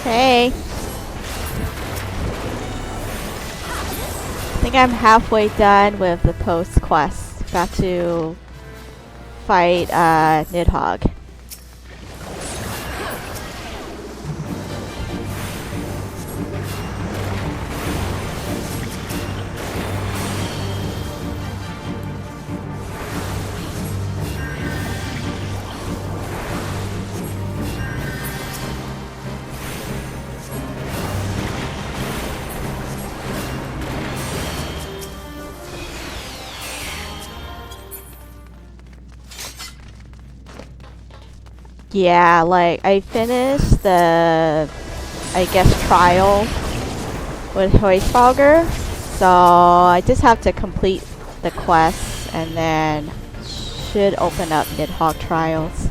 Hey. I think I'm halfway done with the post quest. Got to fight Nidhogg. Yeah, like, I finished the, I guess, trial with Heavensward, so I just have to complete the quest and then should open up Nidhogg trials.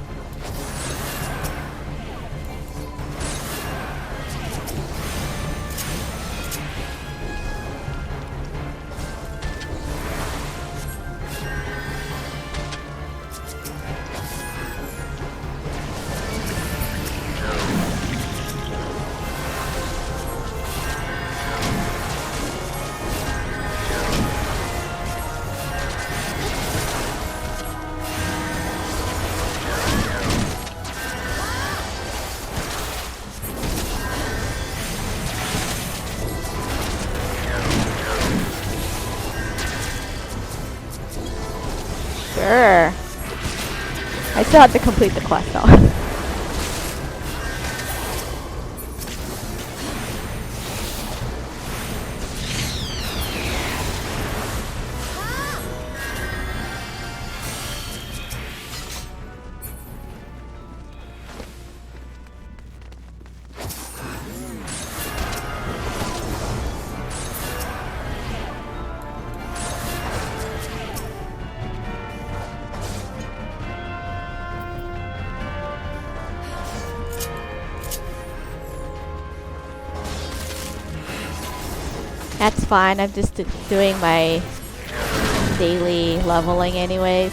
Sure. I still have to complete the quest though. That's fine, I'm just doing my daily leveling anyways.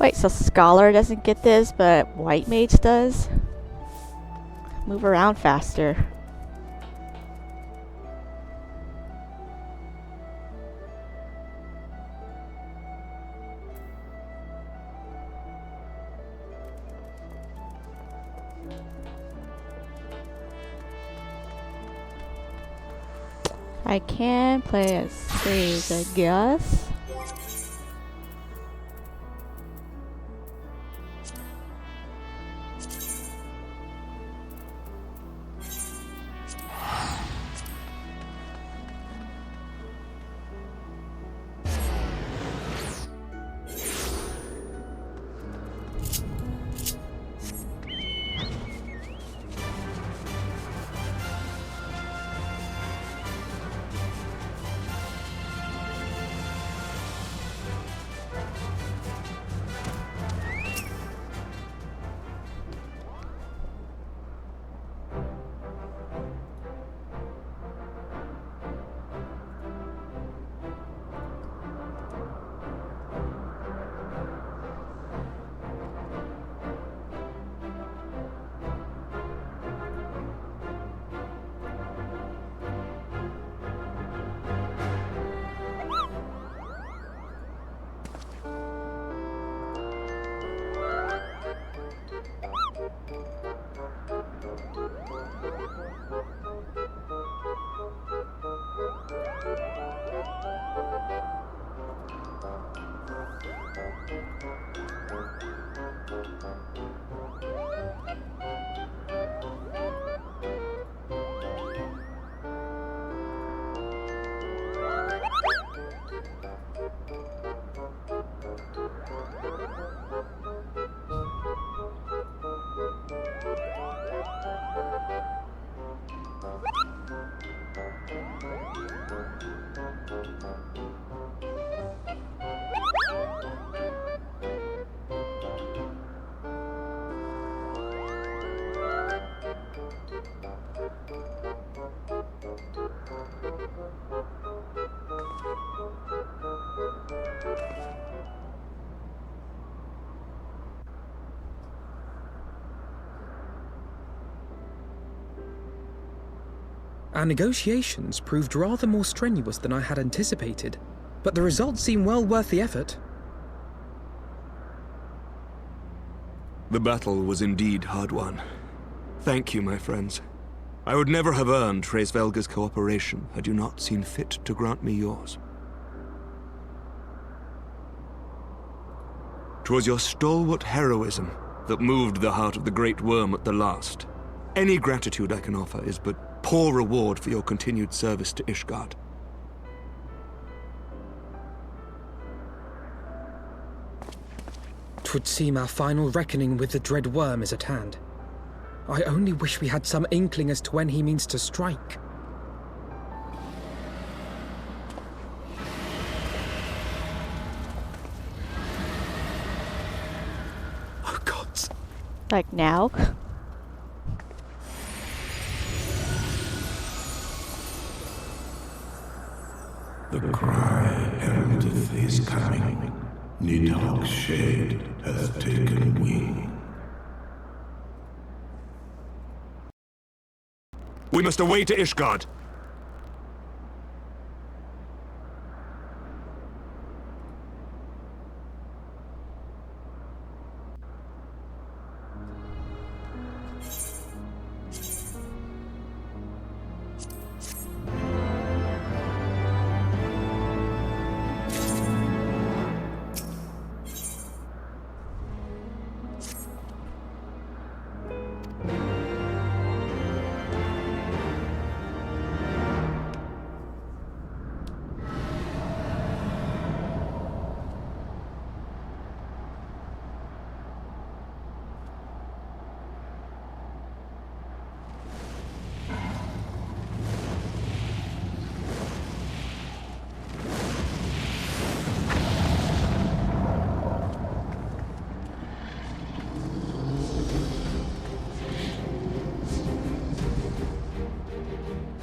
Wait, so Scholar doesn't get this, but White Mage does? Move around faster. I can play as Sage, I guess. Our negotiations proved rather more strenuous than I had anticipated, but the results seem well worth the effort. The battle was indeed hard won. Thank you, my friends. I would never have earned Hraesvelga's cooperation had you not seen fit to grant me yours. 'Twas your stalwart heroism that moved the heart of the Great Worm at the last. Any gratitude I can offer is but poor reward for your continued service to Ishgard. 'Twould seem our final reckoning with the dread worm is at hand. I only wish we had some inkling as to when he means to strike. Oh gods. Like now? The cry heraldeth his coming. Nidhogg's shade hath taken wing. We must away to Ishgard.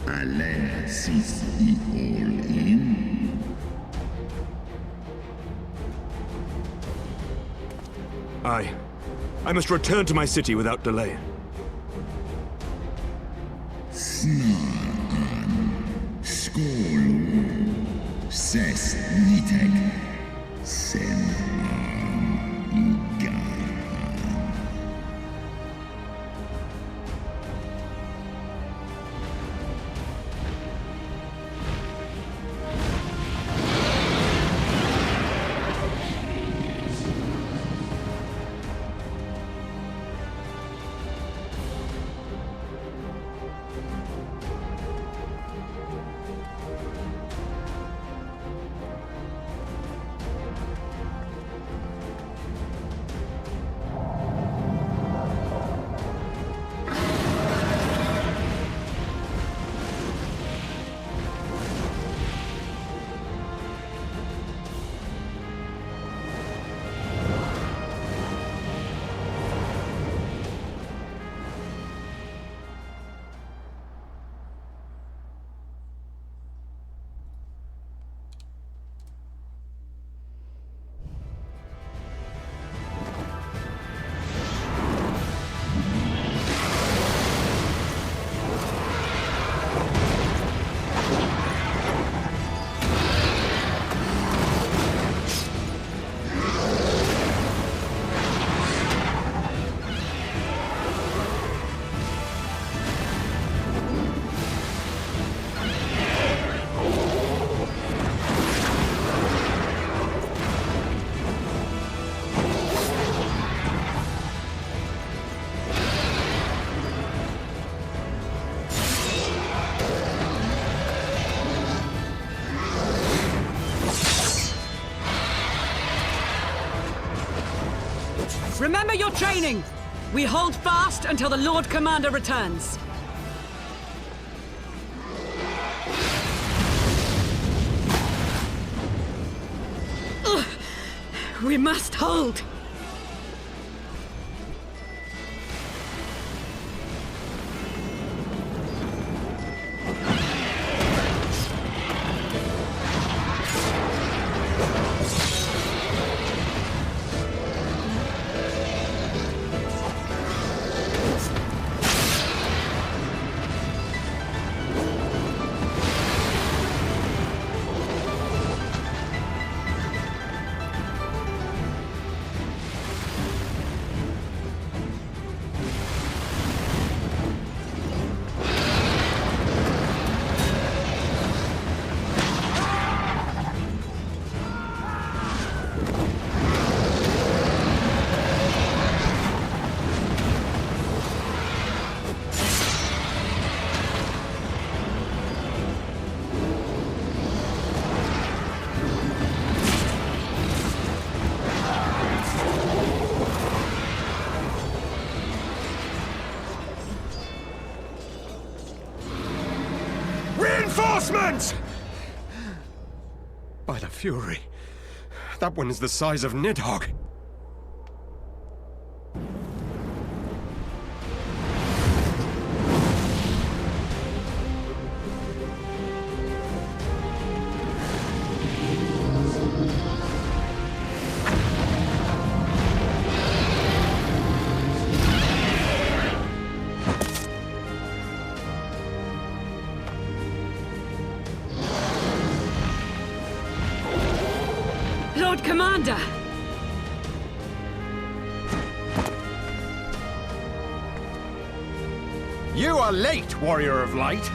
Alas, is he all in? Aye. I must return to my city without delay. Skolo. Ses litek. Sen igar. Remember your training! We hold fast until the Lord Commander returns. Ugh. We must hold! Reinforcements! By the Fury, that one is the size of Nidhogg. Lord Commander! You are late, Warrior of Light.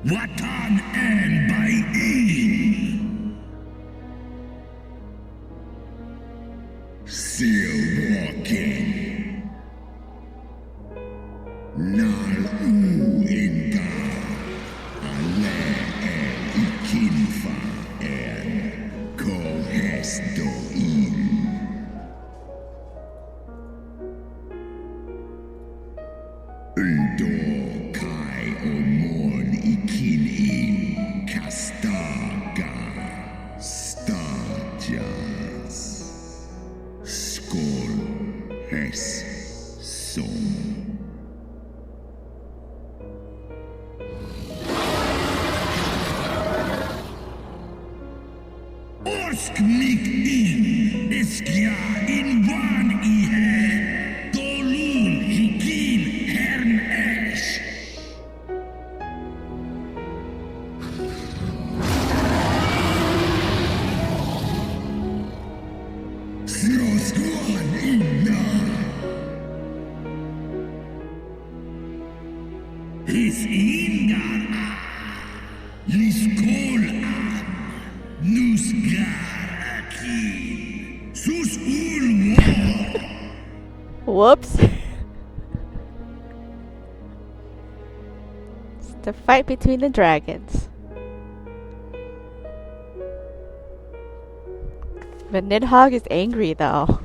Watan en by Still walking. Nal inga. Ale ikinfa kohesto in. Undo kai omon ikin in kastaga stajas. Skol hes som. Orsk mig in, eskja in van i här. Dolun higin hern esh. Sroskwan inna. His ingar liskol an. Nusgar akin. Sus ulwa. Whoops. It's the fight between the dragons. But Nidhogg is angry though.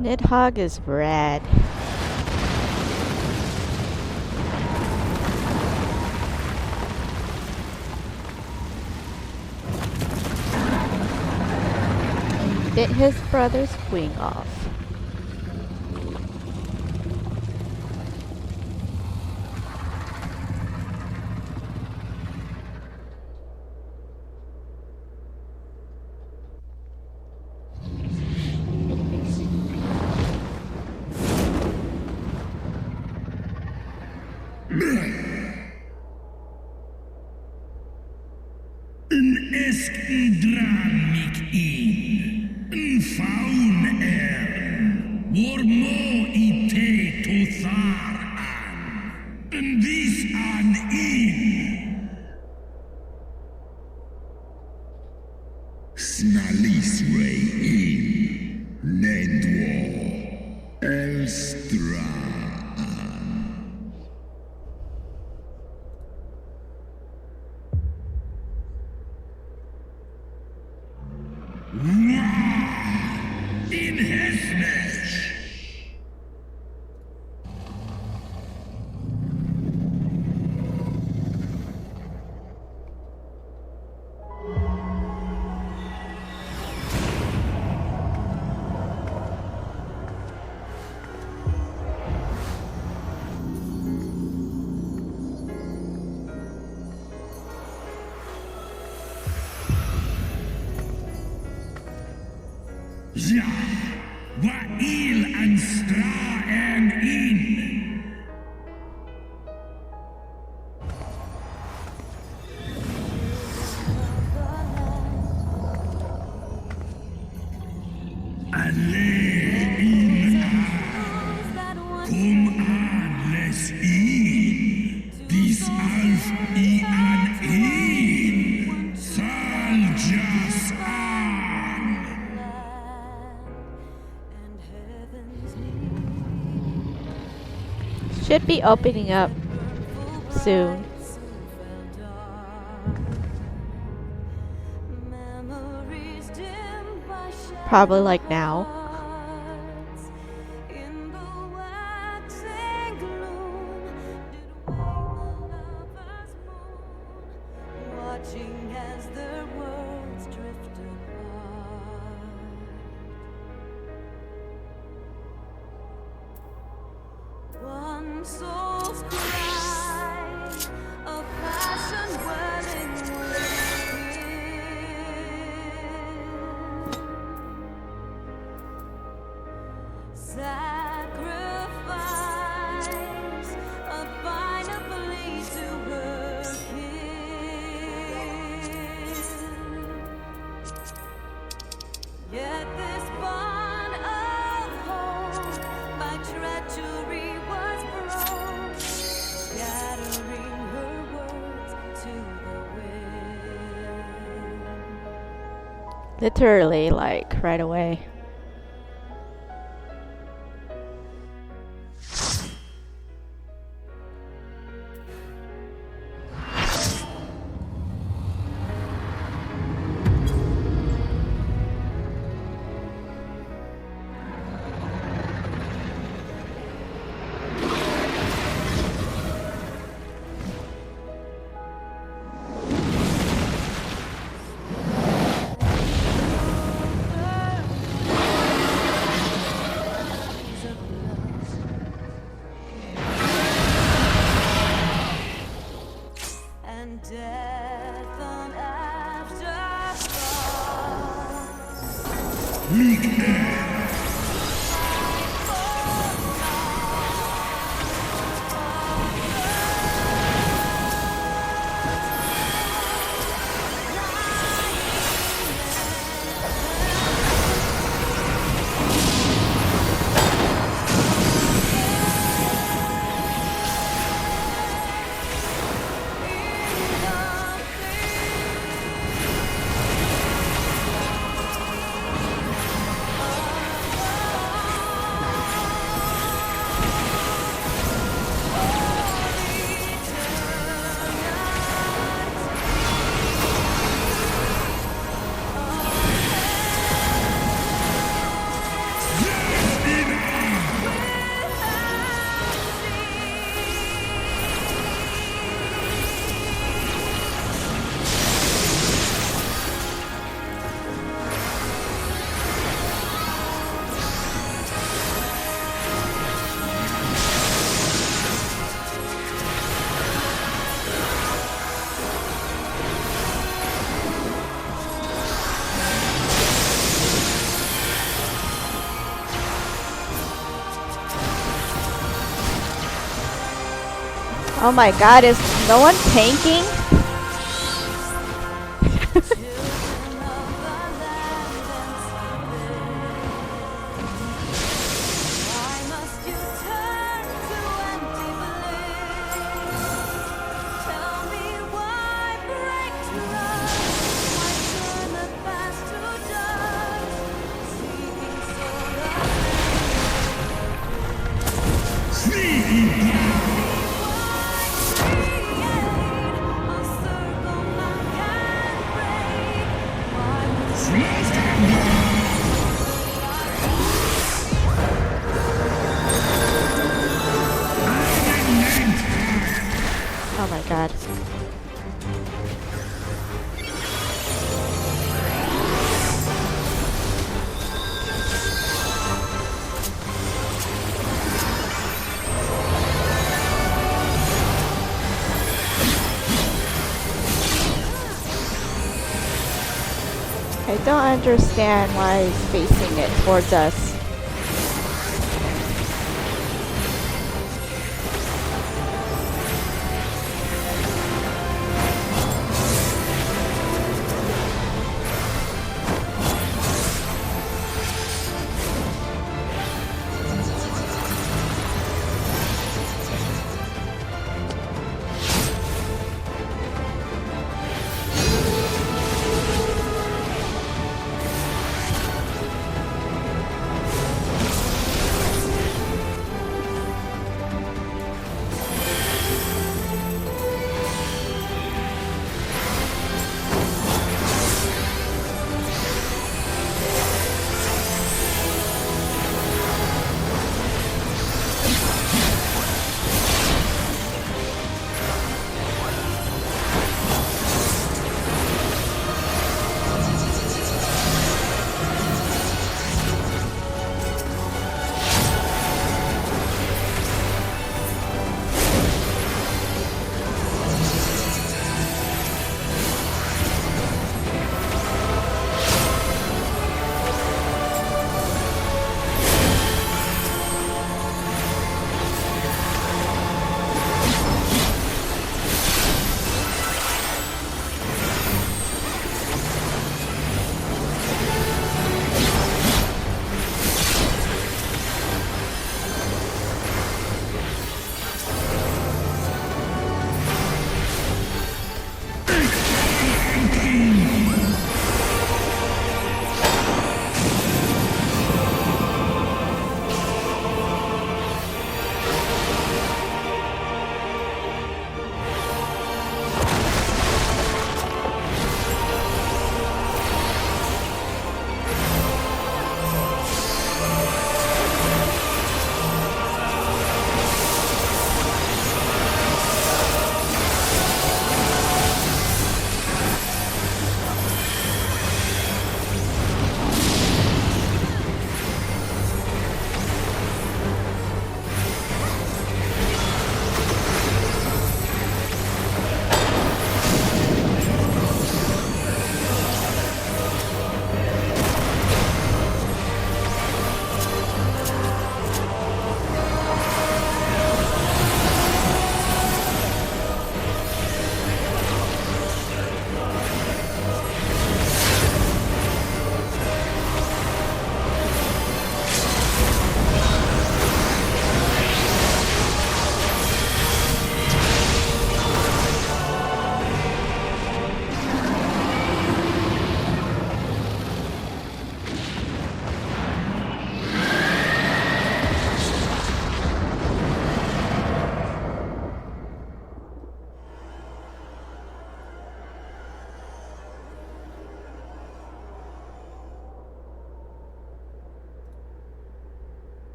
Nidhogg is rad. Bit his brother's wing off. Esk dran mig in. Faun Vår må i te tothar an. Vis an in. Snalis X-ray Nedwo Elstra. In Hesmesh. Ja, Wa'il an Stra en in. Alle in Kum an les in. Dis alf I an in. Sal jas an. Should be opening up soon. Probably like now. Soul's cry of passion welling within. Sacrifice a final plea to her kin. Yet this bond of hope by treachery was broke, scattering her words to the wind. Literally, like, right away. And death on afterthought. Oh my god, is no one tanking? don't understand why he's facing it towards us.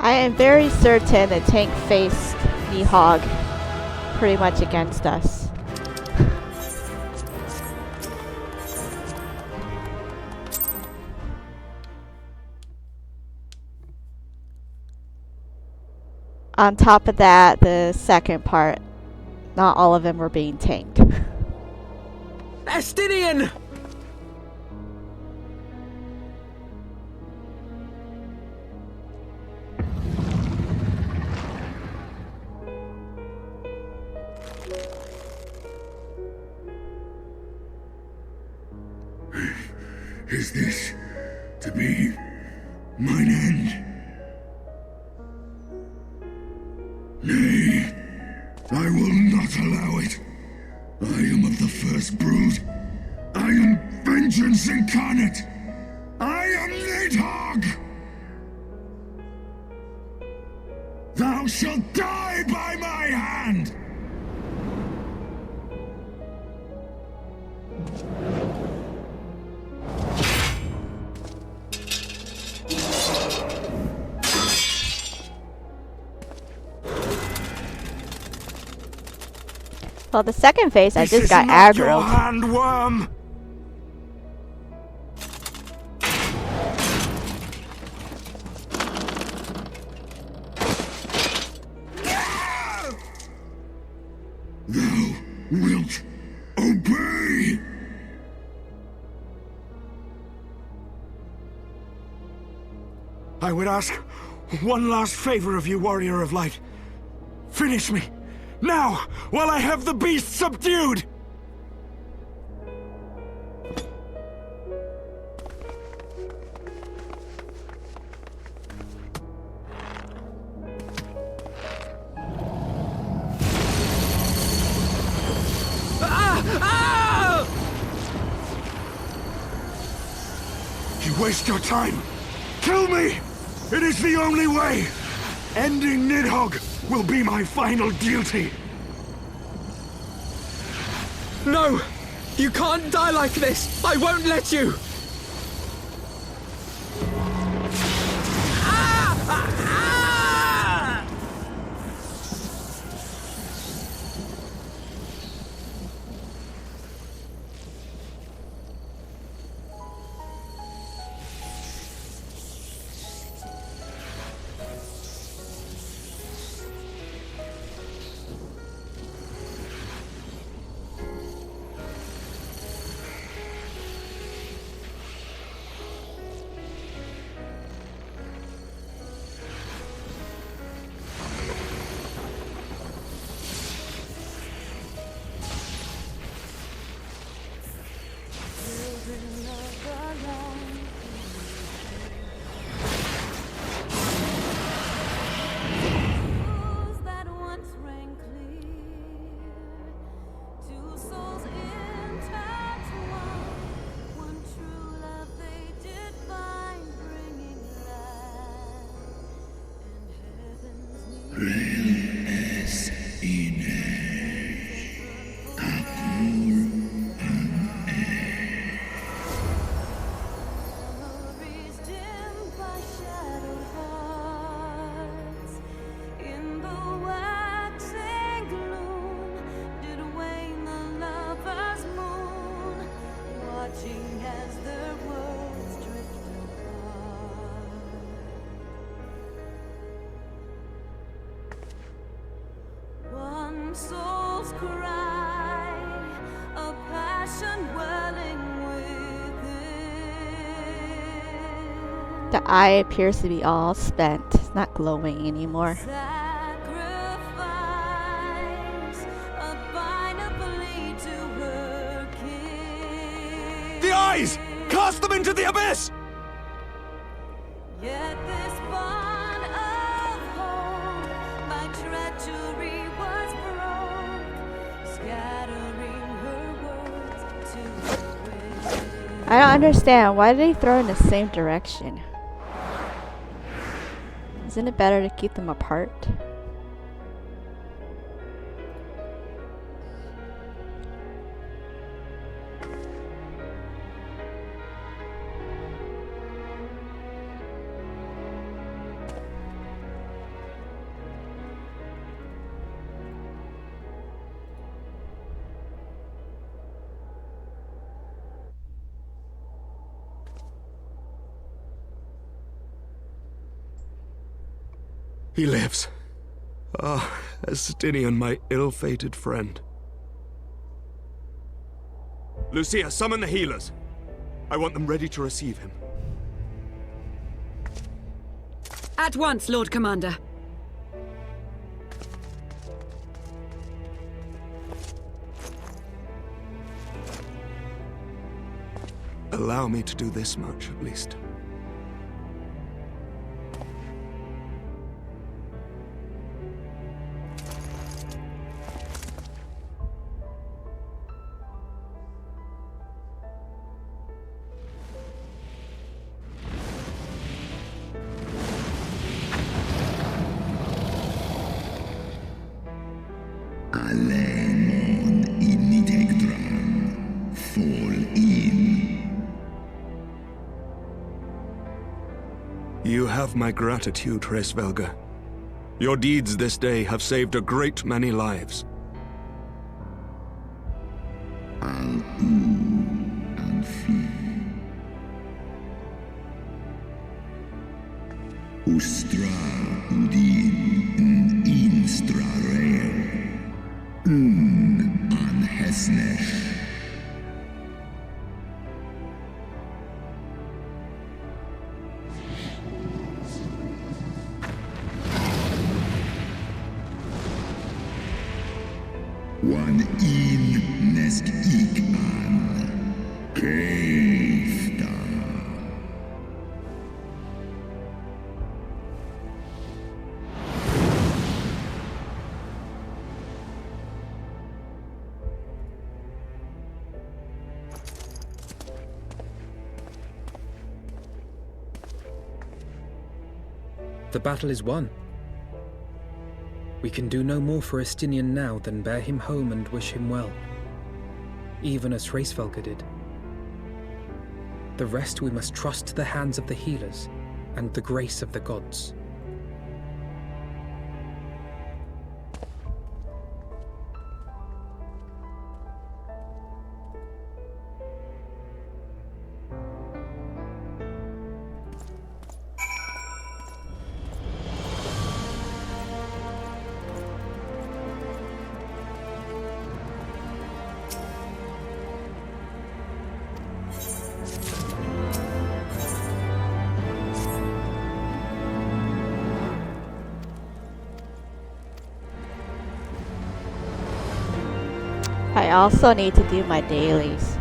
I am very certain the tank faced Mihawk pretty much against us. On top of that, the second part, not all of them were being tanked. Estinian! Is this to be mine end? Nay, I will not allow it. I am of the first brood. I am vengeance incarnate. I am Nidhogg! Thou shalt die by my hand! Well, the second phase, I just got not your aggroed. handworm! Thou wilt obey! I would ask one last favor of you, Warrior of Light. Finish me, now, while I have the beast subdued! You waste your time! Kill me! It is the only way! Ending Nidhogg will be my final duty! No! You can't die like this! I won't let you! Soul's cry, a passion welling within. The eye appears to be all spent. It's not glowing anymore. Sacrifice, a final plea to her king. The eyes! Cast them into the abyss! Yet this bond of hope by treachery was broke, scattering her words to the wind. I don't understand. Why did they throw in the same direction? Isn't it better to keep them apart? He lives. Ah, Estinian, my ill-fated friend. Lucia, summon the healers. I want them ready to receive him. At once, Lord Commander. Allow me to do this much, at least. Alemon integran, fall in. You have my gratitude, Hraesvelga. Your deeds this day have saved a great many lives. Al and flee. Ustra udin instra rare. An The battle is won. We can do no more for Estinian now than bear him home and wish him well, even as Hraesvelgr did. The rest we must trust to the hands of the healers and the grace of the gods. I also need to do my dailies.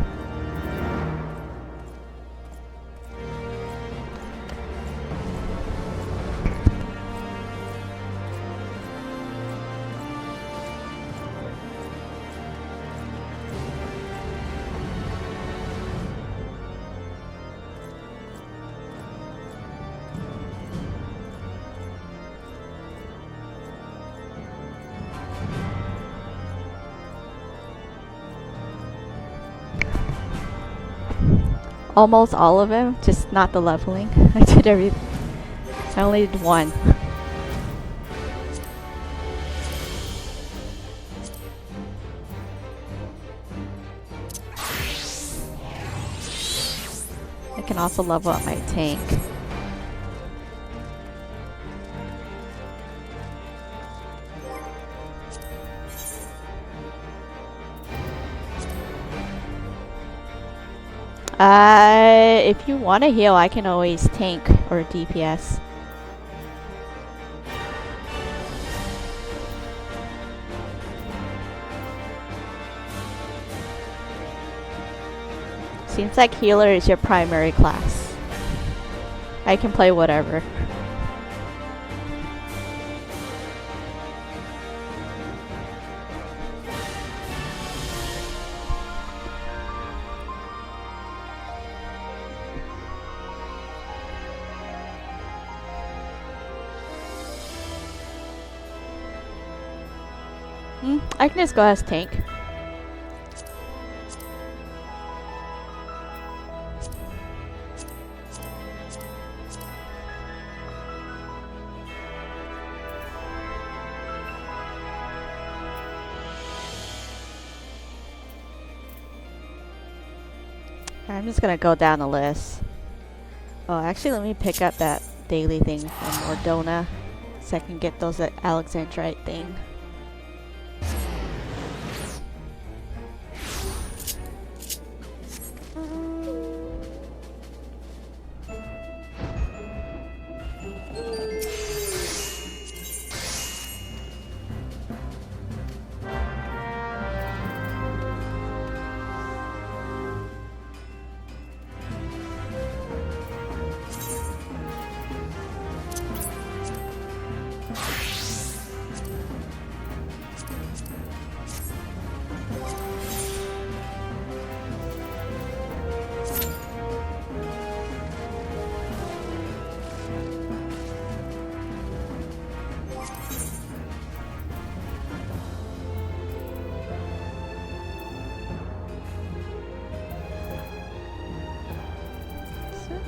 Almost all of them, just not the leveling. I did everything. I only did one. I can also level up my tank. If you want to heal, I can always tank or DPS. Seems like healer is your primary class. I can play whatever. I can just go as tank. I'm just gonna go down the list. Oh, actually, let me pick up that daily thing from Ordona so I can get those Alexandrite thing.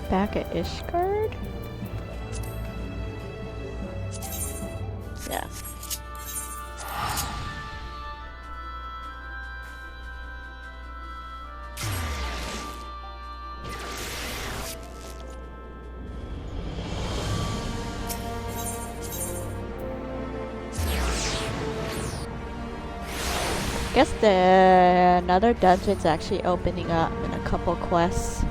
Back at Ishgard? Yeah. Guess the another dungeon's actually opening up in a couple quests.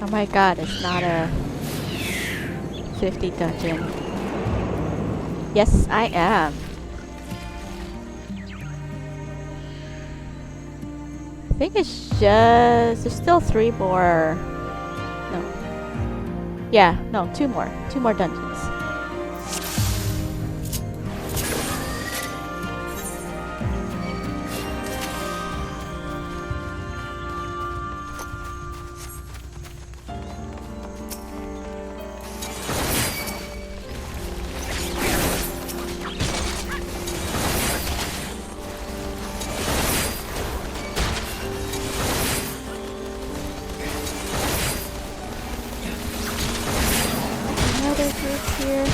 Oh my god, it's not a 650 dungeon. Yes, I am. I think it's just... There's still 3 more... No. Yeah, no, 2 more. 2 more dungeons. Another group here.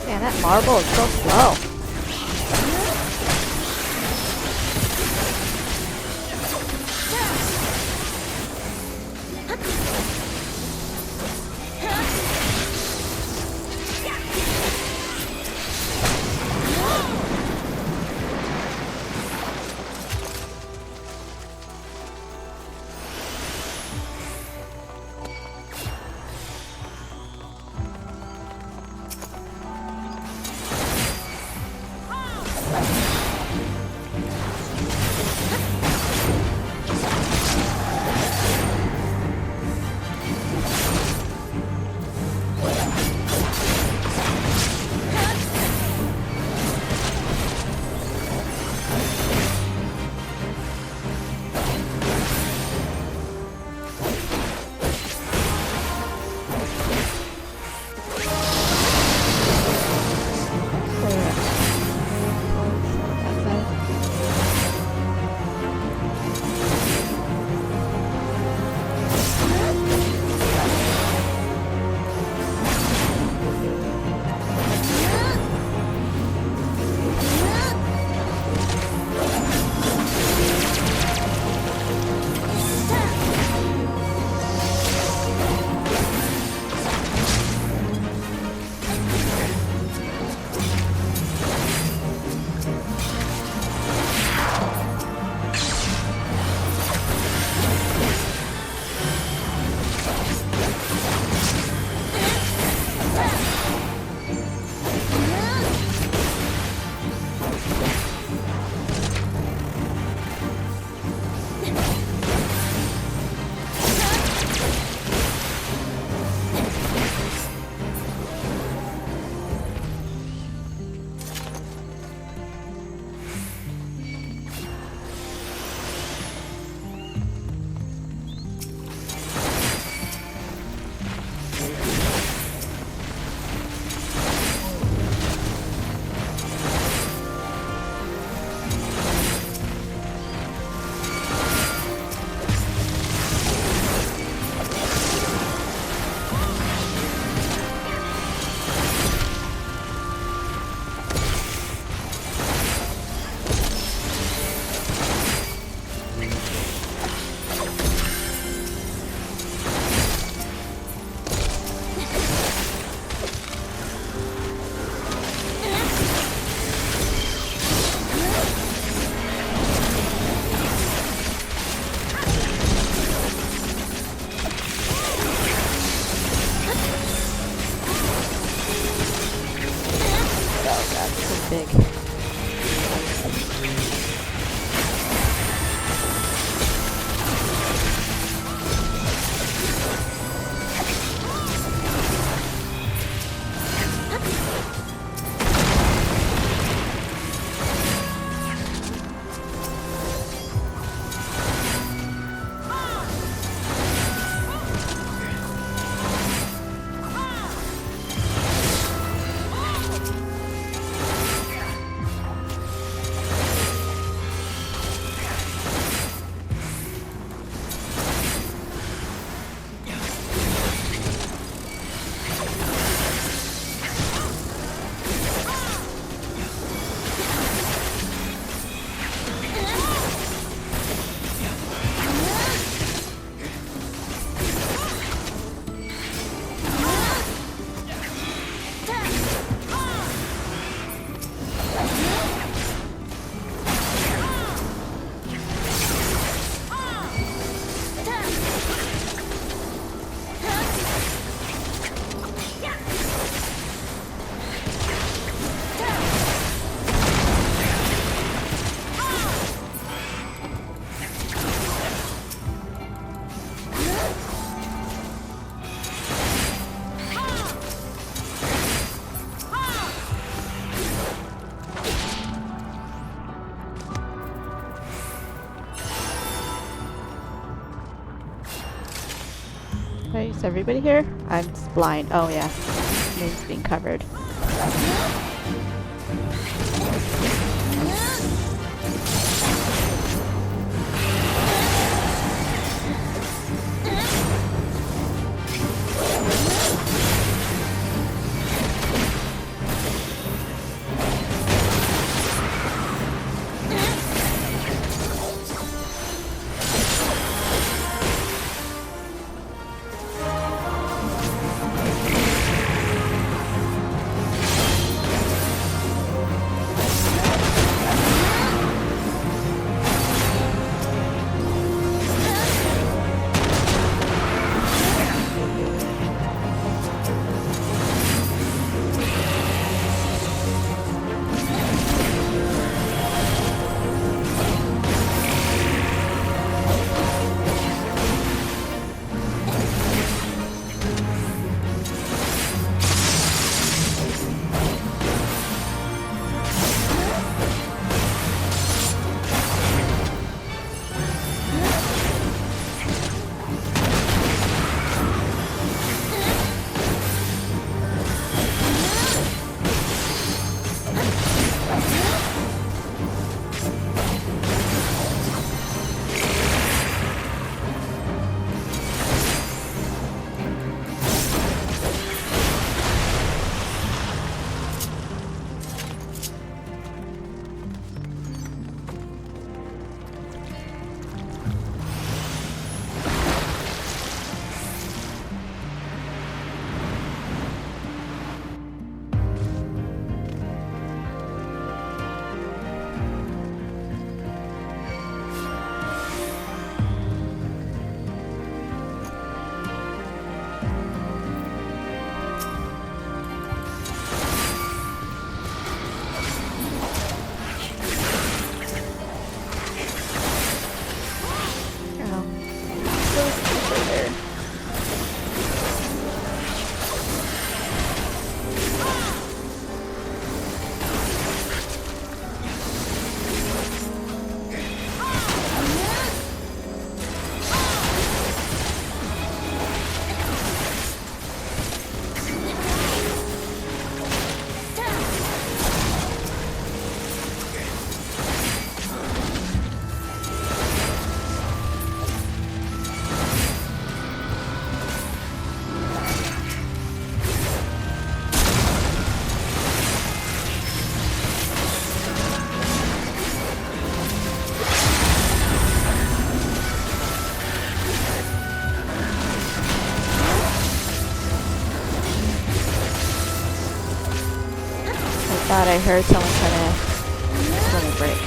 Man, that marble is so slow. Wait, is everybody here? I'm just blind. Oh yeah. Moon's being covered. Thought I heard someone trying to break.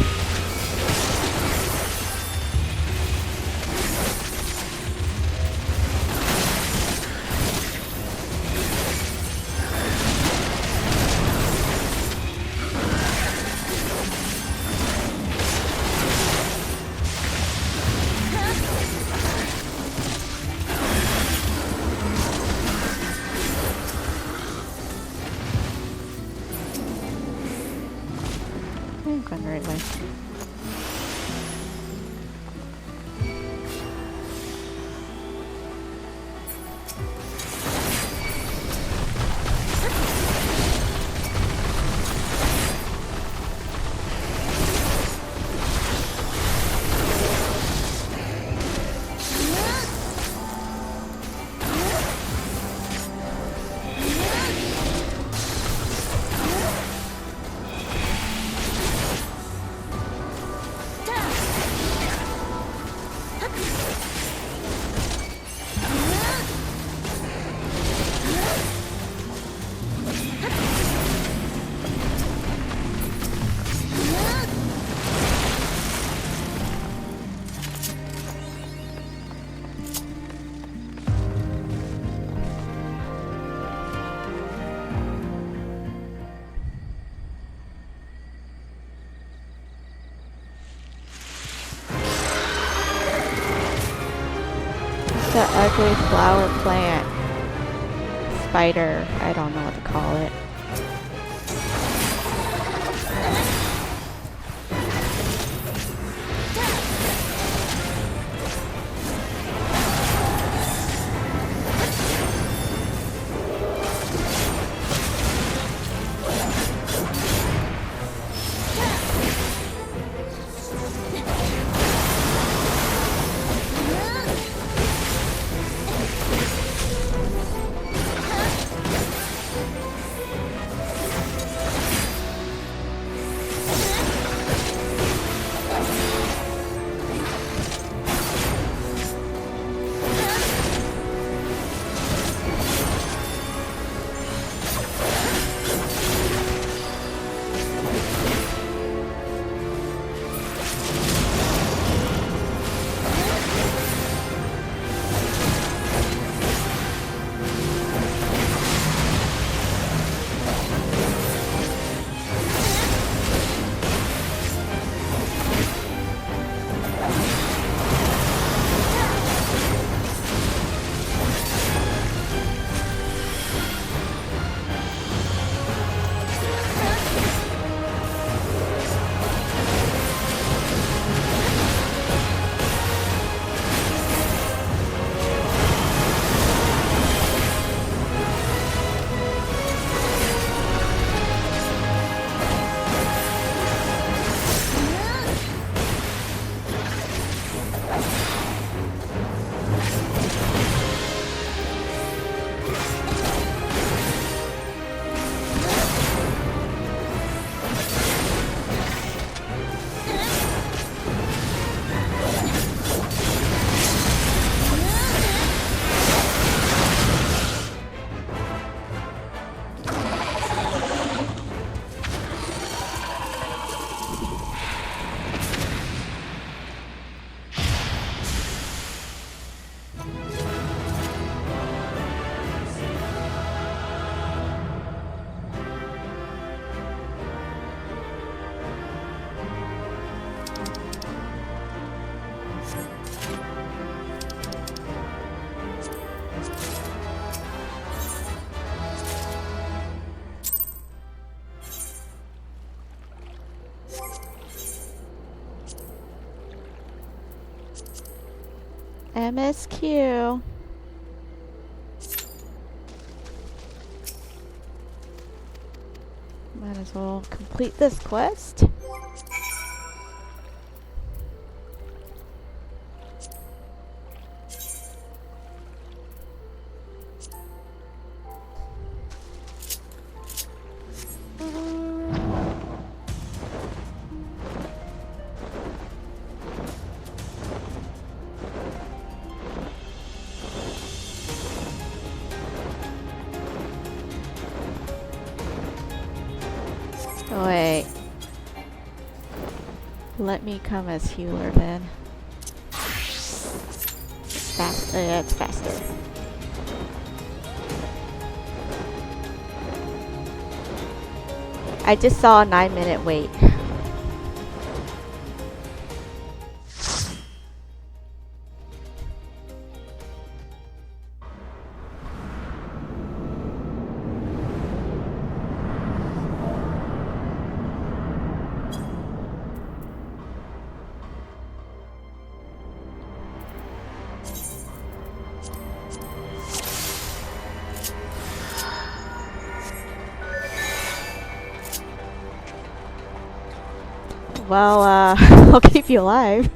I'm going the right way. The ugly flower plant. Spider. I don't know what to call it. MSQ. Might as well complete this quest. Oh, wait. Let me come as healer then. Faster, yeah, it's faster. I just saw a 9-minute wait. Well, I'll keep you alive.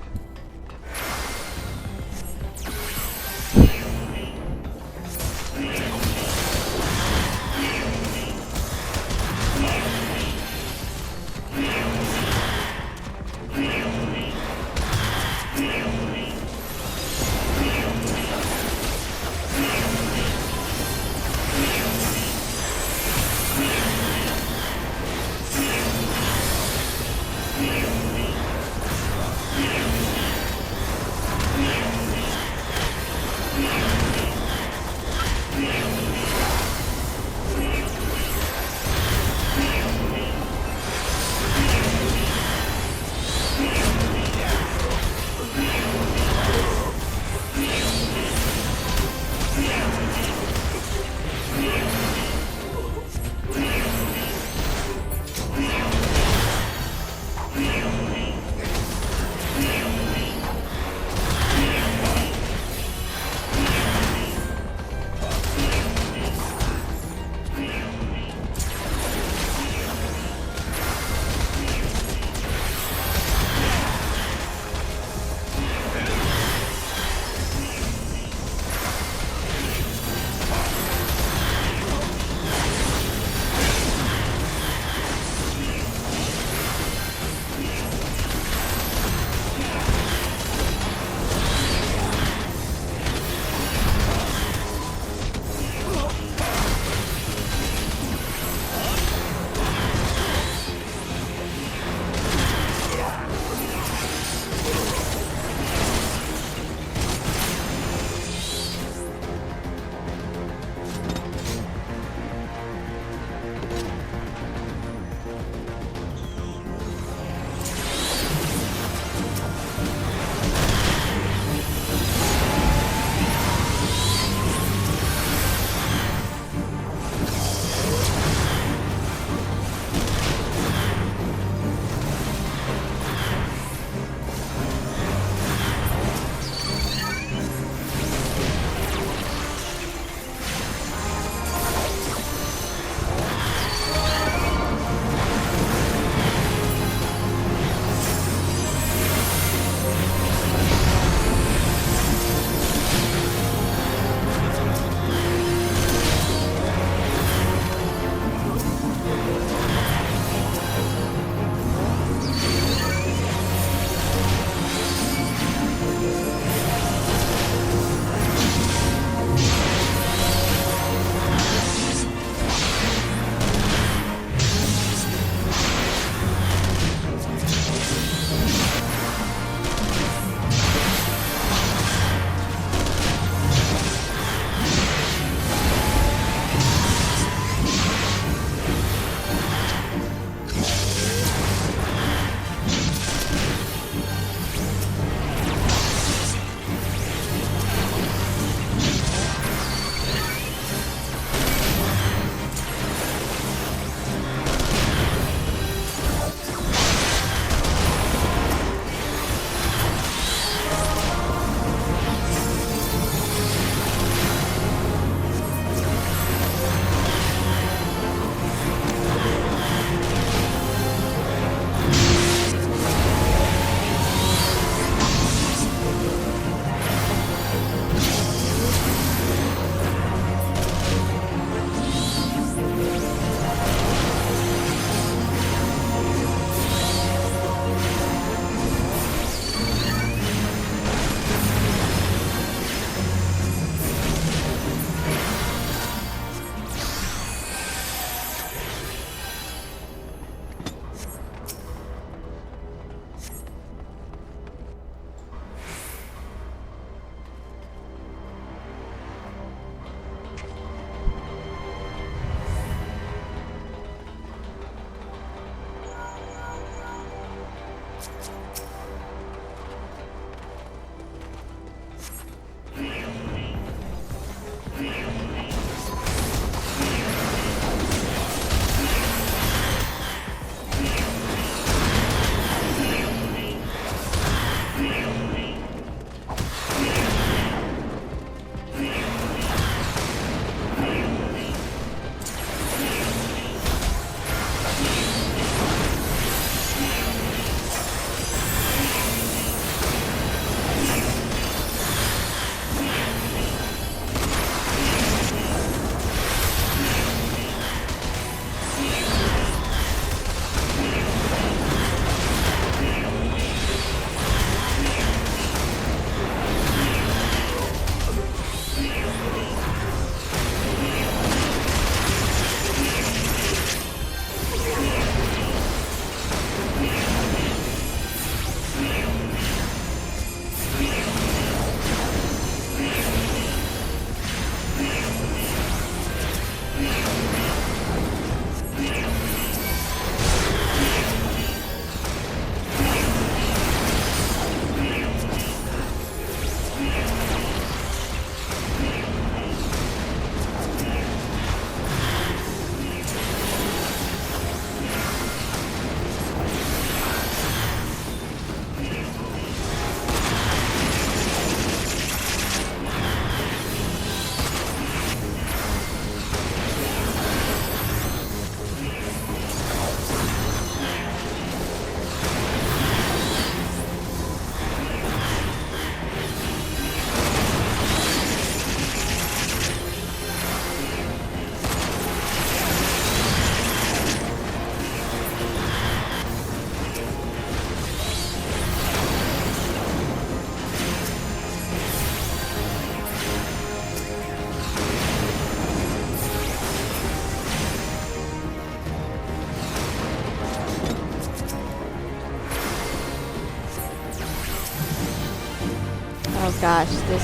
Oh gosh, this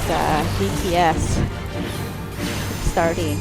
BTS starting.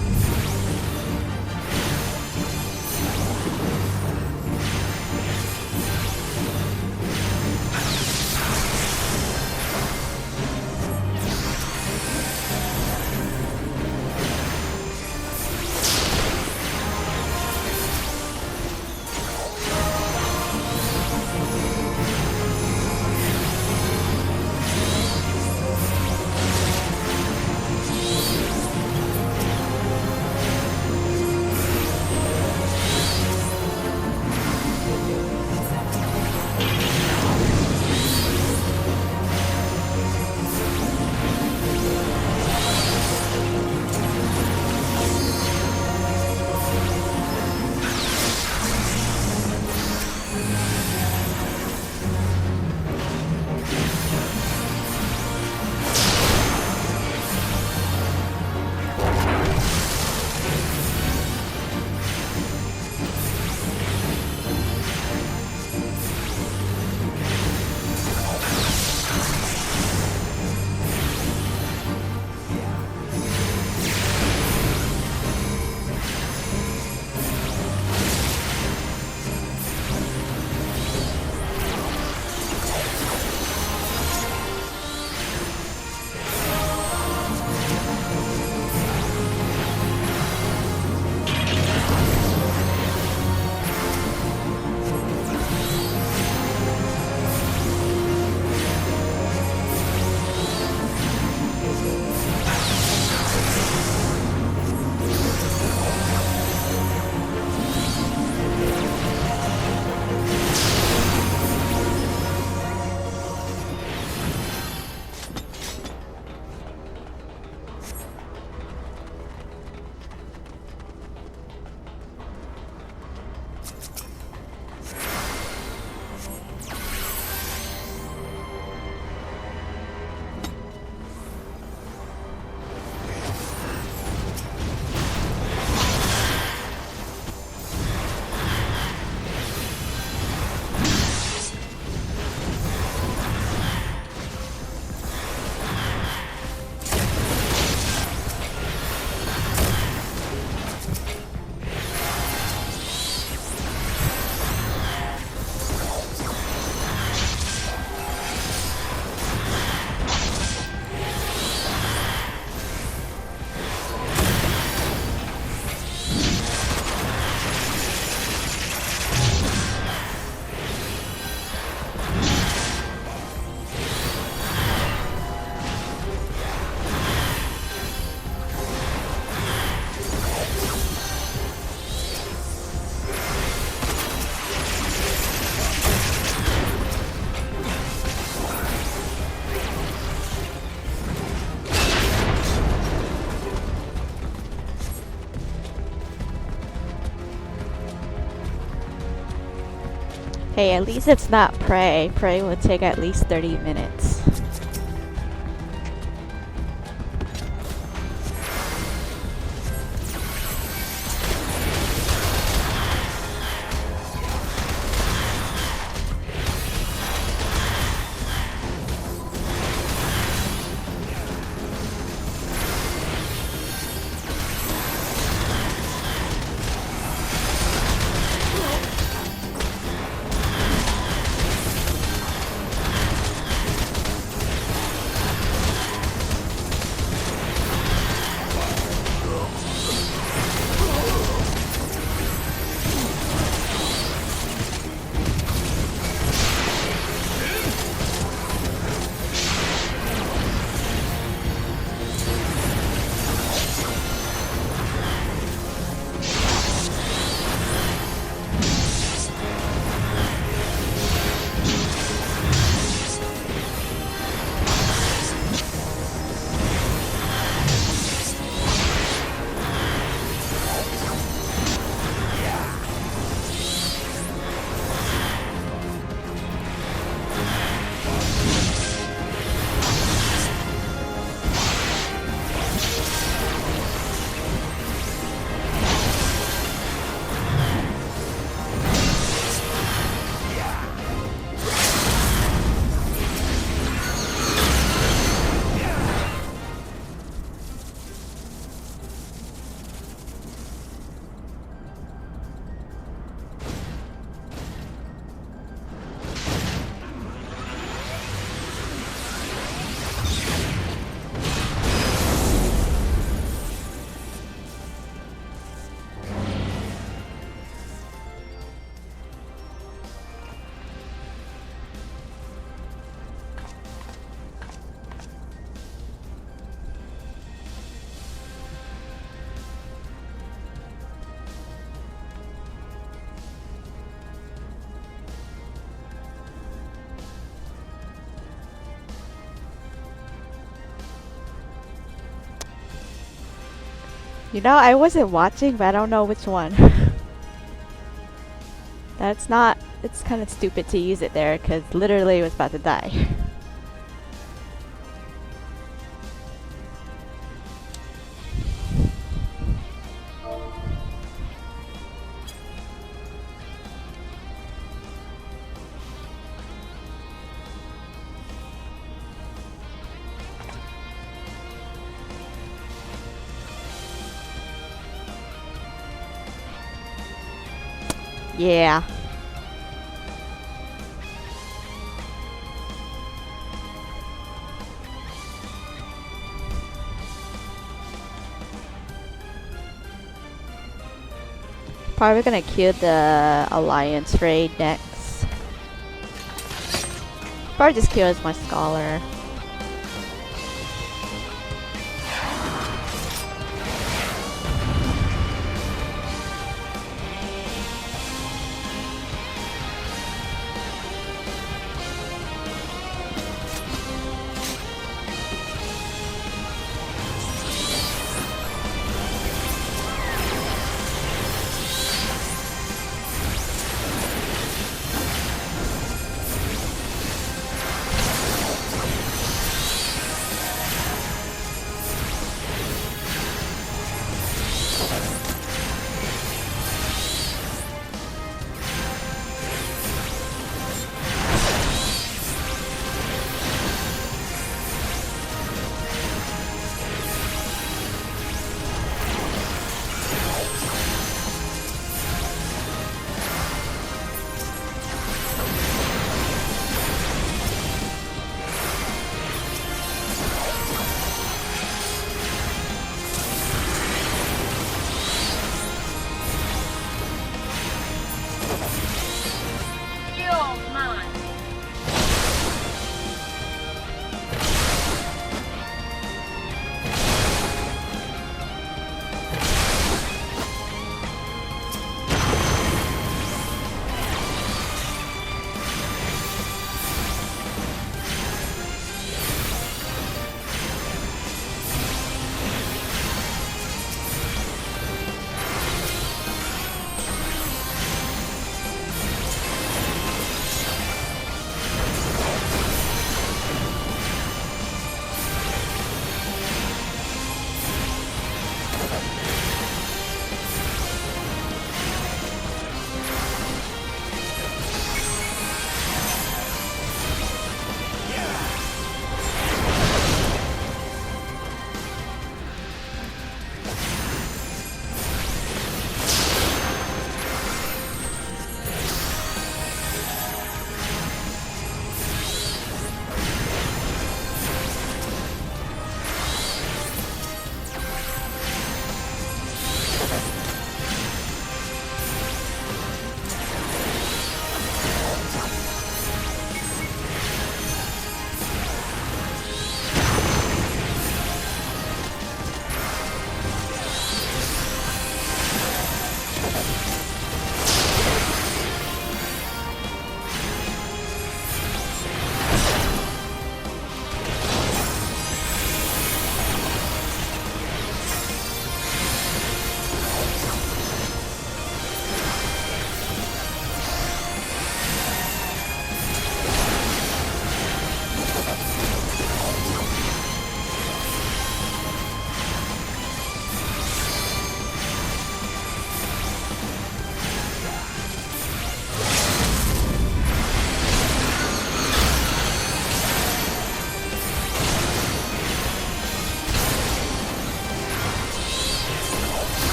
Hey, at least it's not Prey. Prey would take at least 30 minutes. You know, I wasn't watching, but I don't know which one. That's not... It's kind of stupid to use it there, because literally it was about to die. Yeah. Probably gonna kill the Alliance raid next. Probably just kill as my scholar.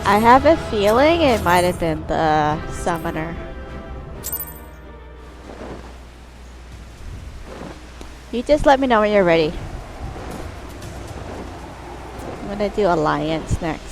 I have a feeling it might have been the summoner. You just let me know when you're ready. I'm gonna do Alliance next.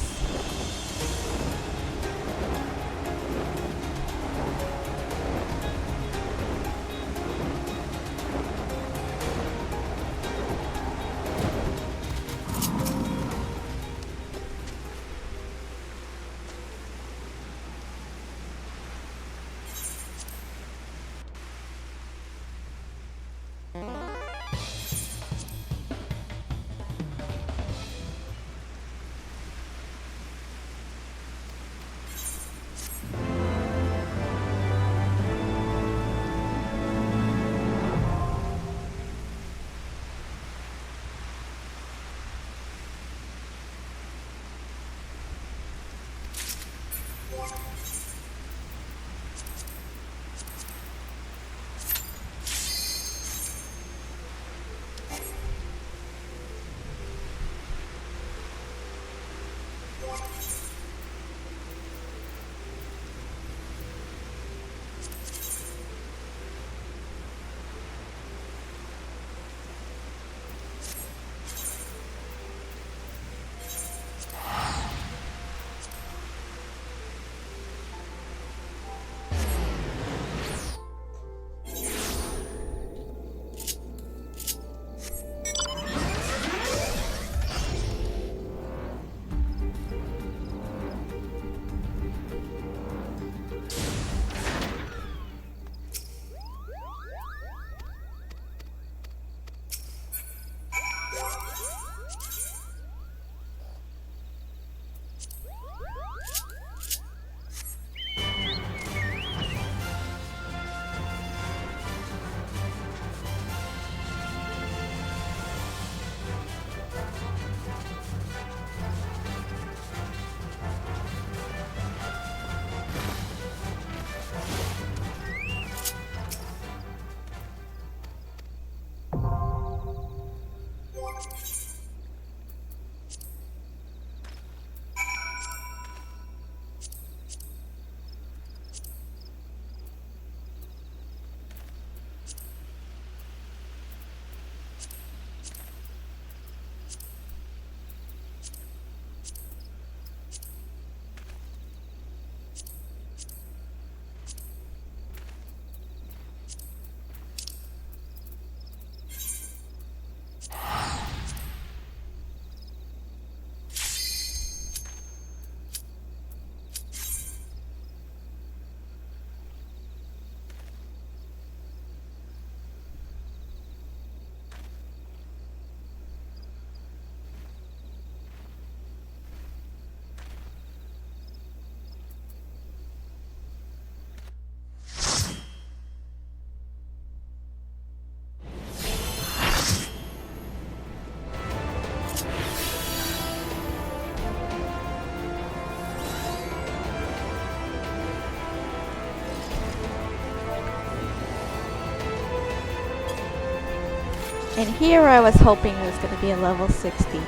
And here I was hoping it was going to be a level 60.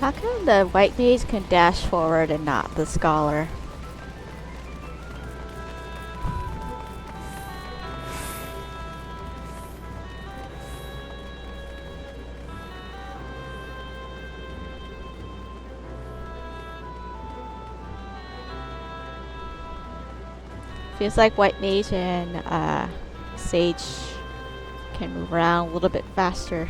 How come the white mage can dash forward and not the scholar? Feels like white mage and sage can move around a little bit faster.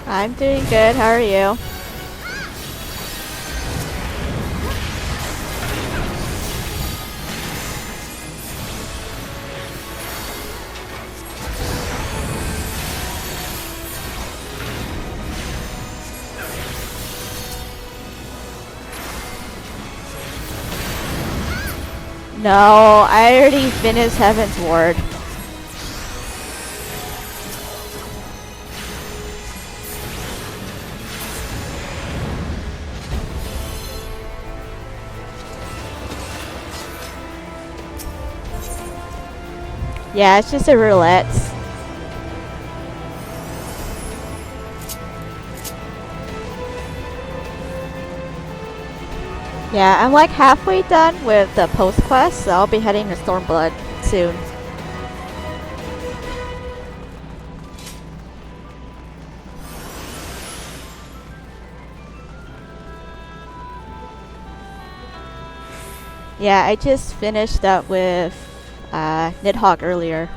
I'm doing good. How are you? No, I already finished Heavensward. Yeah, it's just a roulette. Yeah, I'm like halfway done with the post quest, so I'll be heading to Stormblood soon. Yeah, I just finished up with Nidhogg earlier.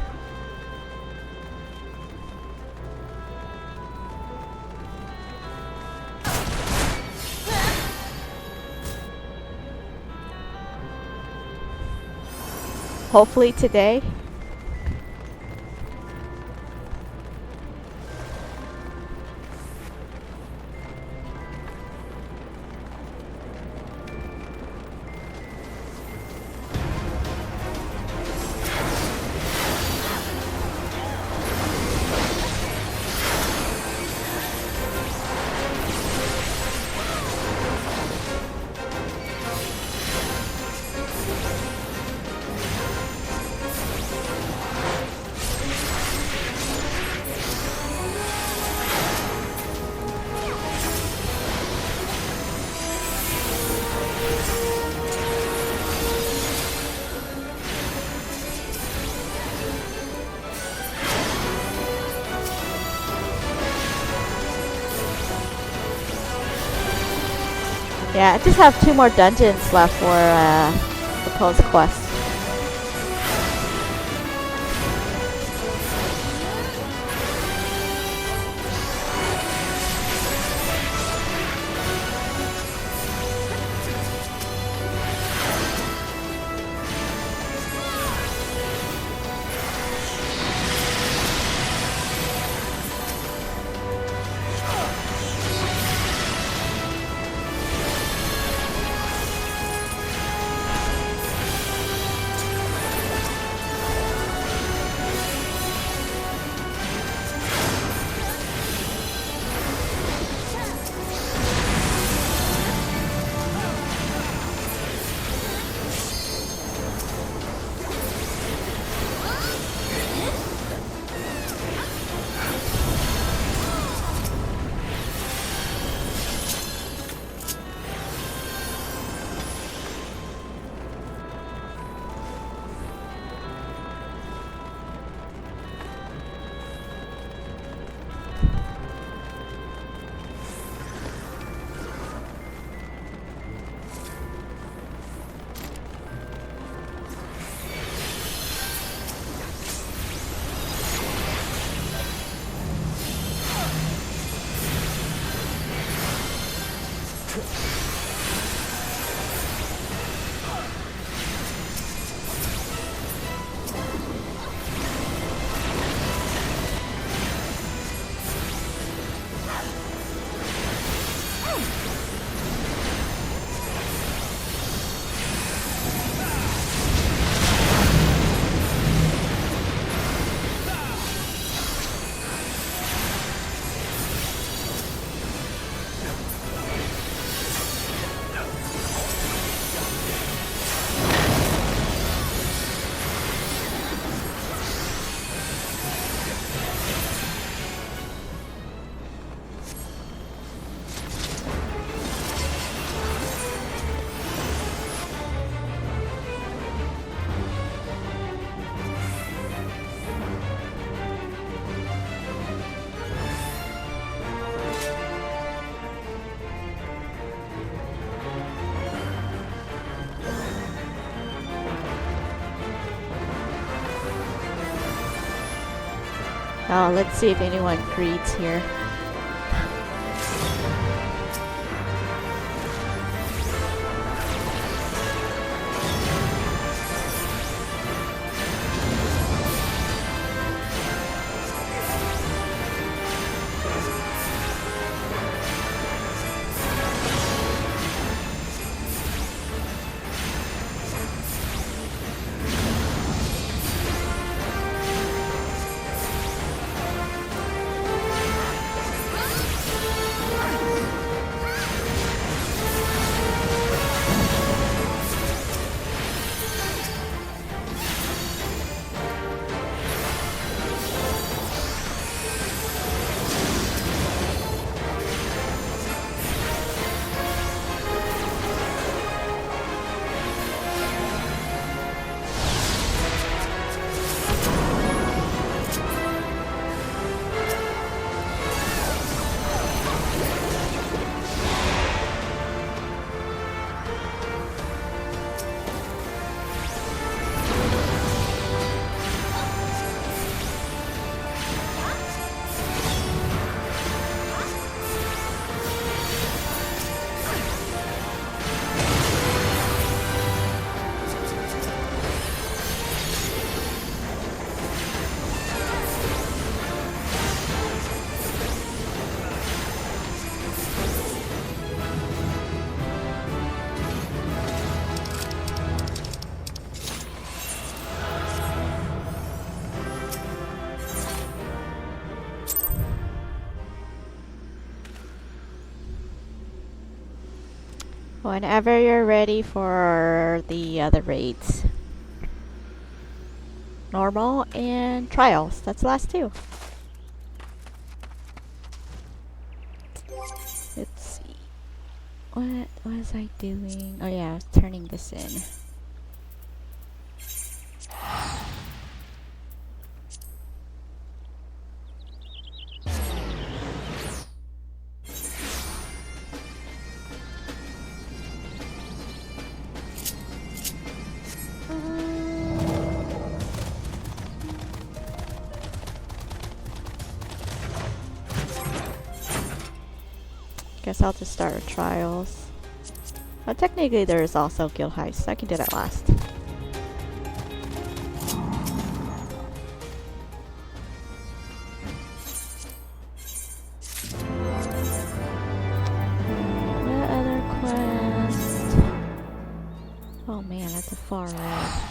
Hopefully today. Yeah, I just have 2 more dungeons left for the post quest. Oh, let's see if anyone greets here. Whenever you're ready for the other raids. Normal and trials. That's the last 2. Let's see. What was I doing? Oh yeah, I was turning this in. guess I'll just start with trials. But technically there is also guild heist, so I can do that last. What other quest? Oh man, that's a far away.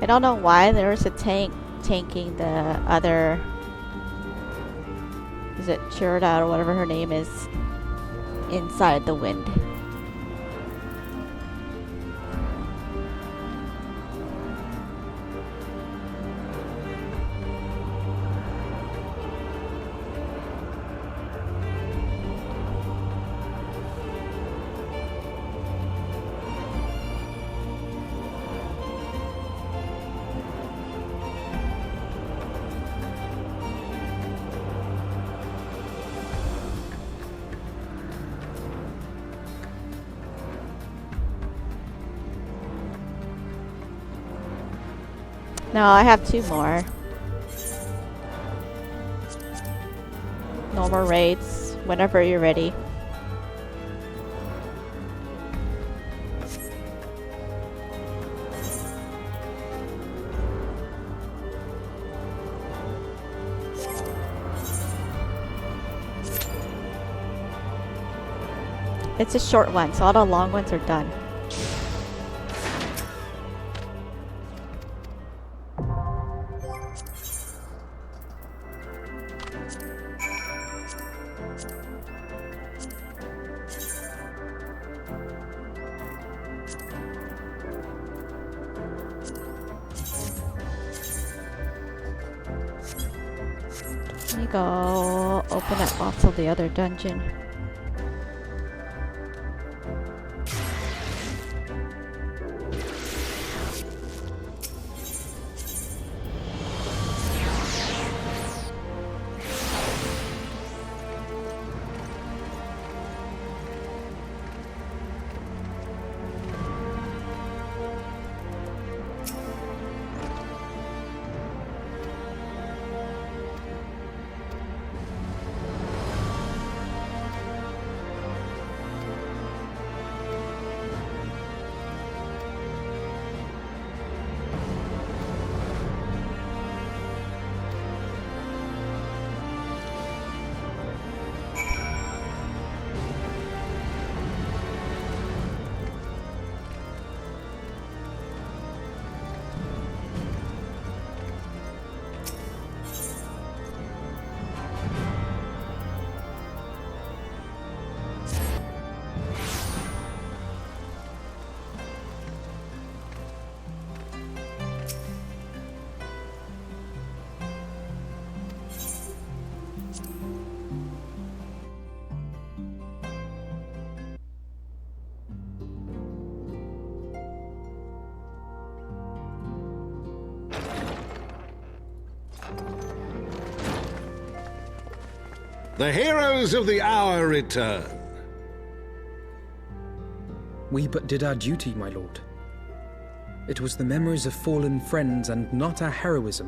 I don't know why there was a tank tanking the other... Is it Shirda or whatever her name is? Inside the wind. No, I have 2 more. No more raids. Whenever you're ready. It's a short one, so all the long ones are done. Let me go open up also the other dungeon. The heroes of the hour return. We but did our duty, my lord. It was the memories of fallen friends and not our heroism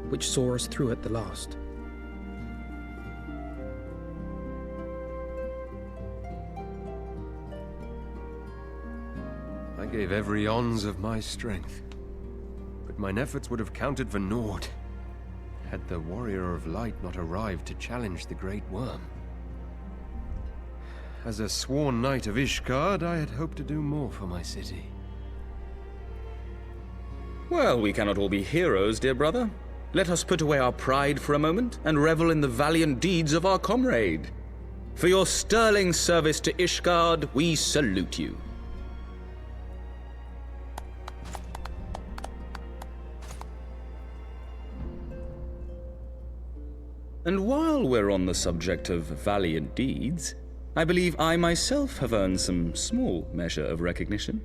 which saw us through at the last. I gave every ounce of my strength, but mine efforts would have counted for naught had the Warrior of Light not arrived to challenge the Great Worm. As a sworn knight of Ishgard, I had hoped to do more for my city. Well, we cannot all be heroes, dear brother. Let us put away our pride for a moment and revel in the valiant deeds of our comrade. For your sterling service to Ishgard, we salute you. And while we're on the subject of valiant deeds, I believe I myself have earned some small measure of recognition.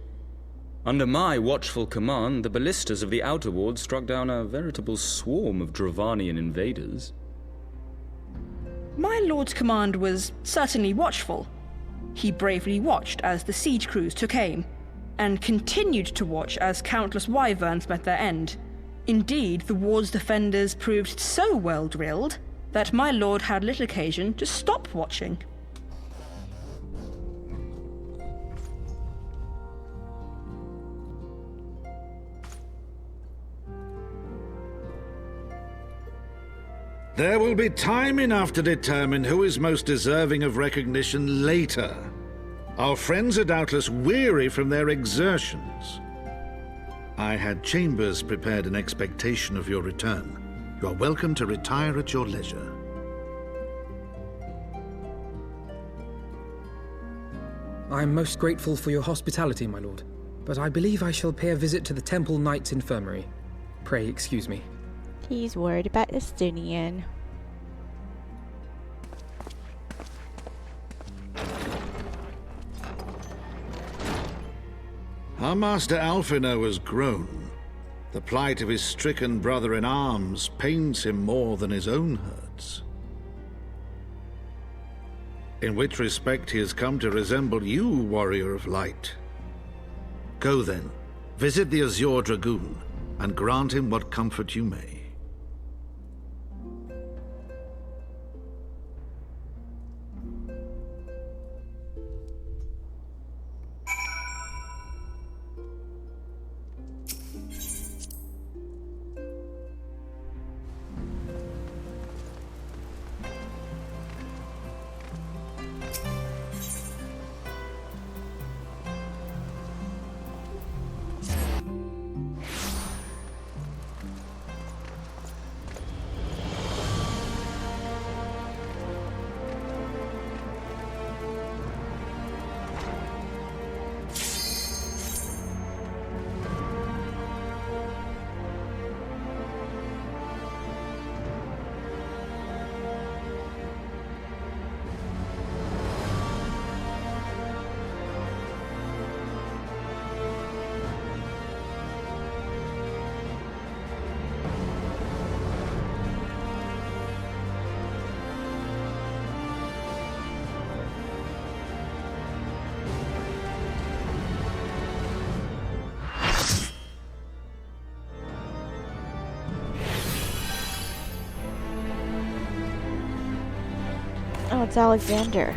Under my watchful command, the ballistas of the Outer Ward struck down a veritable swarm of Dravanian invaders. My lord's command was certainly watchful. He bravely watched as the siege crews took aim, and continued to watch as countless wyverns met their end. Indeed, the ward's defenders proved so well drilled that my lord had little occasion to stop watching. There will be time enough to determine who is most deserving of recognition later. Our friends are doubtless weary from their exertions. I had chambers prepared in expectation of your return. You are welcome to retire at your leisure. I am most grateful for your hospitality, my lord, but I believe I shall pay a visit to the Temple Knight's Infirmary. Pray excuse me. He's worried about Estinian. Our master Alphino has grown. The plight of his stricken brother-in-arms pains him more than his own hurts. In which respect he has come to resemble you, Warrior of Light. Go then, visit the Azure Dragoon, and grant him what comfort you may. Oh, it's Alexander.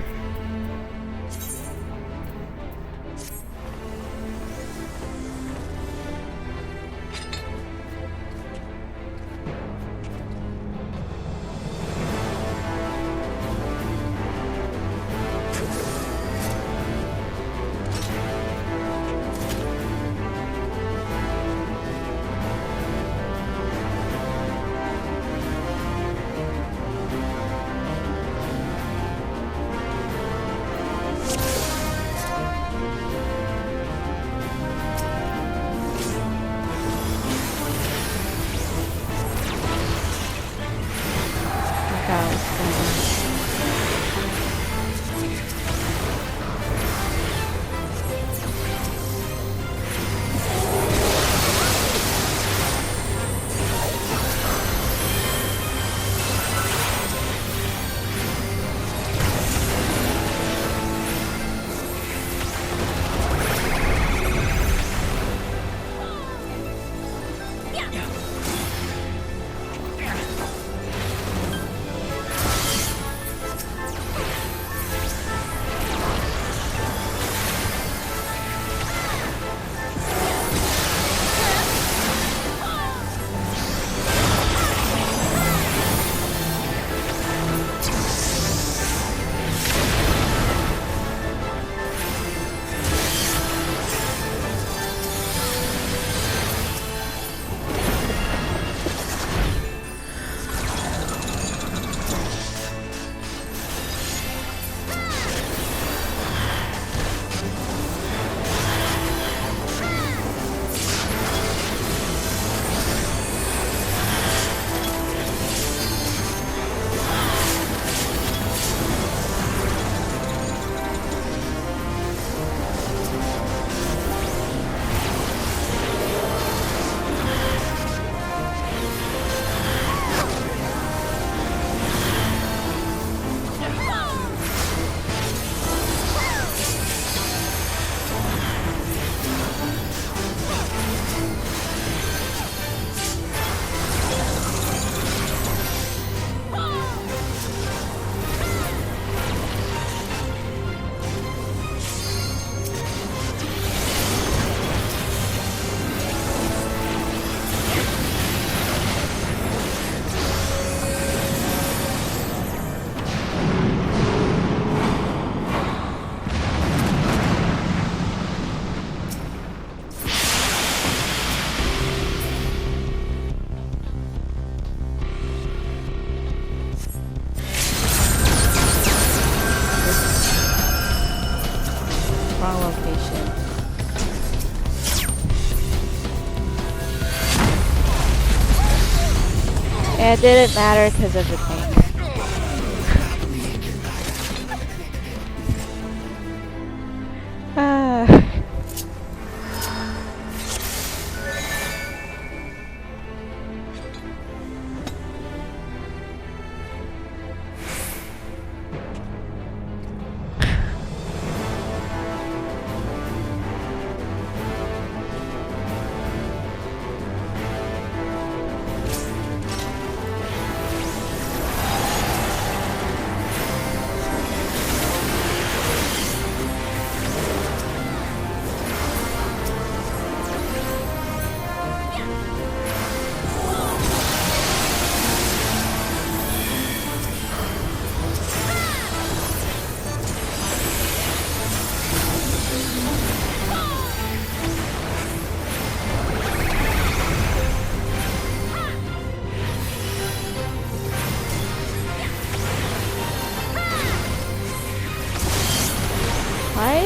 It didn't matter because of the tank.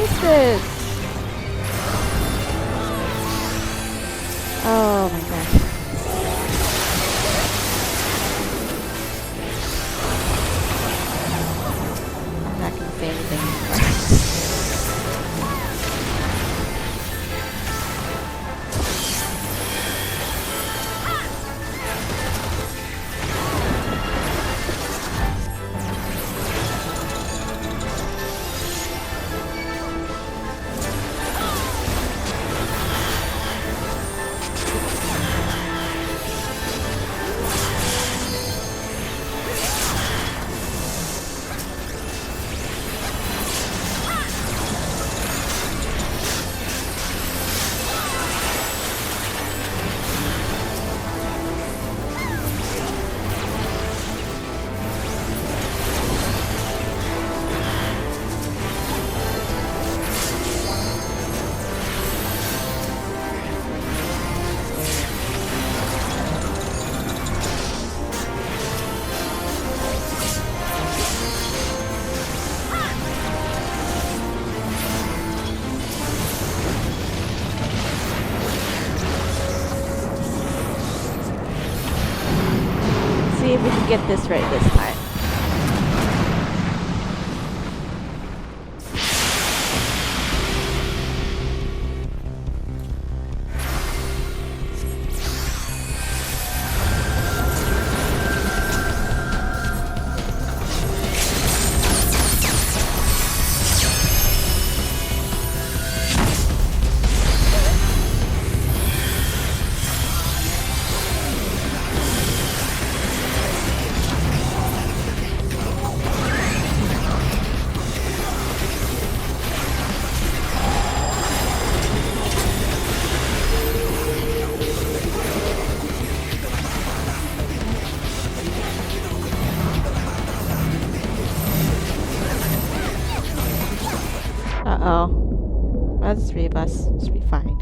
is this? Oh my gosh. I'm not gonna say anything anymore. See if we can get this right this time. Uh-oh. That's 3 of us. Should be fine.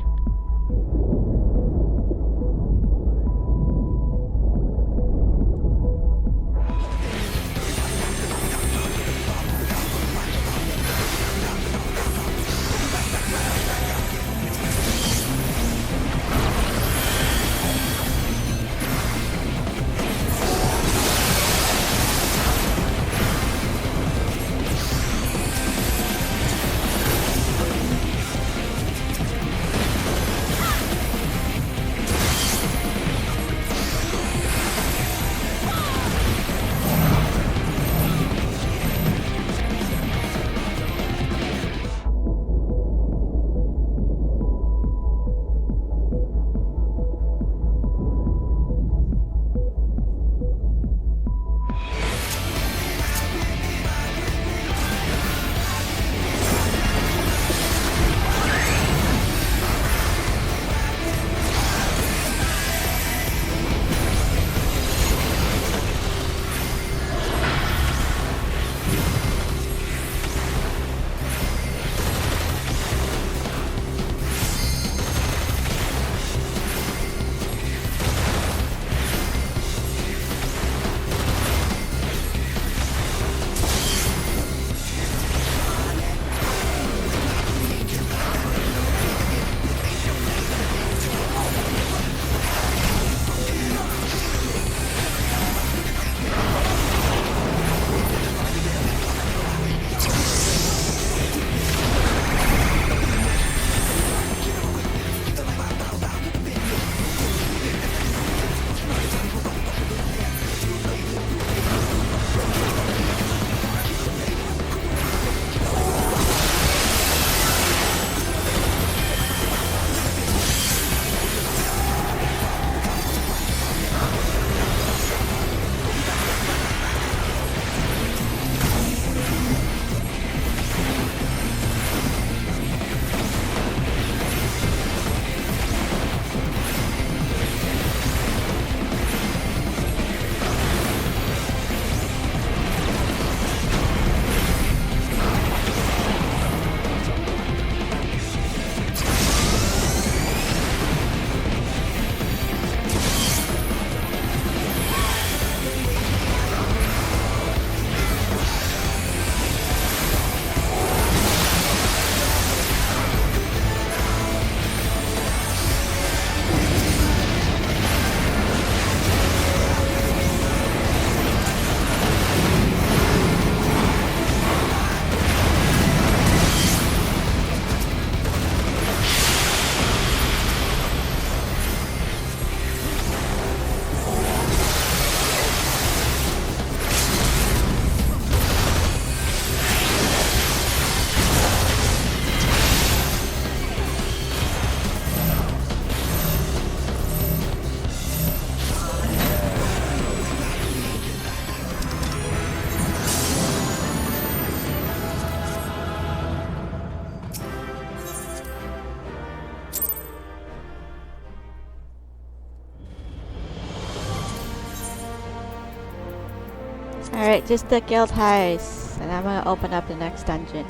Alright, just the guild heist. And I'm gonna open up the next dungeon.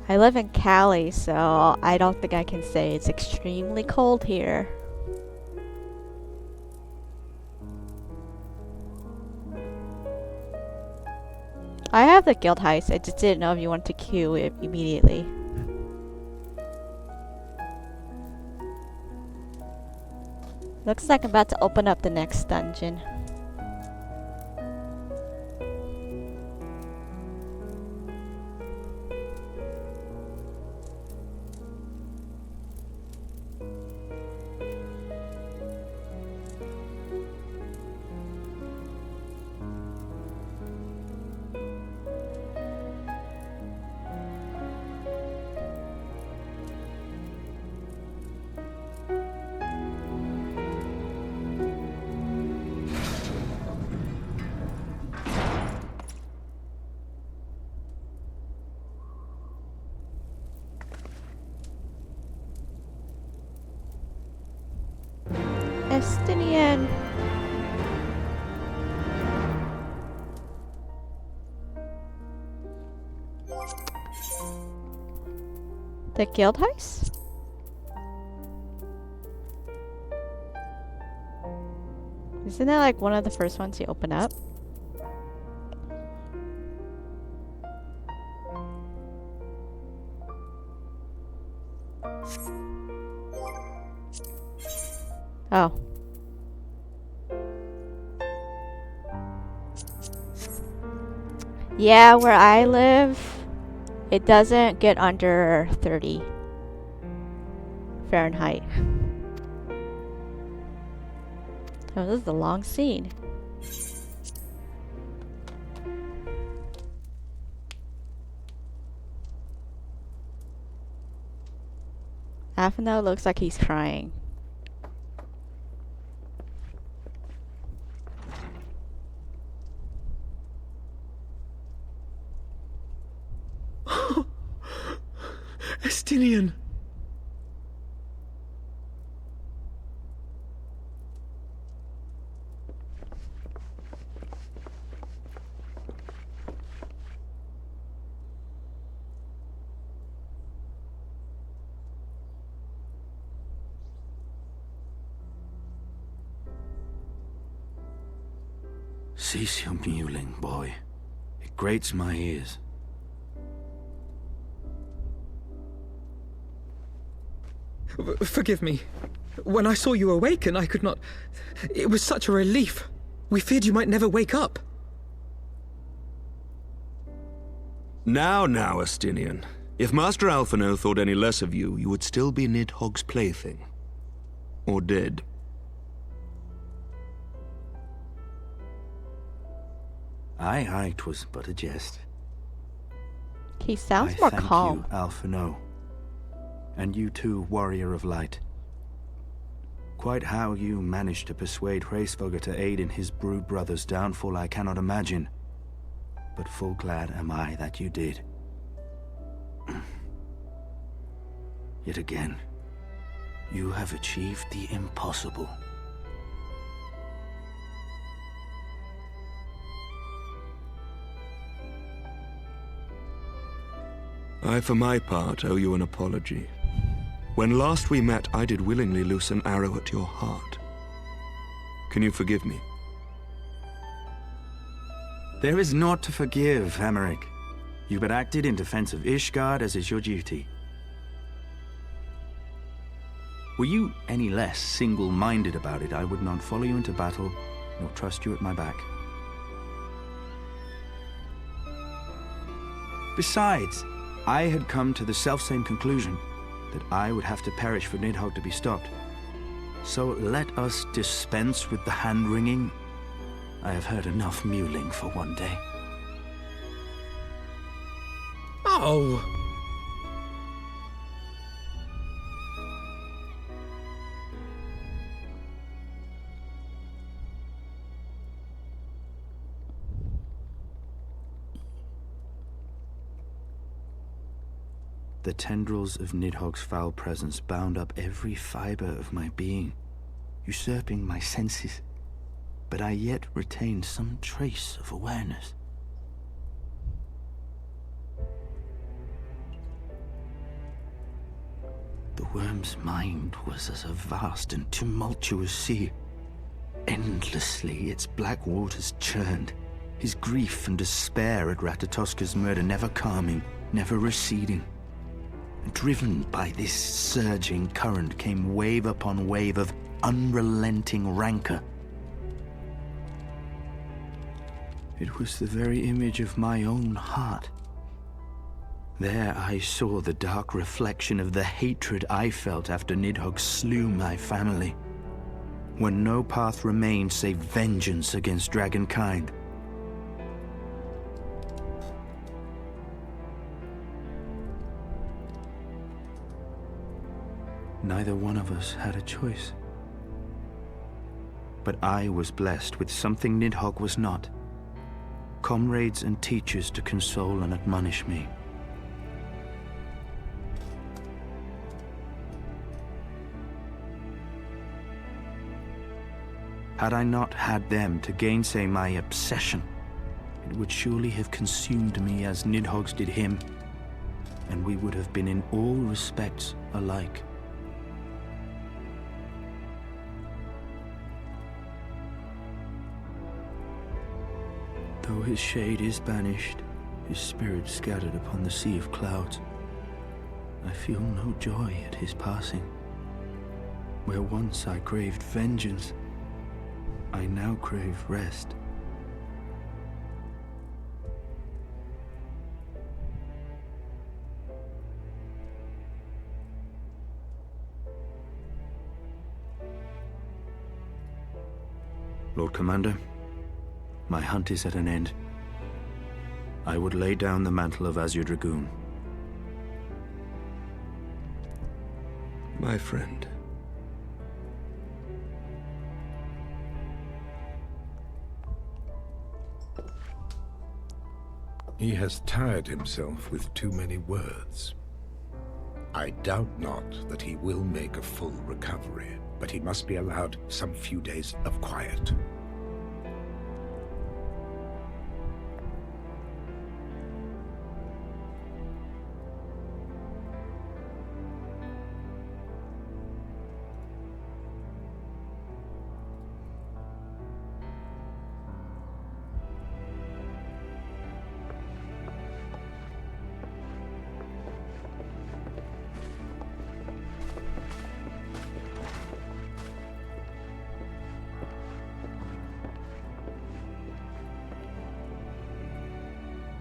I live in Cali, so I don't think I can say it's extremely cold here. I have the guild heist, I just didn't know if you wanted to queue it immediately. Looks like I'm about to open up the next dungeon. Estinian. The guild heist? Isn't that like one of the first ones you open up? Oh. Yeah, where I live, it doesn't get under 30 Fahrenheit. Oh, this is a long scene. Atheno looks like he's crying. Estinian! Cease your mewling, boy. It grates my ears. Forgive me. When I saw you awaken, I could not... It was such a relief. We feared you might never wake up. Now, Estinian. If Master Alphino thought any less of you, you would still be Nidhogg's plaything. Or dead. Aye, 'twas but a jest. He sounds I more thank calm. you, Alphino. And you too, Warrior of Light. Quite how you managed to persuade Hraesvelgr to aid in his brood brother's downfall I cannot imagine. But full glad am I that you did. Yet again, you have achieved the impossible. I, for my part, owe you an apology. When last we met, I did willingly loose an arrow at your heart. Can you forgive me? There is naught to forgive, Hameric. You but acted in defense of Ishgard as is your duty. Were you any less single-minded about it, I would not follow you into battle, nor trust you at my back. Besides, I had come to the selfsame conclusion. that I would have to perish for Nidhogg to be stopped. So let us dispense with the hand-wringing. I have heard enough mewling for one day. Oh! The tendrils of Nidhogg's foul presence bound up every fiber of my being, usurping my senses, but I yet retained some trace of awareness. The worm's mind was as a vast and tumultuous sea. Endlessly its black waters churned, his grief and despair at Ratatoska's murder never calming, never receding. Driven by this surging current came wave upon wave of unrelenting rancor. It was the very image of my own heart. There I saw the dark reflection of the hatred I felt after Nidhogg slew my family, when no path remained save vengeance against dragonkind. Neither one of us had a choice. But I was blessed with something Nidhogg was not. Comrades and teachers to console and admonish me. Had I not had them to gainsay my obsession, it would surely have consumed me as Nidhogg's did him, and we would have been in all respects alike. Though his shade is banished, his spirit scattered upon the sea of clouds, I feel no joy at his passing. Where once I craved vengeance, I now crave rest. Lord Commander, my hunt is at an end. I would lay down the mantle of Azure Dragoon. My friend. He has tired himself with too many words. I doubt not that he will make a full recovery, but he must be allowed some few days of quiet.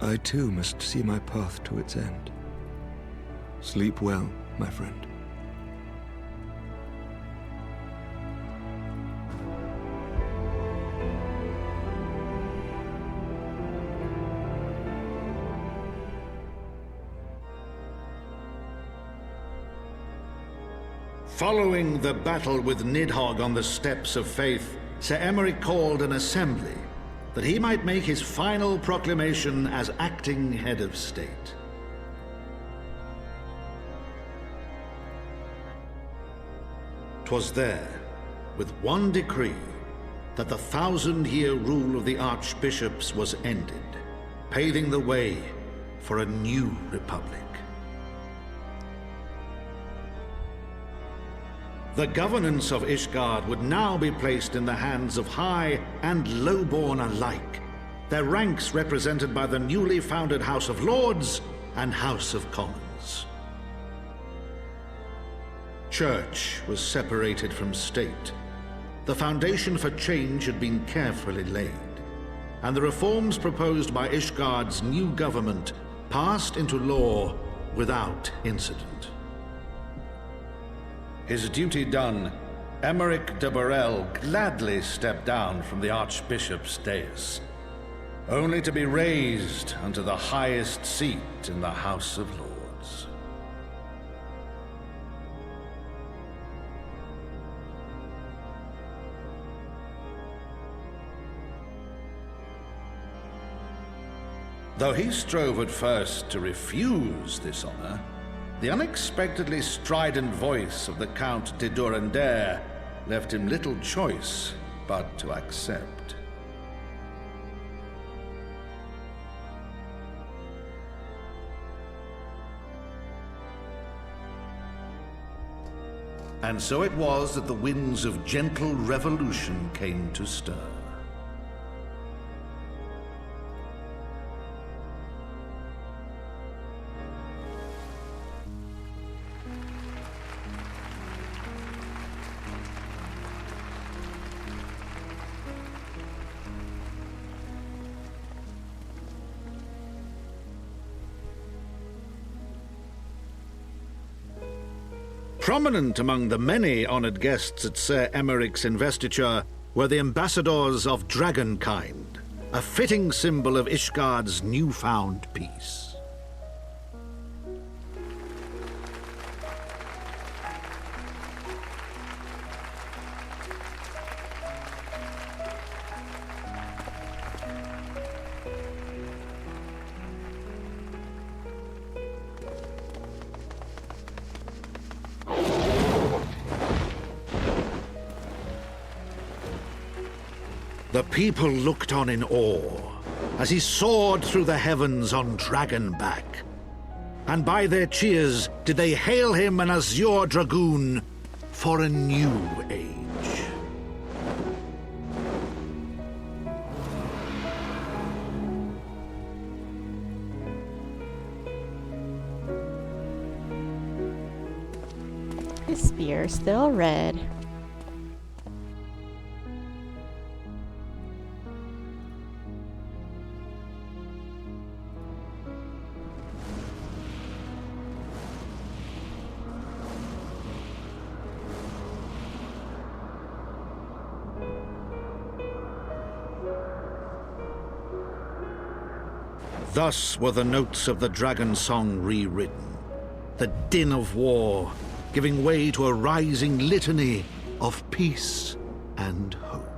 I too must see my path to its end. Sleep well, my friend. Following the battle with Nidhogg on the Steps of Faith, Sir Emeric called an assembly that he might make his final proclamation as acting head of state. 'Twas there, with one decree, that the 1,000-year rule of the archbishops was ended, paving the way for a new republic. The governance of Ishgard would now be placed in the hands of high and lowborn alike, their ranks represented by the newly founded House of Lords and House of Commons. Church was separated from state. The foundation for change had been carefully laid, and the reforms proposed by Ishgard's new government passed into law without incident. His duty done, Emeric de Burrell gladly stepped down from the Archbishop's dais, only to be raised unto the highest seat in the House of Lords. Though he strove at first to refuse this honor, the unexpectedly strident voice of the Count de Durandare left him little choice but to accept. And so it was that the winds of gentle revolution came to stir. Prominent among the many honored guests at Sir Emeric's investiture were the ambassadors of Dragonkind, a fitting symbol of Ishgard's newfound peace. The people looked on in awe as he soared through the heavens on Dragonback. And by their cheers did they hail him an Azure Dragoon for a new age. His spear's still red. Thus were the notes of the dragon song rewritten, the din of war giving way to a rising litany of peace and hope.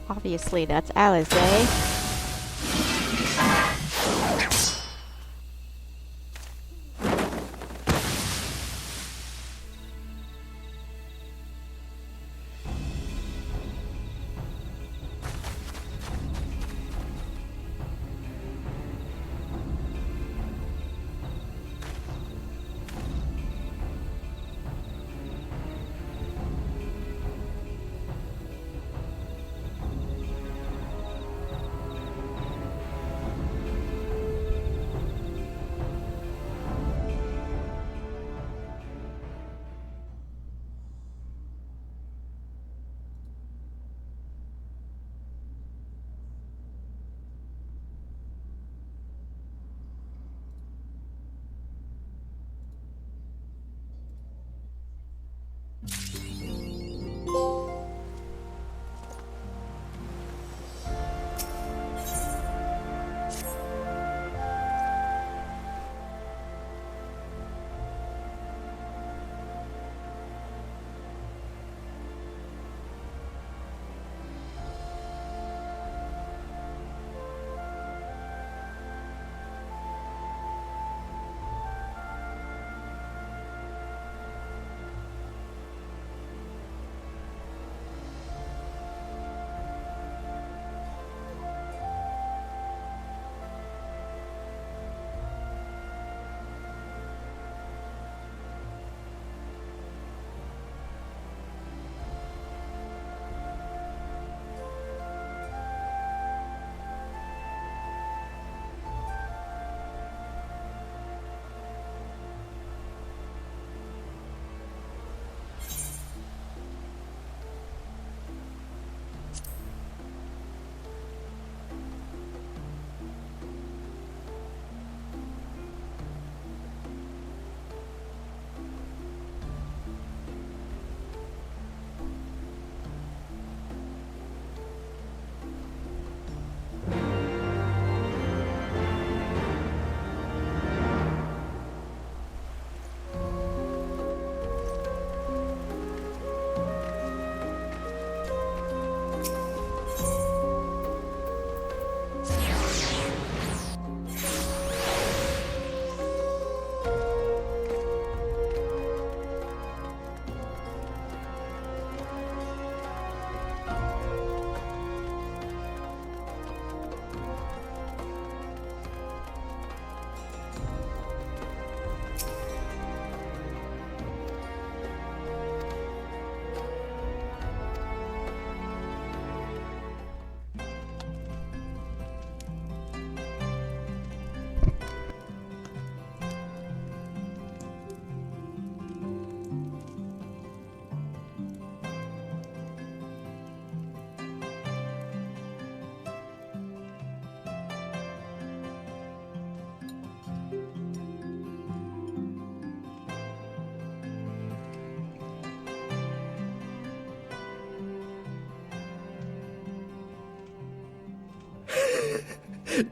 Obviously, that's Alice, eh?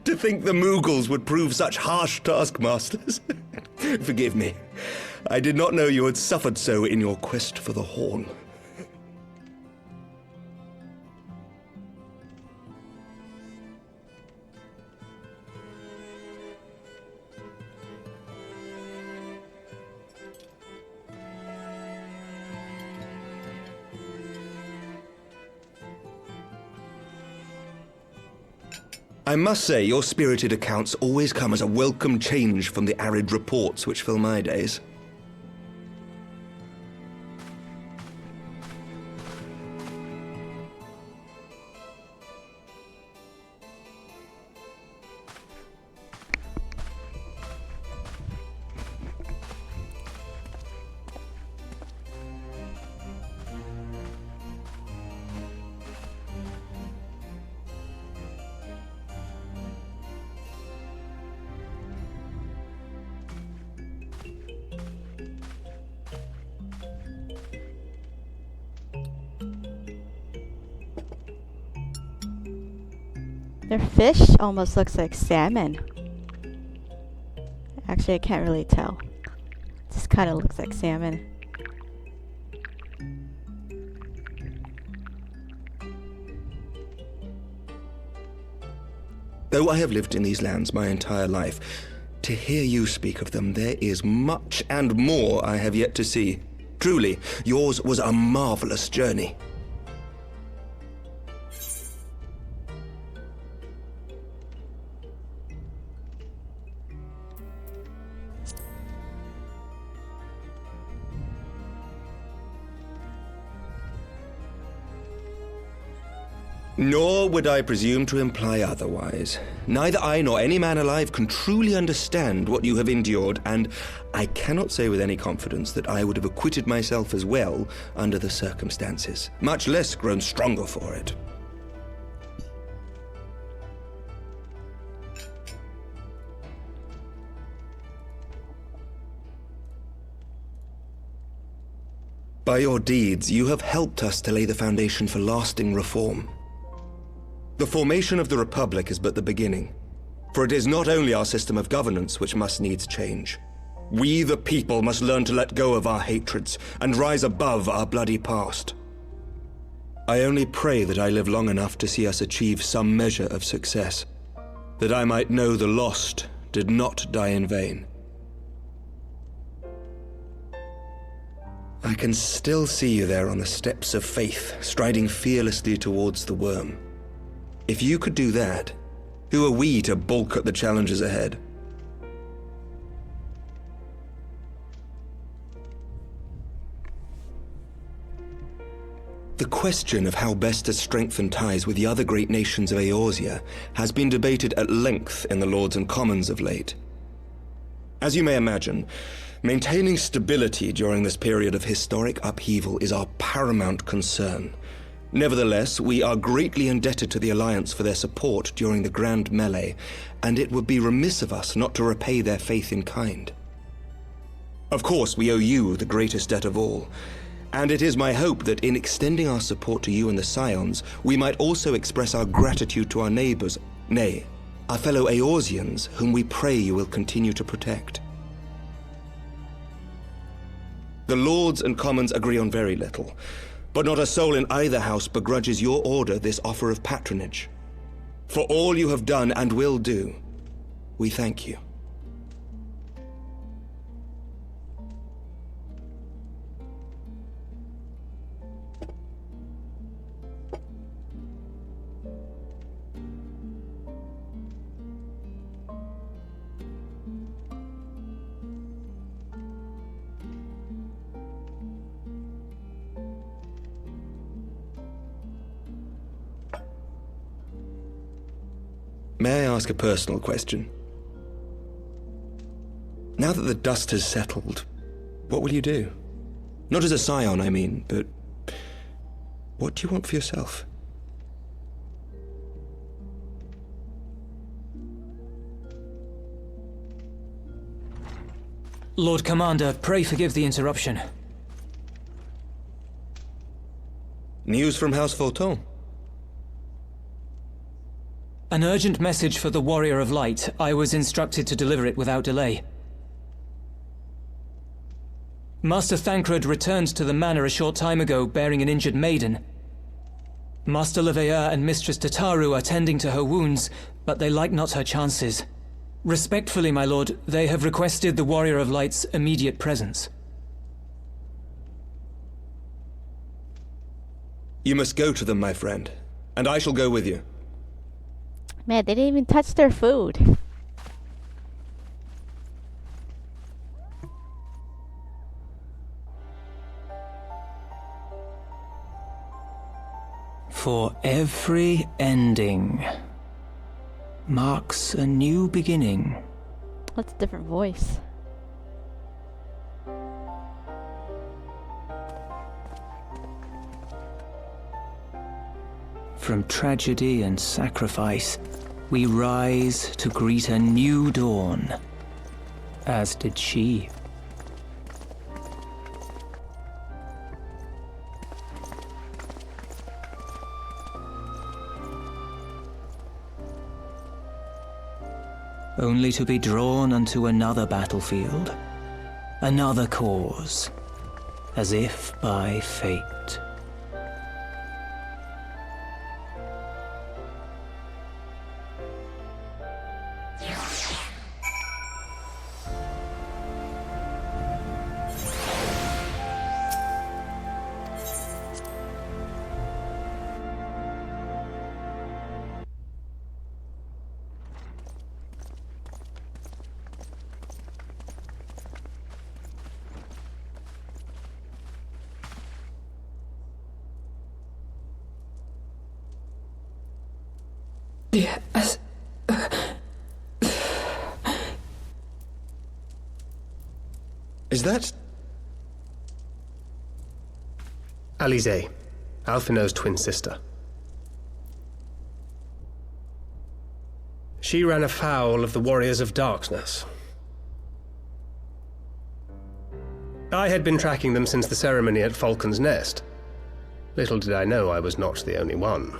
To think the Moogles would prove such harsh taskmasters. Forgive me. I did not know you had suffered so in your quest for the Horn. I must say, your spirited accounts always come as a welcome change from the arid reports which fill my days. Their fish almost looks like salmon. Actually, I can't really tell. This kind of looks like salmon. Though I have lived in these lands my entire life, to hear you speak of them, there is much and more I have yet to see. Truly, yours was a marvelous journey. Nor would I presume to imply otherwise. Neither I nor any man alive can truly understand what you have endured, and I cannot say with any confidence that I would have acquitted myself as well under the circumstances, much less grown stronger for it. By your deeds, you have helped us to lay the foundation for lasting reform. The formation of the Republic is but the beginning, for it is not only our system of governance which must needs change. We, the people, must learn to let go of our hatreds and rise above our bloody past. I only pray that I live long enough to see us achieve some measure of success, that I might know the lost did not die in vain. I can still see you there on the steps of faith, striding fearlessly towards the worm. If you could do that, who are we to balk at the challenges ahead? The question of how best to strengthen ties with the other great nations of Eorzea has been debated at length in the Lords and Commons of late. As you may imagine, maintaining stability during this period of historic upheaval is our paramount concern. Nevertheless, we are greatly indebted to the Alliance for their support during the Grand Melee, and it would be remiss of us not to repay their faith in kind. Of course, we owe you the greatest debt of all, and it is my hope that in extending our support to you and the Scions, we might also express our gratitude to our neighbors, nay, our fellow Eorzeans, whom we pray you will continue to protect. The Lords and Commons agree on very little, but not a soul in either house begrudges your order this offer of patronage. For all you have done and will do, we thank you. May I ask a personal question? Now that the dust has settled, what will you do? Not as a scion, I mean, but what do you want for yourself? Lord Commander, pray forgive the interruption. News from House Fulton? An urgent message for the Warrior of Light. I was instructed to deliver it without delay. Master Thancred returned to the manor a short time ago, bearing an injured maiden. Master Leveilleur and Mistress Tataru are tending to her wounds, but they like not her chances. Respectfully, my lord, they have requested the Warrior of Light's immediate presence. You must go to them, my friend, and I shall go with you. Man, they didn't even touch their food. For every ending marks a new beginning. What's a different voice? From tragedy and sacrifice, we rise to greet a new dawn, as did she. Only to be drawn unto another battlefield, another cause, as if by fate. Is that... Alize, Alphino's twin sister. She ran afoul of the Warriors of Darkness. I had been tracking them since the ceremony at Falcon's Nest. Little did I know I was not the only one.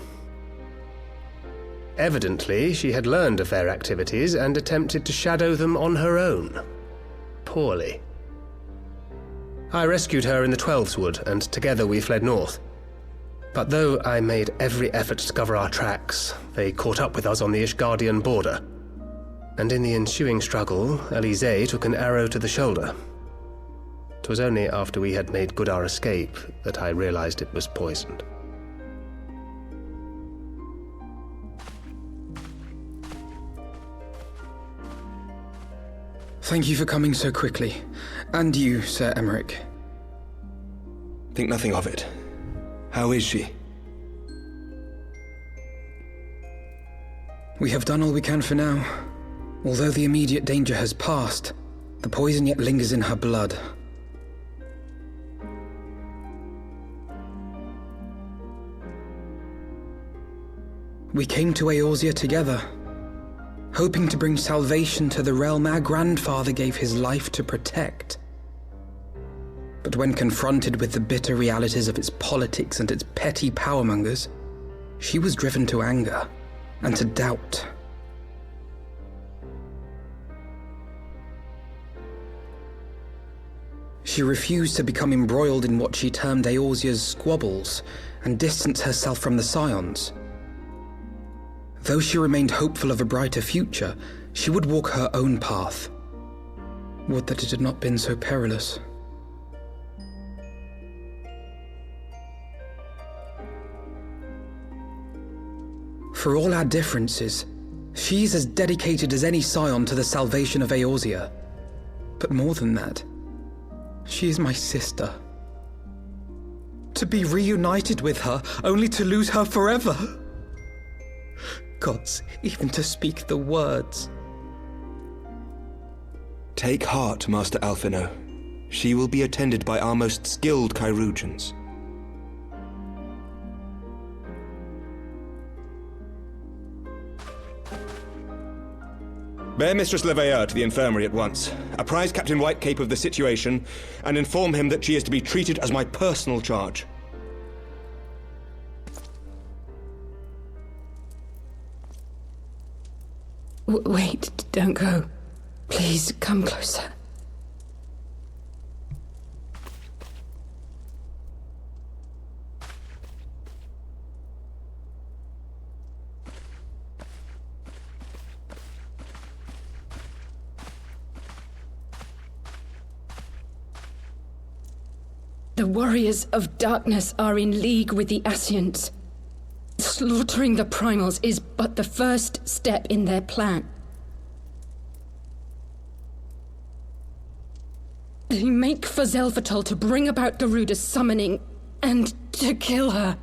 Evidently, she had learned of their activities and attempted to shadow them on her own. Poorly. I rescued her in the Twelveswood, and together we fled north. But though I made every effort to cover our tracks, they caught up with us on the Ishgardian border. And in the ensuing struggle, Alize took an arrow to the shoulder. 'Twas only after we had made good our escape that I realized it was poisoned. Thank you for coming so quickly. And you, Sir Emmerich. Think nothing of it. How is she? We have done all we can for now. Although the immediate danger has passed, the poison yet lingers in her blood. We came to Eorzea together, hoping to bring salvation to the realm our grandfather gave his life to protect. But when confronted with the bitter realities of its politics and its petty powermongers, she was driven to anger and to doubt. She refused to become embroiled in what she termed Eorzea's squabbles and distance herself from the Scions. Though she remained hopeful of a brighter future, she would walk her own path. Would that it had not been so perilous. For all our differences, she is as dedicated as any Scion to the salvation of Eorzea. But more than that, she is my sister. To be reunited with her, only to lose her forever. Gods, even to speak the words. Take heart, Master Alphino. She will be attended by our most skilled Chirurgeons. Bear Mistress Leveilleur to the infirmary at once. Apprise Captain Whitecape of the situation, and inform him that she is to be treated as my personal charge. Wait, don't go. Please, come closer. The Warriors of Darkness are in league with the Ascians. Slaughtering the Primals is but the first step in their plan. They make for Zelvatol to bring about Garuda's summoning and to kill her.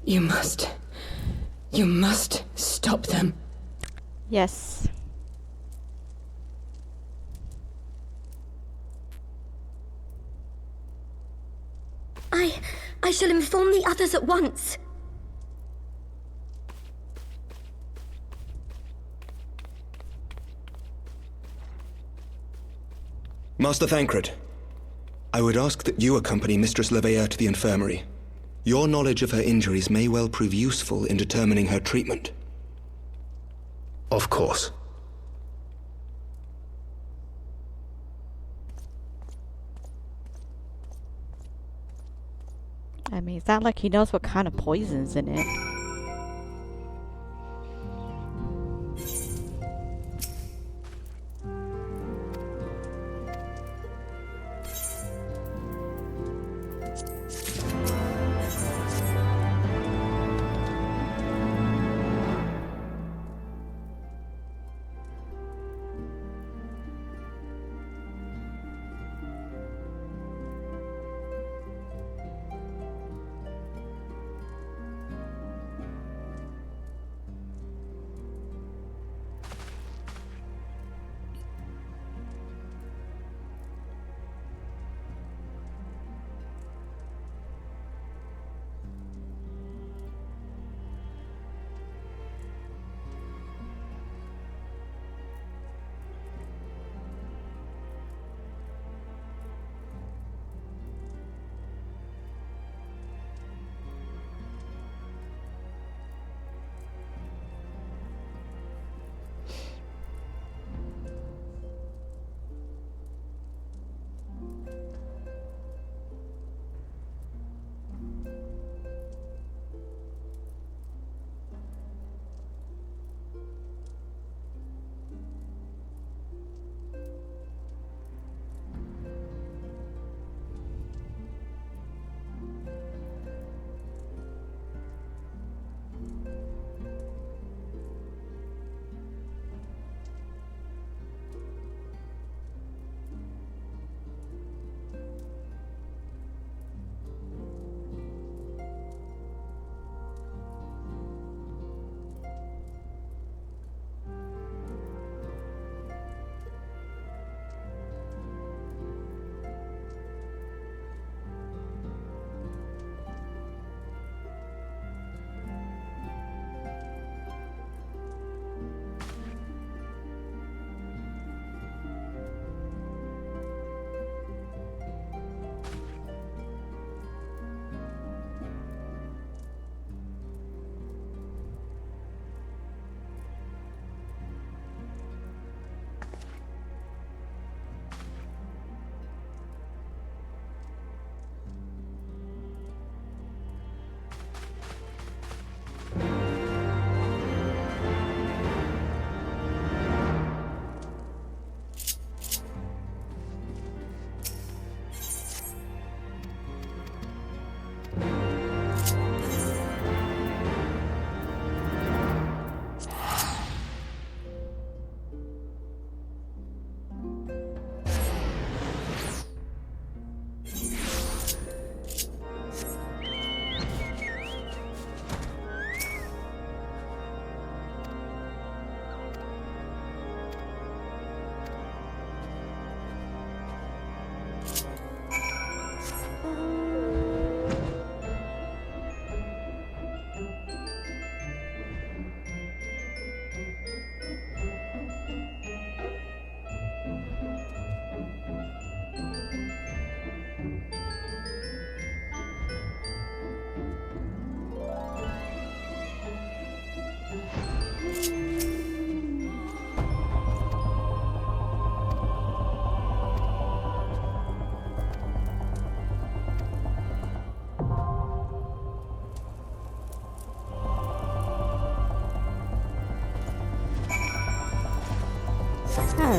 You must stop them. Yes. I shall inform the others at once. Master Thancred, I would ask that you accompany Mistress Leveilleur to the infirmary. Your knowledge of her injuries may well prove useful in determining her treatment. Of course. I mean, it's not like he knows what kind of poison's in it.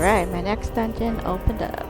Alright, my next dungeon opened up.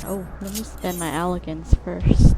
Oh, let me spend my elegance first.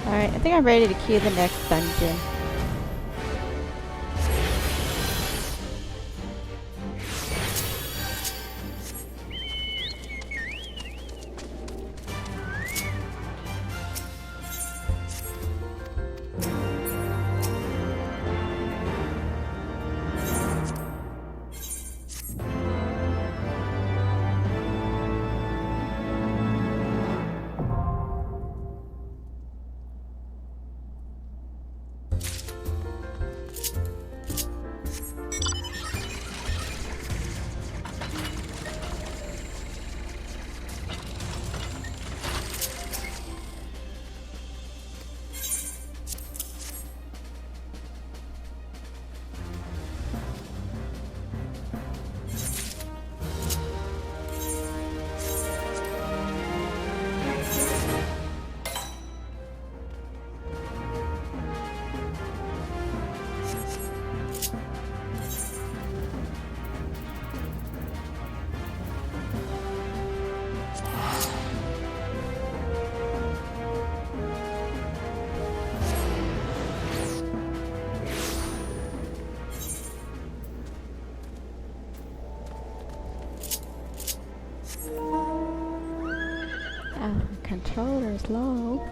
Alright, I think I'm ready to queue the next dungeon. controller's low.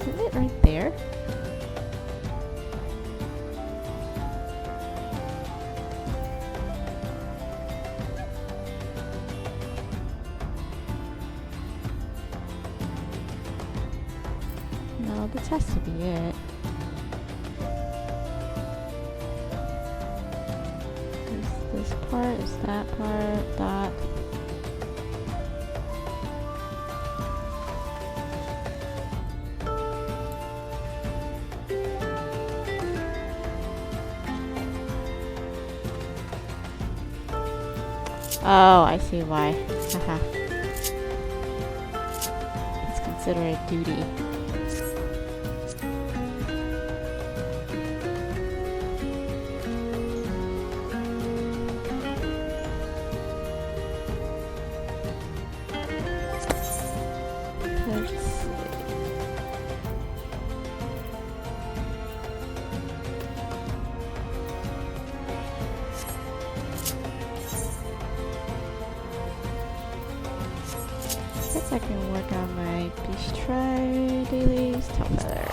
Isn't it right there? No, this has to be it. This part, is that part, that. Oh, I see why. Haha. It's considered a duty. Let's see. Guess I can work on my beast try dailies, tail feathers.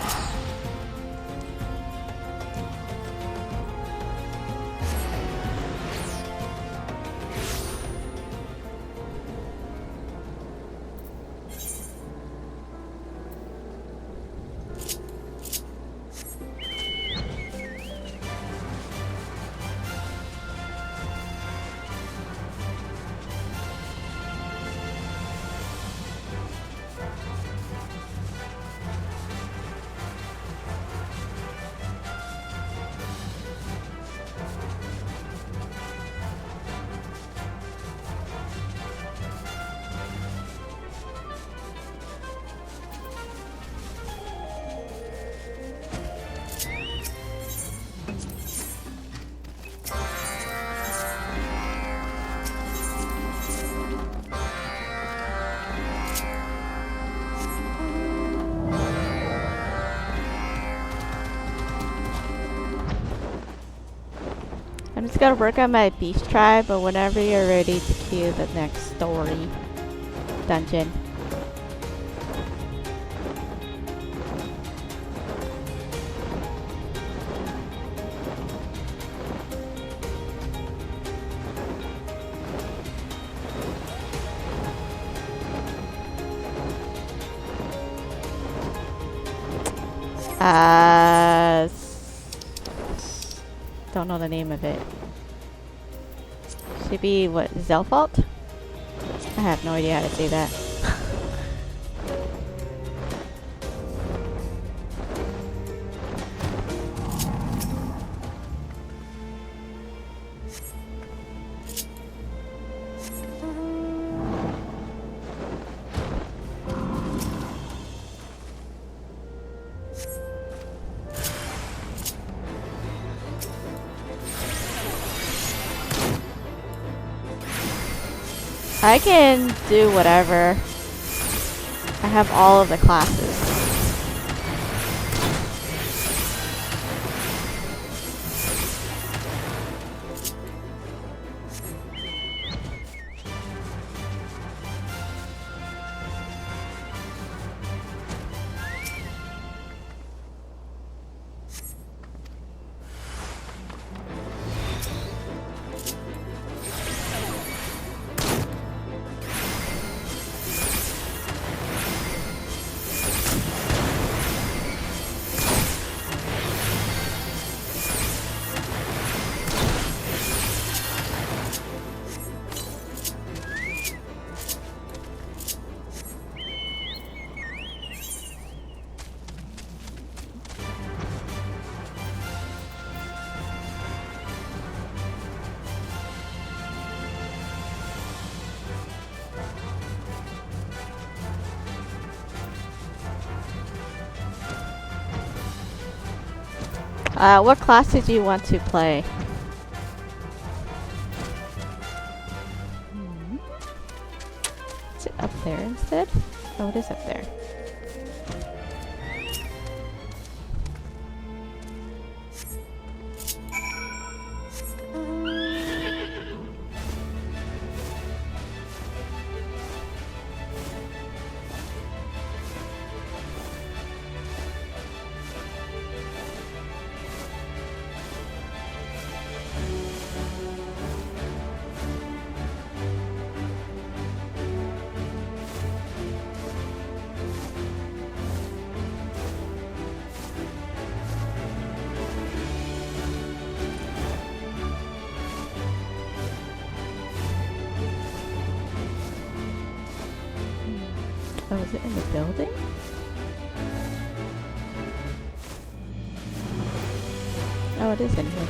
I'm just gonna work on my beast tribe, but whenever you're ready to queue the next story dungeon. Don't know the name of it. Should be what, Zelfault? I have no idea how to say that. I can do whatever. I have all of the classes. What class did you want to play? Is it up there instead? Oh, it is up there. Oh, is it in the building? Oh, it is in here.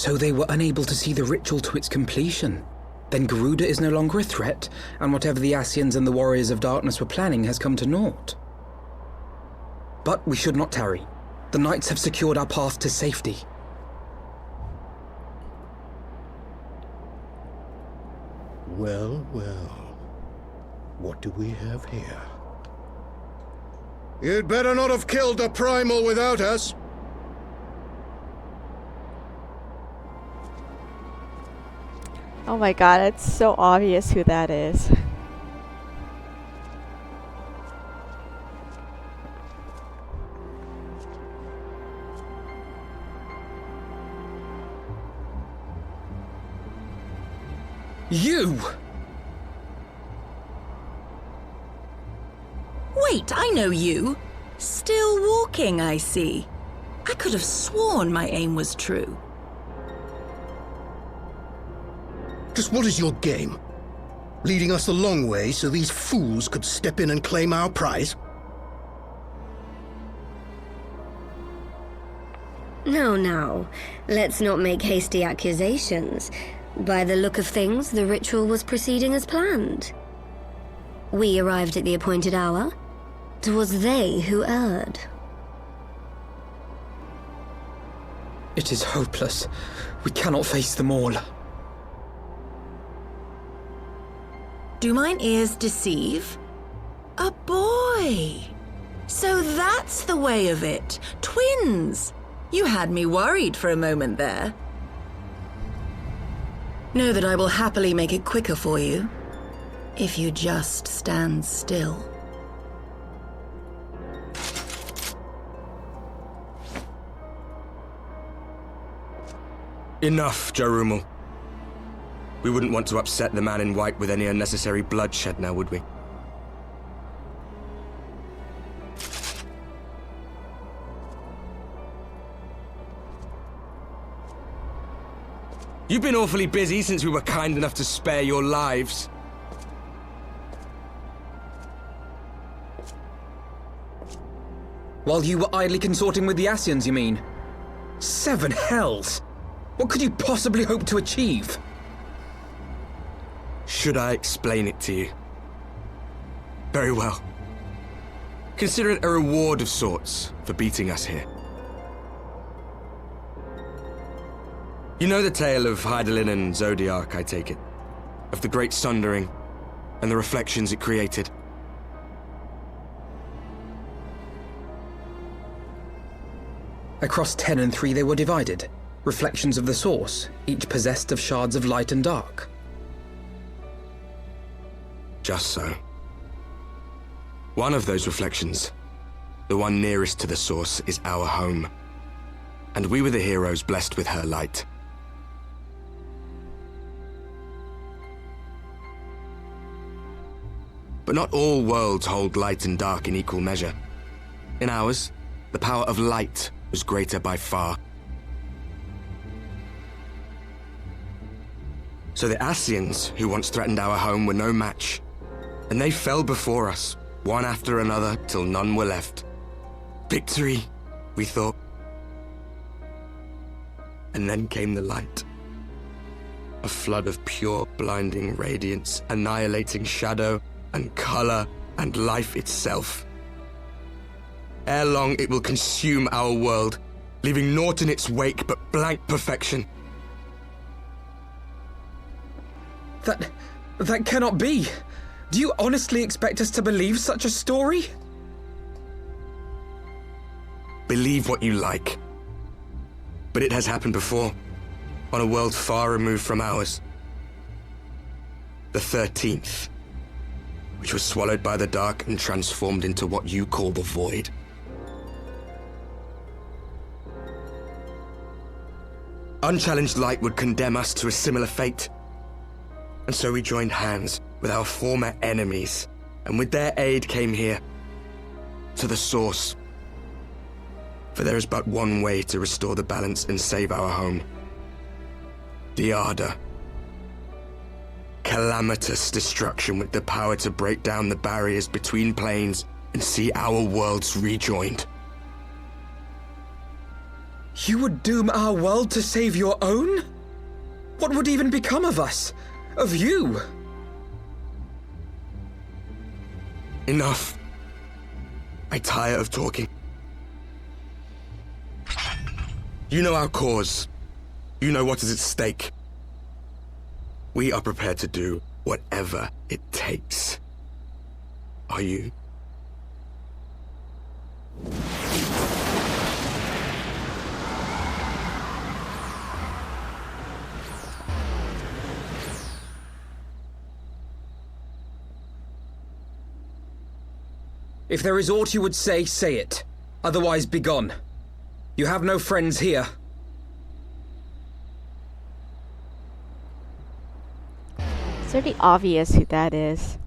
So they were unable to see the ritual to its completion. Then Garuda is no longer a threat, and whatever the Ascians and the Warriors of Darkness were planning has come to naught. But we should not tarry. The knights have secured our path to safety. Well, well. What do we have here? You'd better not have killed the Primal without us. Oh my god, it's so obvious who that is. You! Wait, I know you. Still walking, I see. I could have sworn my aim was true. Just what is your game? Leading us the long way so these fools could step in and claim our prize? No. Let's not make hasty accusations. By the look of things, the ritual was proceeding as planned. We arrived at the appointed hour. It was they who erred. It is hopeless. We cannot face them all. Do mine ears deceive? A boy! So that's the way of it. Twins! You had me worried for a moment there. Know that I will happily make it quicker for you, if you just stand still. Enough, Jarumul. We wouldn't want to upset the man in white with any unnecessary bloodshed now, would we? You've been awfully busy since we were kind enough to spare your lives. While you were idly consorting with the Ascians, you mean? 7 hells! What could you possibly hope to achieve? Should I explain it to you? Very well. Consider it a reward of sorts for beating us here. You know the tale of Hydaelyn and Zodiac, I take it? Of the Great Sundering and the reflections it created? Across 10 and 3 they were divided. Reflections of the source, each possessed of shards of light and dark. Just so. One of those reflections, the one nearest to the source, is our home. And we were the heroes blessed with her light. But not all worlds hold light and dark in equal measure. In ours, the power of light was greater by far. So the Ascians, who once threatened our home, were no match. And they fell before us, one after another, till none were left. Victory, we thought. And then came the light. A flood of pure, blinding radiance, annihilating shadow and color and life itself. Ere long, it will consume our world, leaving naught in its wake but blank perfection. That cannot be. Do you honestly expect us to believe such a story? Believe what you like. But it has happened before, on a world far removed from ours. The 13th, which was swallowed by the dark and transformed into what you call the Void. Unchallenged light would condemn us to a similar fate. And so we joined hands with our former enemies, and with their aid came here, to the source. For there is but one way to restore the balance and save our home. The Ardor. Calamitous destruction with the power to break down the barriers between planes and see our worlds rejoined. You would doom our world to save your own? What would even become of us? Of you? Enough. I tire of talking. You know our cause. You know what is at stake. We are prepared to do whatever it takes. Are you? If there is aught you would say, say it. Otherwise, begone. You have no friends here. It's pretty obvious who that is.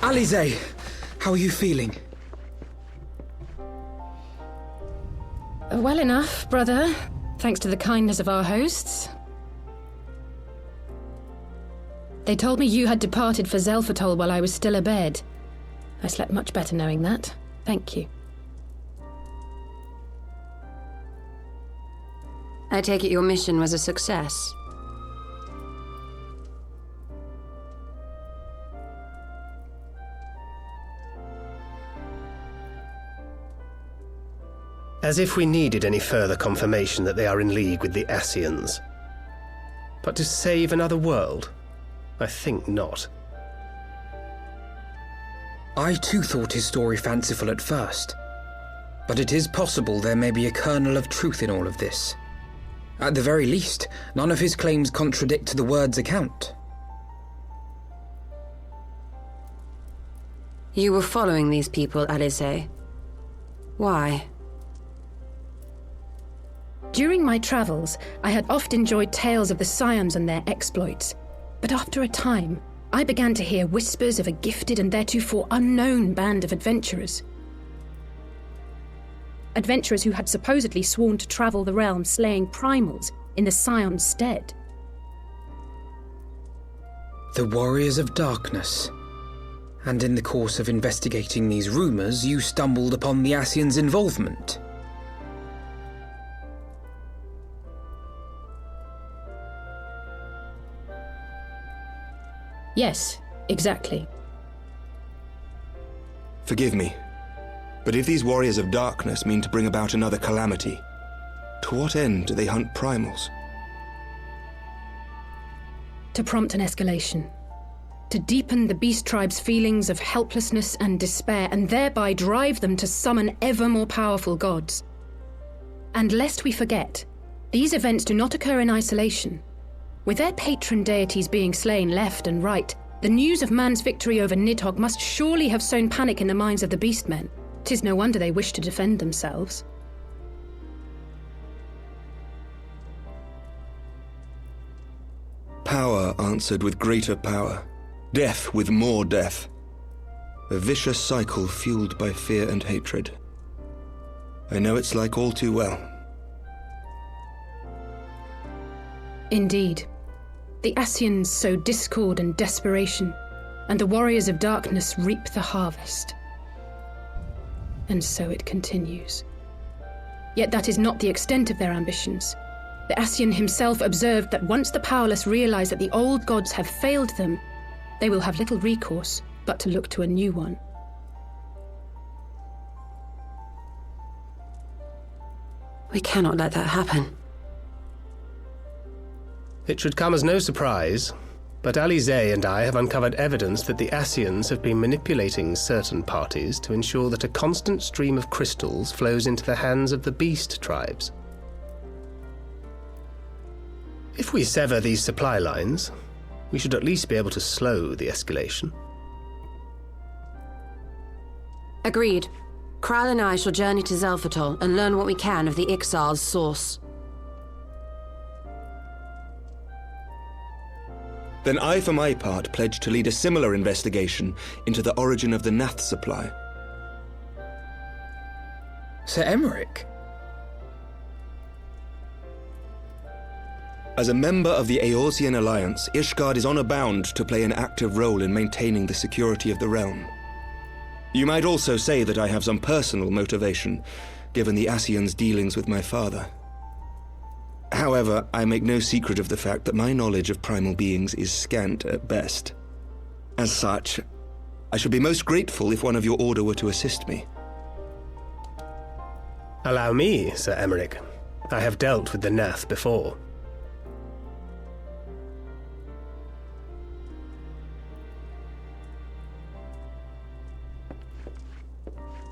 Alize, how are you feeling? Well enough, brother. Thanks to the kindness of our hosts. They told me you had departed for Zelfatol while I was still abed. I slept much better knowing that. Thank you. I take it your mission was a success. As if we needed any further confirmation that they are in league with the Ascians. But to save another world? I think not. I too thought his story fanciful at first. But it is possible there may be a kernel of truth in all of this. At the very least, none of his claims contradict the word's account. You were following these people, Alize. Why? During my travels, I had oft enjoyed tales of the Scions and their exploits. But after a time, I began to hear whispers of a gifted and theretofore unknown band of adventurers. Adventurers who had supposedly sworn to travel the realm slaying primals in the Scion's stead. The Warriors of Darkness. And in the course of investigating these rumors, you stumbled upon the Ascians' involvement. Yes, exactly. Forgive me, but if these Warriors of Darkness mean to bring about another calamity, to what end do they hunt primals? To prompt an escalation. To deepen the beast tribe's feelings of helplessness and despair, and thereby drive them to summon ever more powerful gods. And lest we forget, these events do not occur in isolation. With their patron deities being slain left and right, the news of man's victory over Nidhogg must surely have sown panic in the minds of the beastmen. 'Tis no wonder they wish to defend themselves. Power answered with greater power, death with more death. A vicious cycle fueled by fear and hatred. I know it's like all too well. Indeed. The Ascians sow discord and desperation, and the warriors of darkness reap the harvest. And so it continues. Yet that is not the extent of their ambitions. The Ascian himself observed that once the powerless realize that the old gods have failed them, they will have little recourse but to look to a new one. We cannot let that happen. It should come as no surprise, but Alizé and I have uncovered evidence that the Ascians have been manipulating certain parties to ensure that a constant stream of crystals flows into the hands of the beast tribes. If we sever these supply lines, we should at least be able to slow the escalation. Agreed. Kral and I shall journey to Zelphatol and learn what we can of the Ixal's source. Then I, for my part, pledge to lead a similar investigation into the origin of the Nath supply. Sir Emmerich? As a member of the Eorzean Alliance, Ishgard is honor bound to play an active role in maintaining the security of the realm. You might also say that I have some personal motivation, given the Ascians' dealings with my father. However, I make no secret of the fact that my knowledge of primal beings is scant at best. As such, I should be most grateful if one of your order were to assist me. Allow me, Sir Emmerich. I have dealt with the Nath before.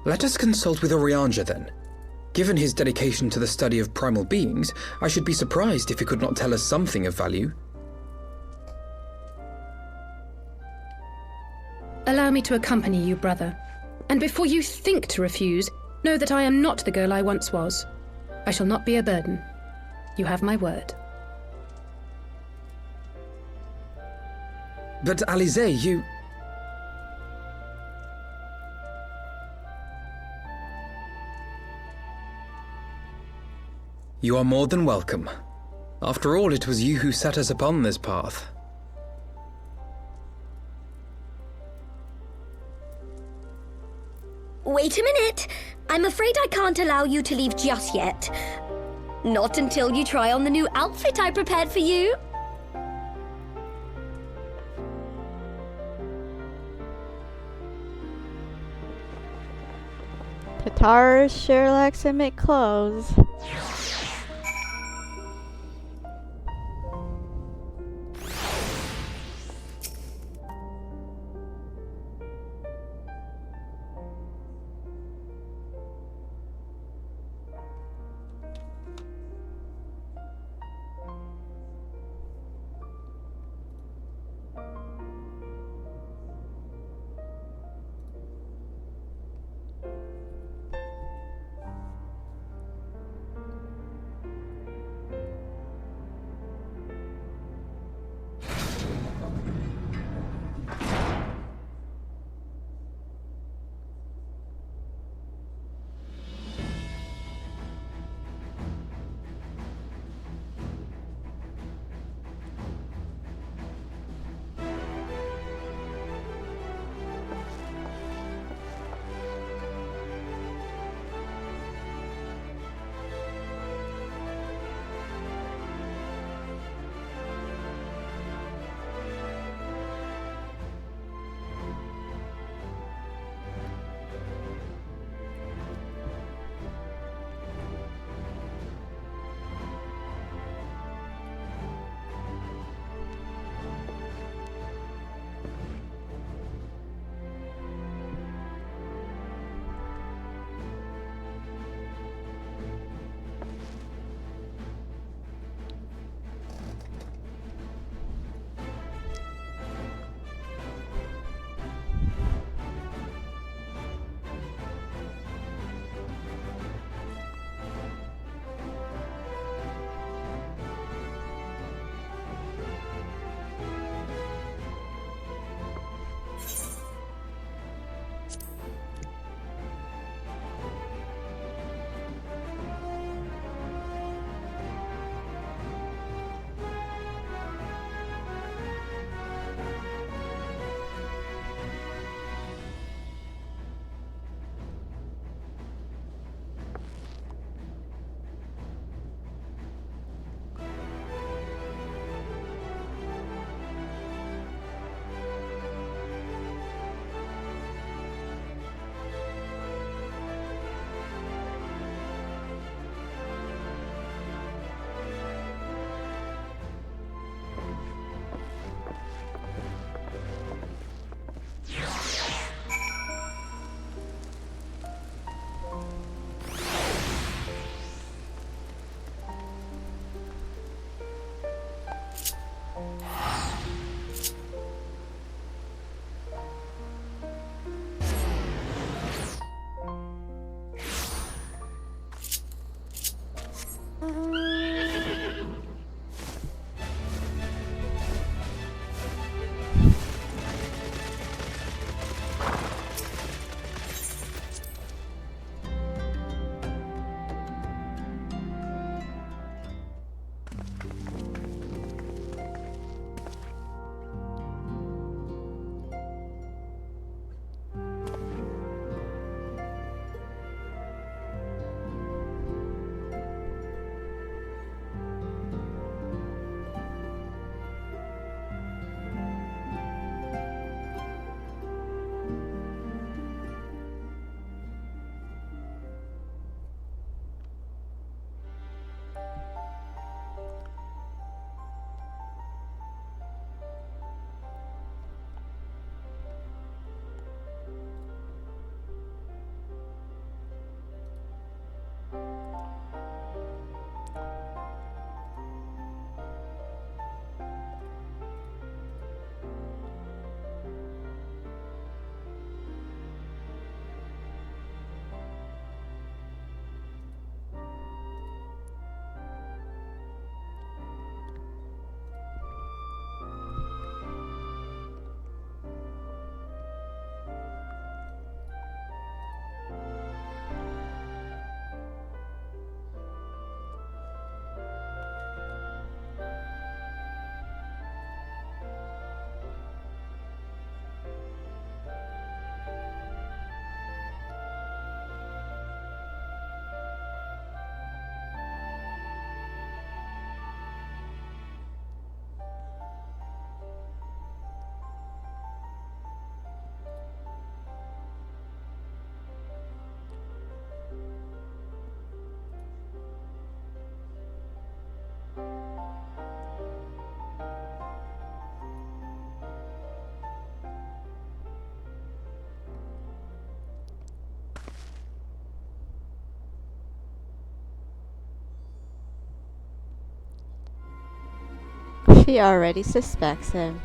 Let us consult with Orianja then. Given his dedication to the study of primal beings, I should be surprised if he could not tell us something of value. Allow me to accompany you, brother. And before you think to refuse, know that I am not the girl I once was. I shall not be a burden. You have my word. But Alizé, you... You are more than welcome. After all, it was you who set us upon this path. Wait a minute! I'm afraid I can't allow you to leave just yet. Not until you try on the new outfit I prepared for you. Tatar sure likes to make clothes. She already suspects him.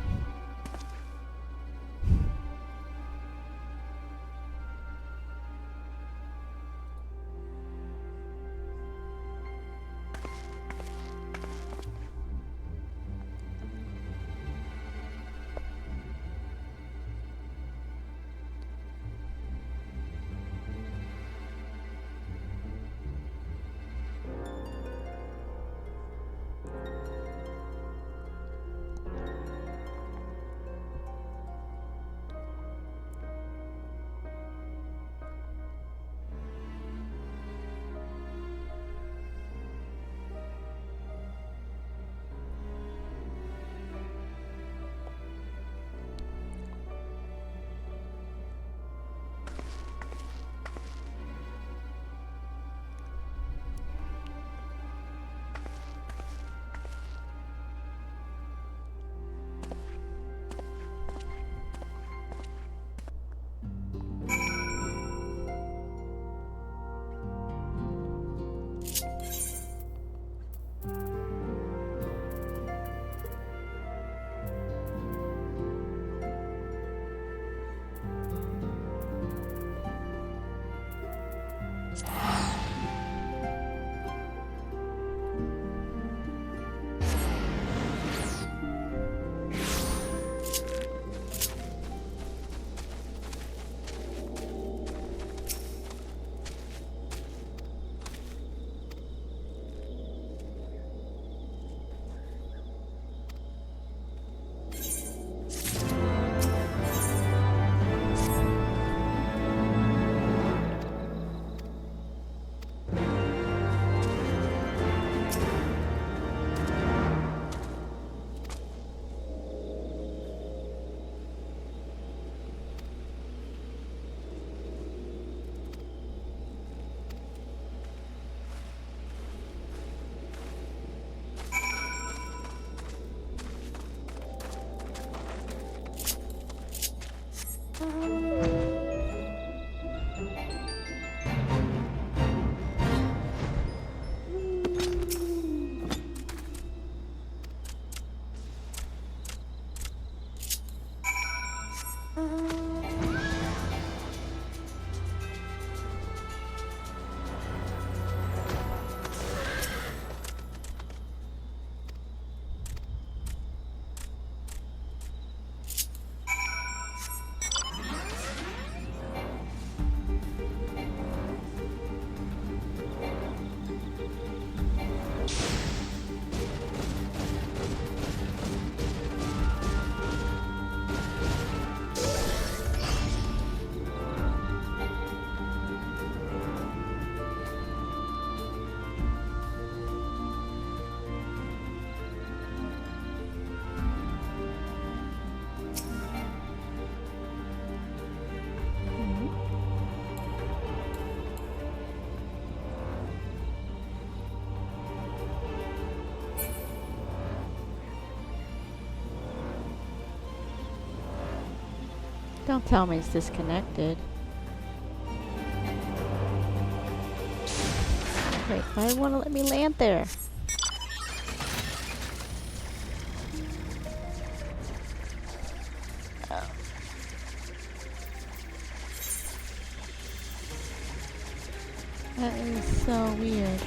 Don't tell me it's disconnected. Wait, why won't it let me land there? Oh. That is so weird.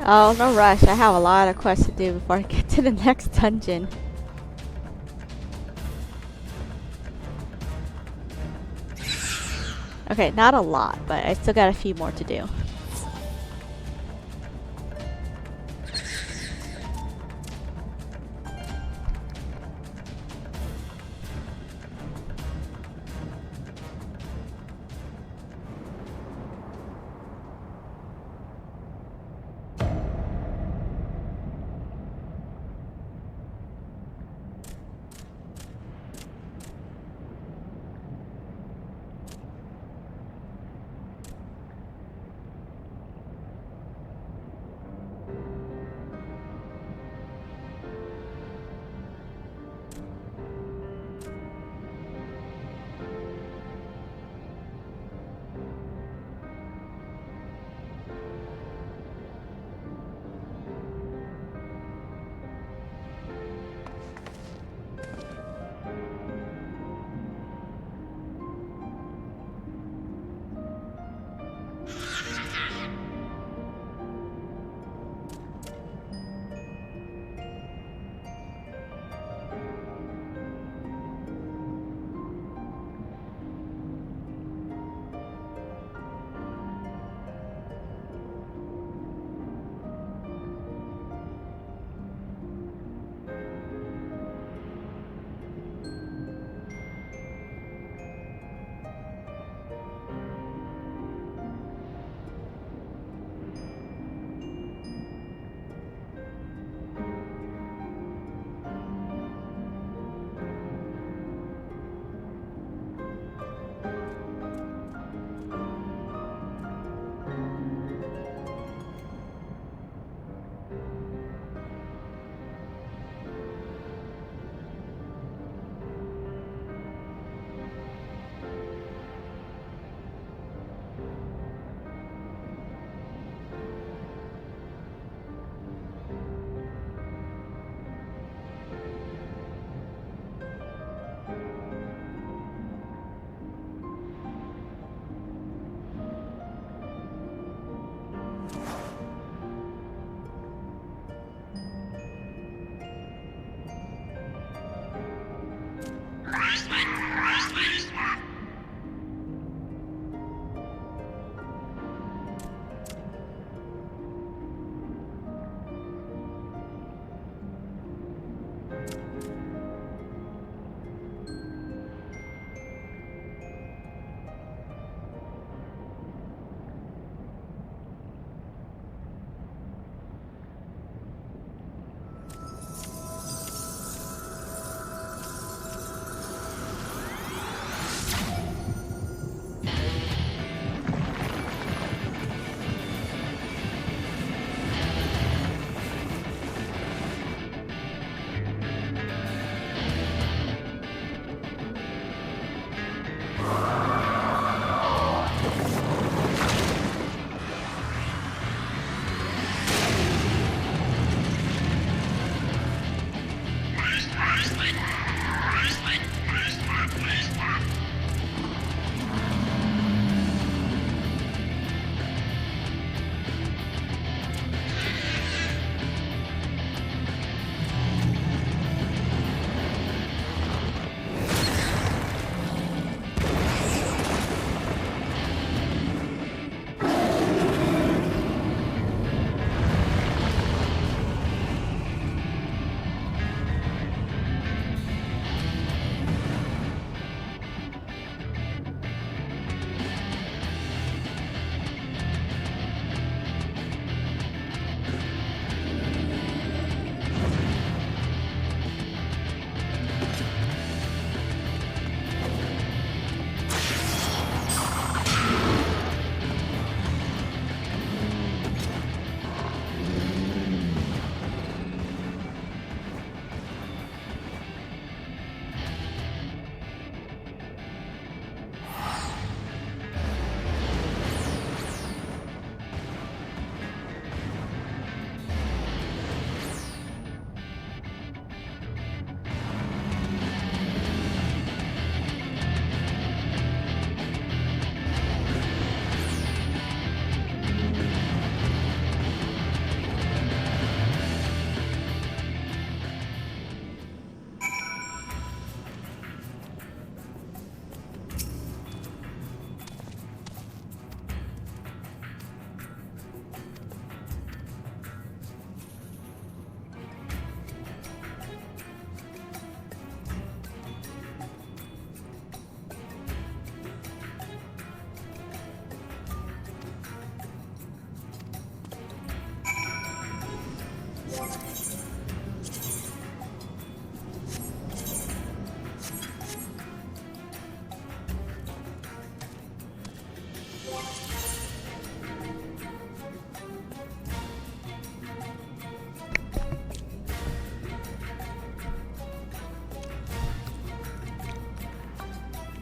Oh, no rush. I have a lot of quests to do before I get to the next dungeon. Okay, not a lot, but I still got a few more to do.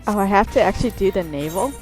Oh, I have to actually do the naval?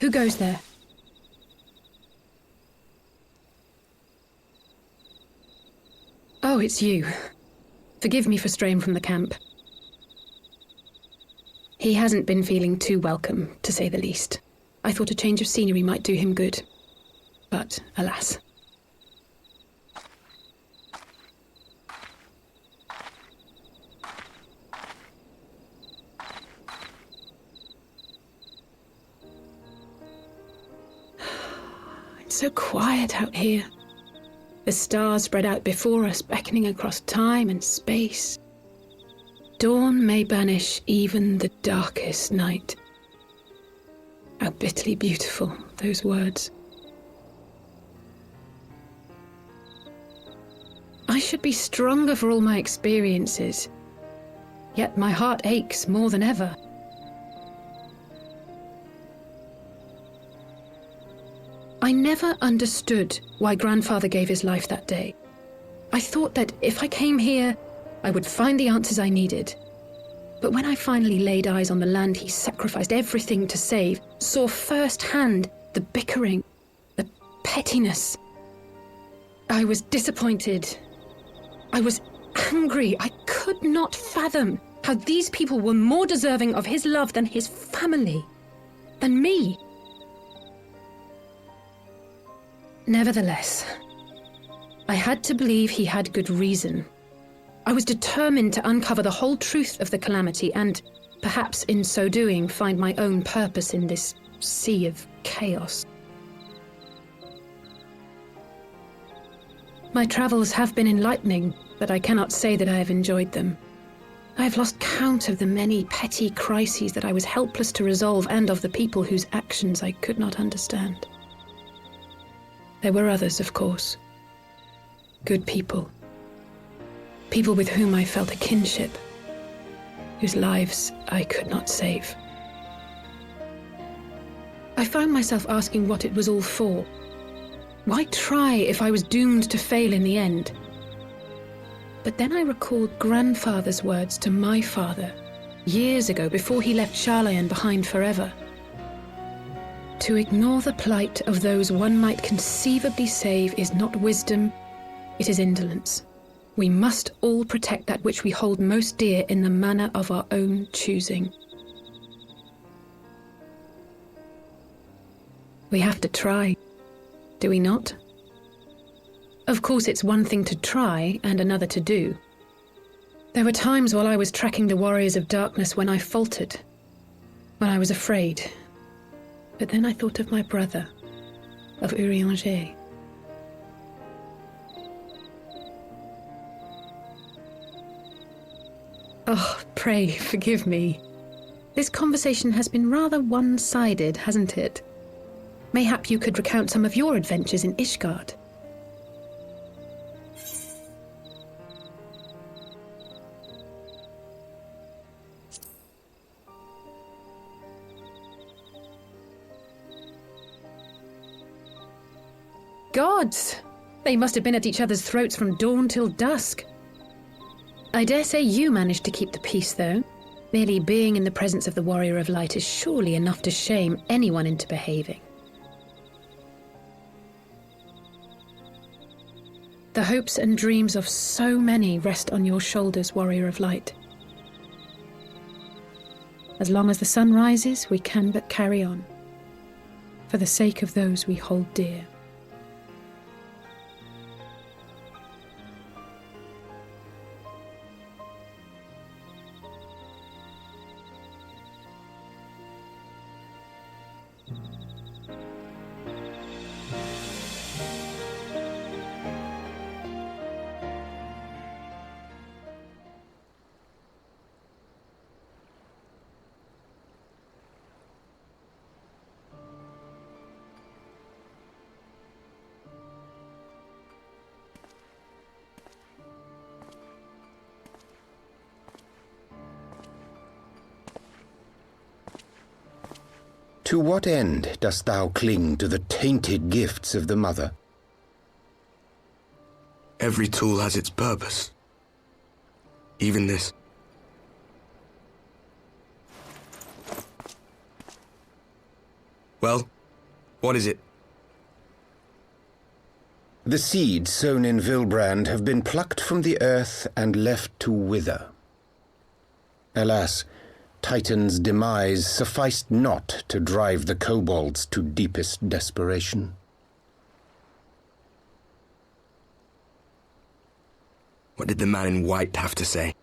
Who goes there? Oh, it's you. Forgive me for straying from the camp. He hasn't been feeling too welcome, to say the least. I thought a change of scenery might do him good. But, alas. It's so quiet out here. The stars spread out before us, beckoning across time and space. Dawn may banish even the darkest night. How bitterly beautiful, those words. I should be stronger for all my experiences, yet my heart aches more than ever. I never understood why Grandfather gave his life that day. I thought that if I came here, I would find the answers I needed. But when I finally laid eyes on the land he sacrificed everything to save, saw firsthand the bickering, the pettiness, I was disappointed. I was angry. I could not fathom how these people were more deserving of his love than his family, than me. Nevertheless, I had to believe he had good reason. I was determined to uncover the whole truth of the calamity and, perhaps in so doing, find my own purpose in this sea of chaos. My travels have been enlightening, but I cannot say that I have enjoyed them. I have lost count of the many petty crises that I was helpless to resolve and of the people whose actions I could not understand. There were others, of course. Good people. People with whom I felt a kinship, whose lives I could not save. I found myself asking what it was all for. Why try if I was doomed to fail in the end? But then I recalled Grandfather's words to my father, years ago before he left Charlayan behind forever. To ignore the plight of those one might conceivably save is not wisdom, it is indolence. We must all protect that which we hold most dear in the manner of our own choosing. We have to try, do we not? Of course, it's one thing to try and another to do. There were times while I was tracking the warriors of darkness when I faltered, when I was afraid. But then I thought of my brother, of Urianger. Oh, pray forgive me. This conversation has been rather one-sided, hasn't it? Mayhap you could recount some of your adventures in Ishgard. Gods! They must have been at each other's throats from dawn till dusk. I dare say you managed to keep the peace, though. Merely being in the presence of the Warrior of Light is surely enough to shame anyone into behaving. The hopes and dreams of so many rest on your shoulders, Warrior of Light. As long as the sun rises, we can but carry on, for the sake of those we hold dear. To what end dost thou cling to the tainted gifts of the Mother? Every tool has its purpose. Even this. Well, What is it? The seeds sown in Vilbrand have been plucked from the earth and left to wither. Alas, Titan's demise sufficed not to drive the kobolds to deepest desperation. What did the man in white have to say?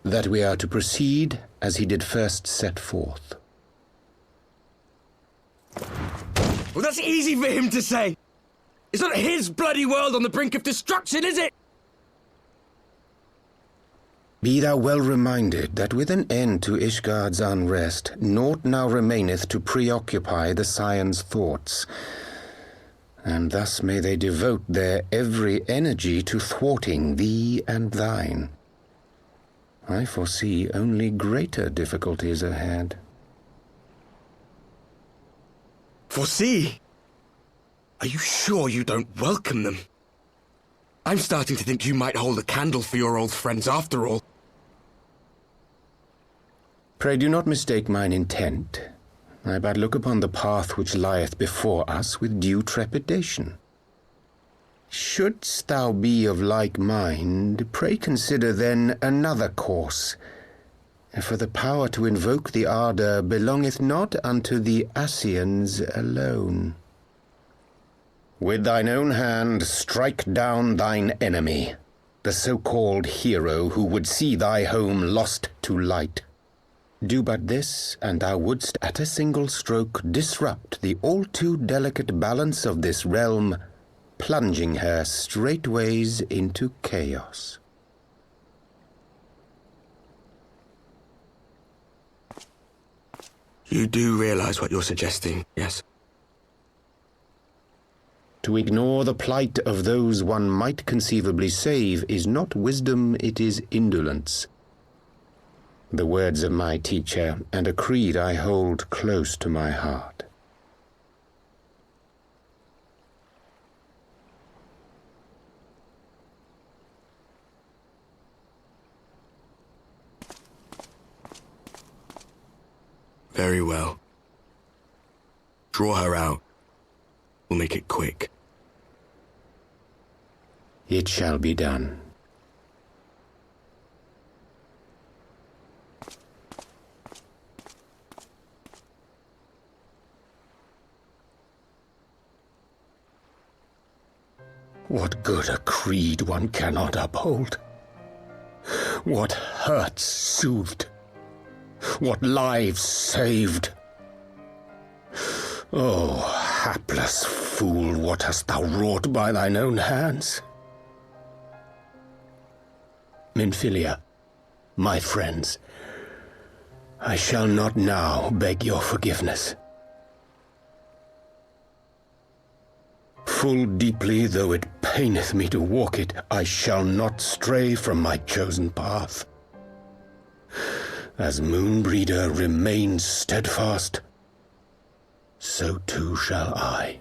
That we are to proceed as he did first set forth. Well, that's easy for him to say. It's not his bloody world on the brink of destruction, is it? Be thou well reminded that with an end to Ishgard's unrest, naught now remaineth to preoccupy the Scion's thoughts, and thus may they devote their every energy to thwarting thee and thine. I foresee only greater difficulties ahead. Foresee? Are you sure you don't welcome them? I'm starting to think you might hold a candle for your old friends after all. Pray do not mistake mine intent. I but look upon the path which lieth before us with due trepidation. Shouldst thou be of like mind, pray consider then another course. For the power to invoke the ardour belongeth not unto the Ascians alone. With thine own hand strike down thine enemy, the so-called hero who would see thy home lost to light. Do but this, and thou wouldst at a single stroke disrupt the all too delicate balance of this realm, plunging her straightways into chaos. You do realize what you're suggesting, yes? To ignore the plight of those one might conceivably save is not wisdom, it is indolence. The words of my teacher, and a creed I hold close to my heart. Very well. Draw her out. We'll make it quick. It shall be done. What good a creed one cannot uphold? What hurts soothed? What lives saved? Oh, hapless fool, what hast thou wrought by thine own hands? Minfilia, my friends, I shall not now beg your forgiveness. Full deeply though it paineth me to walk it, I shall not stray from my chosen path. As Moonbreeder remains steadfast, so too shall I.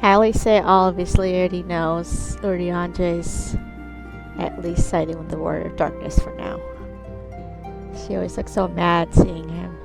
Alice obviously already knows Uriange's at least siding with the Warrior of Darkness for now. She always looks so mad seeing him.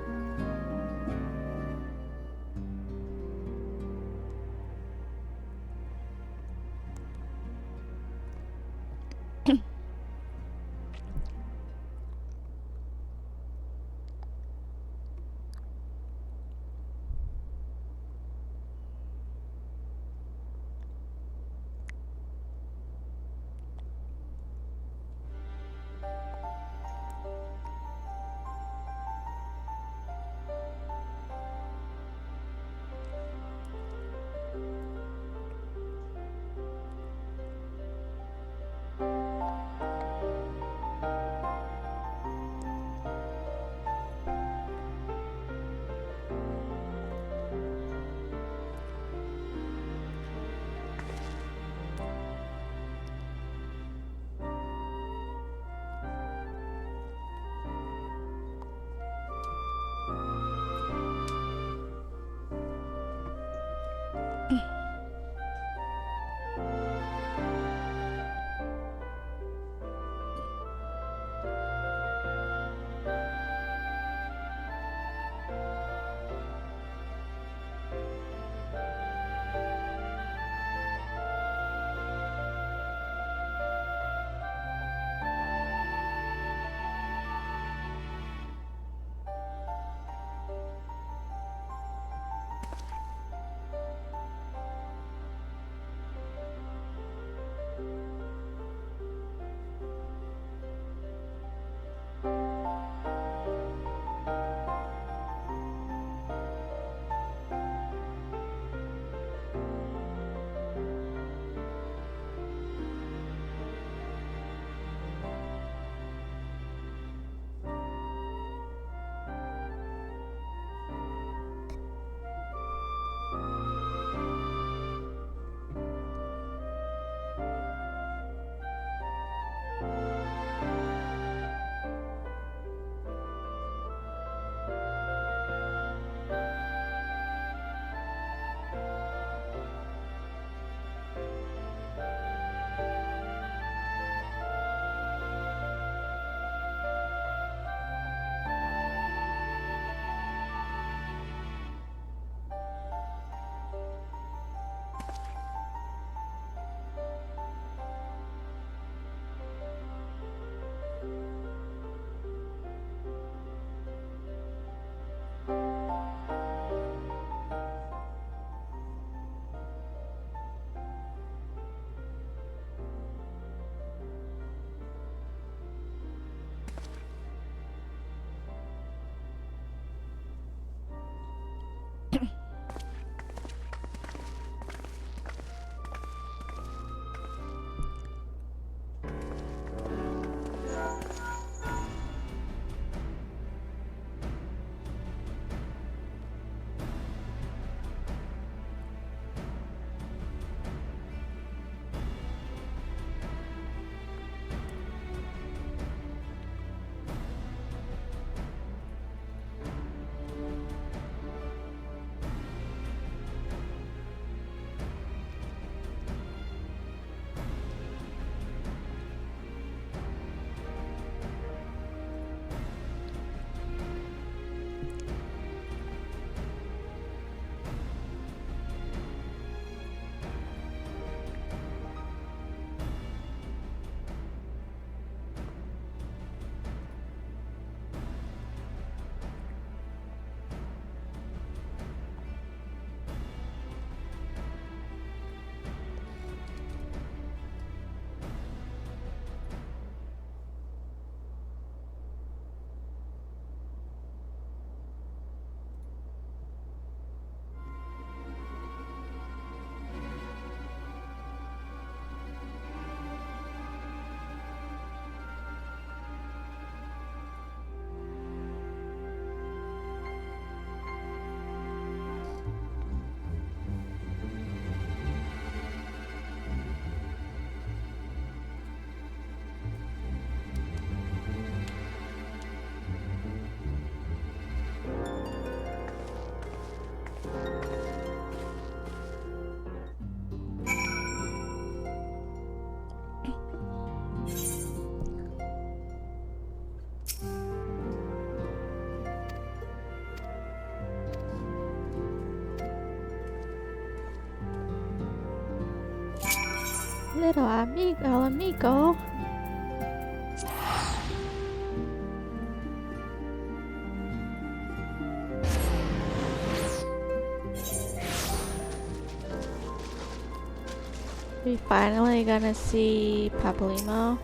Little amigo. We finally gonna see Papalymo.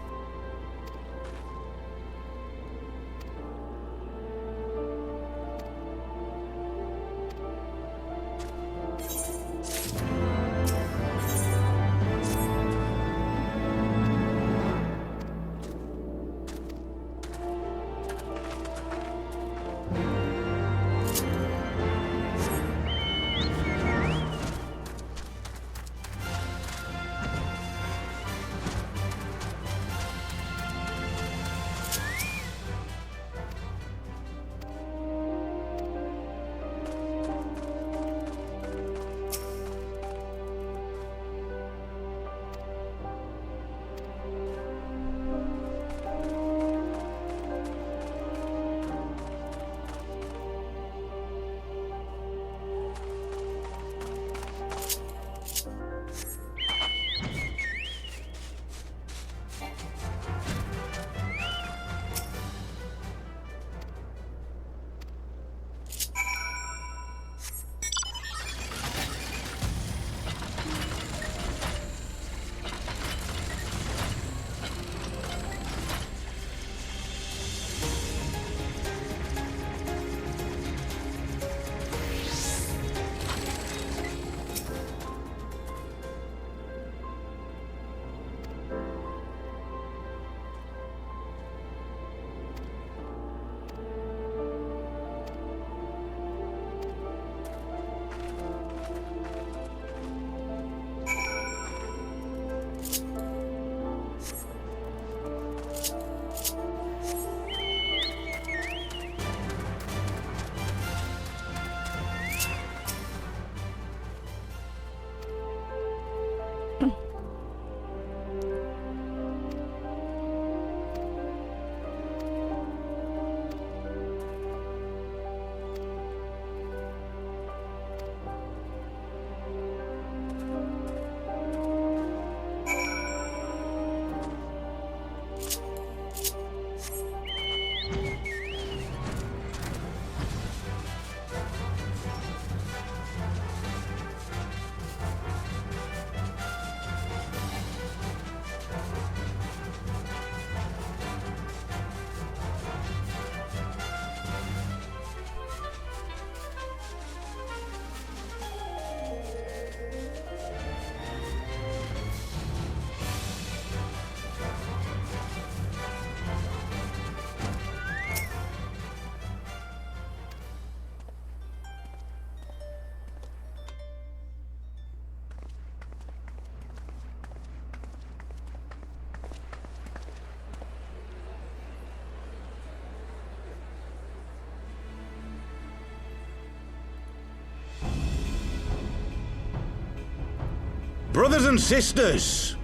Brothers and sisters,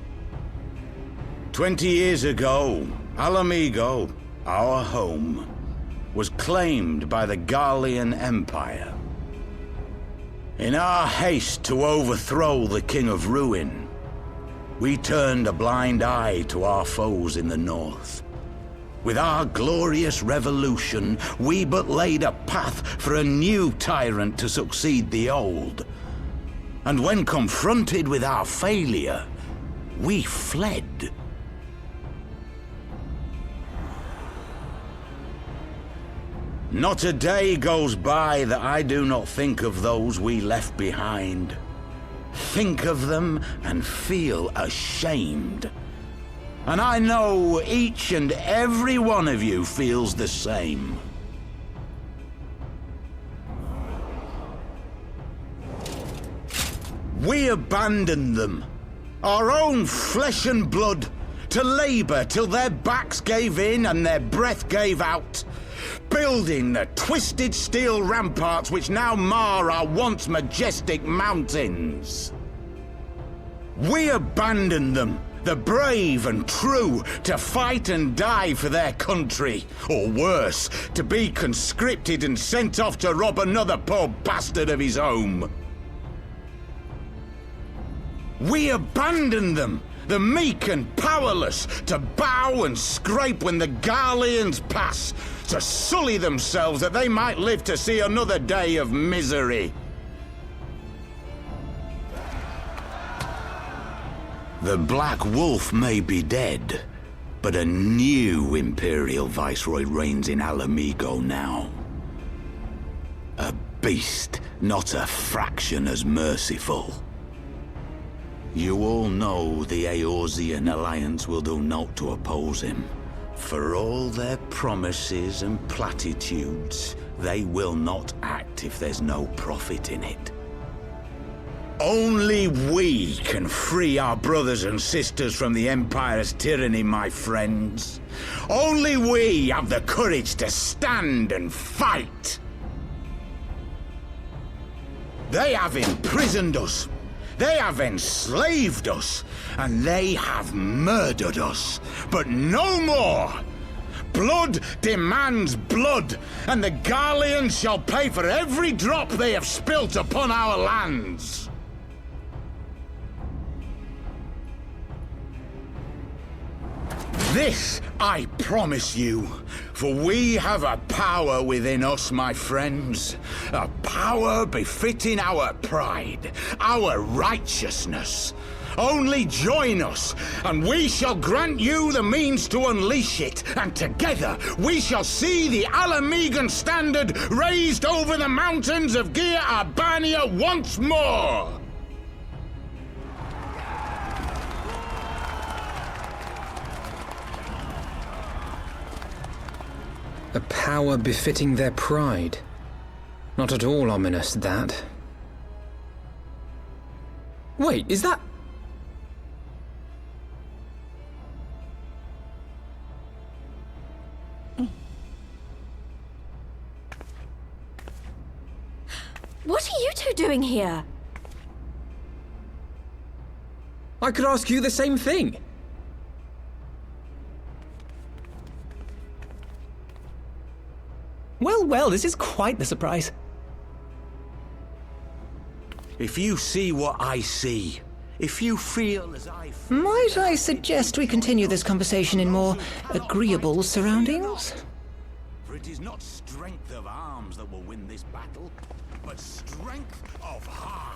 20 years ago, Alamigo, our home, was claimed by the Garlean Empire. In our haste to overthrow the King of Ruin, we turned a blind eye to our foes in the north. With our glorious revolution, we but laid a path for a new tyrant to succeed the old. And when confronted with our failure, we fled. Not a day goes by that I do not think of those we left behind. Think of them and feel ashamed. And I know each and every one of you feels the same. We abandoned them, our own flesh and blood, to labor till their backs gave in and their breath gave out, building the twisted steel ramparts which now mar our once majestic mountains. We abandoned them the brave and true, to fight and die for their country, or worse, to be conscripted and sent off to rob another poor bastard of his home. We abandoned them, the meek and powerless, to bow and scrape when the Garleans pass, to sully themselves that they might live to see another day of misery. The Black Wolf may be dead, but a new Imperial Viceroy reigns in Alamigo now. A beast, not a fraction as merciful. You all know the Eorzean Alliance will do naught to oppose him. For all their promises and platitudes, they will not act if there's no profit in it. Only we can free our brothers and sisters from the Empire's tyranny, my friends. Only we have the courage to stand and fight. They have imprisoned us. They have enslaved us, and they have murdered us. But no more! Blood demands blood, and the Garleans shall pay for every drop they have spilt upon our lands. This I promise you, for we have a power within us, my friends. A power befitting our pride, our righteousness. Only join us, and we shall grant you the means to unleash it, and together we shall see the Alamigan standard raised over the mountains of Gia Arbania once more! A power befitting their pride. Not at all ominous, that. Wait, is that... What are you two doing here? I could ask you the same thing. Well, well, this is quite the surprise. If you see what I see, if you feel as I feel... Might I suggest we continue this conversation in more agreeable surroundings? For it is not strength of arms that will win this battle, but strength of heart.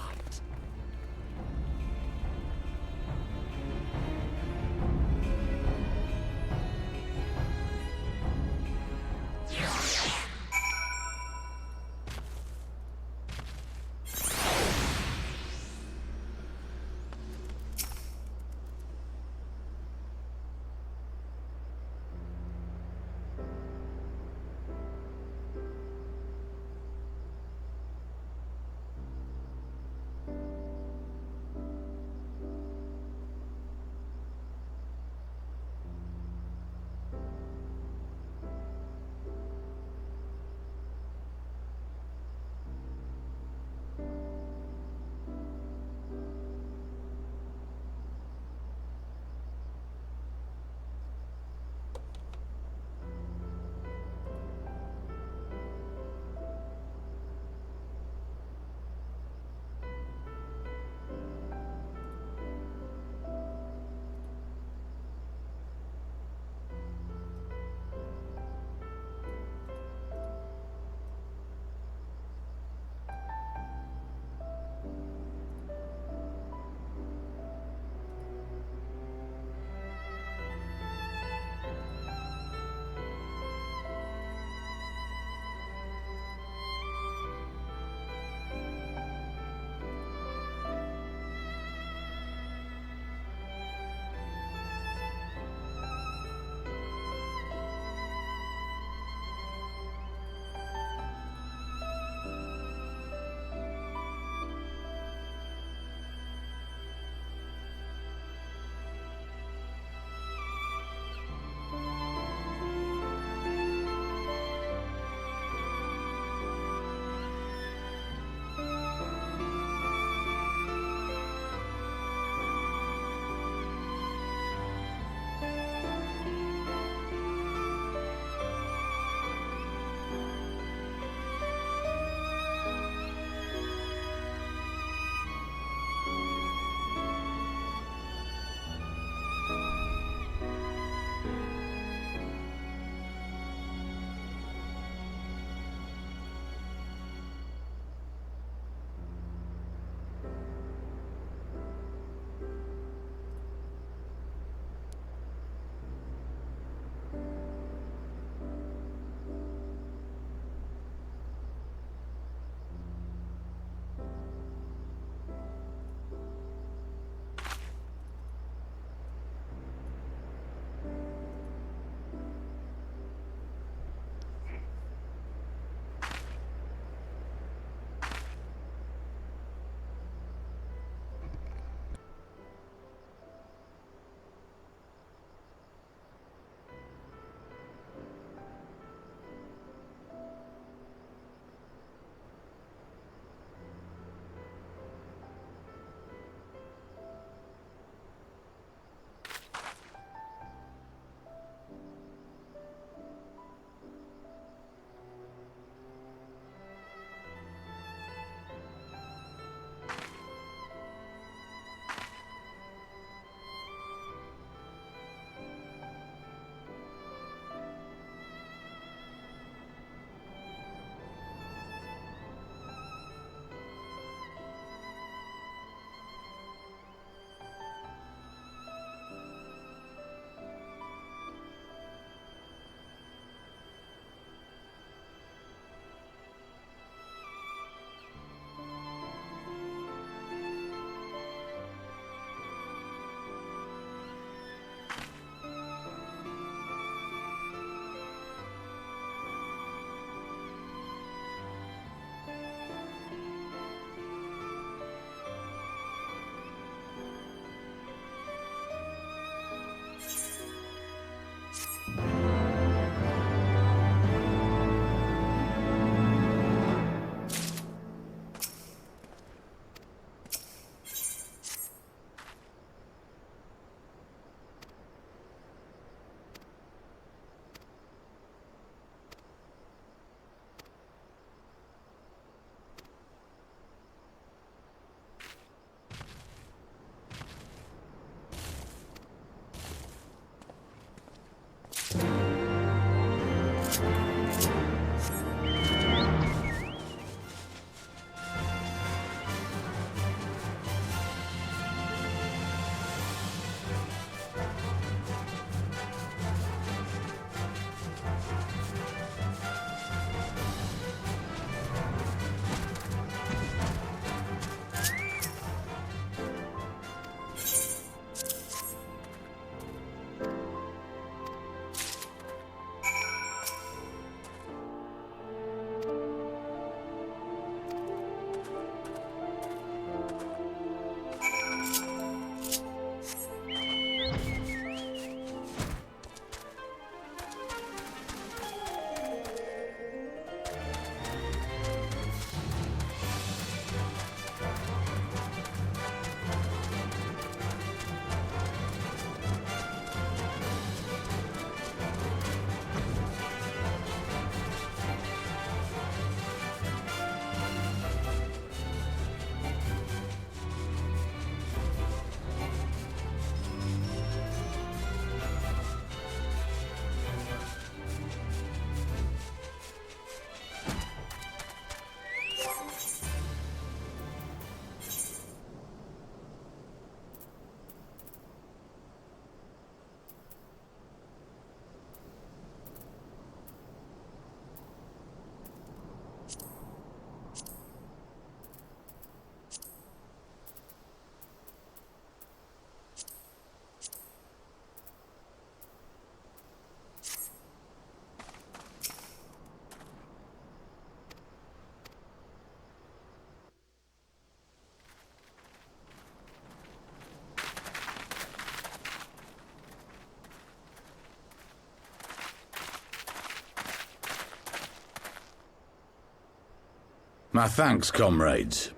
My thanks, comrades.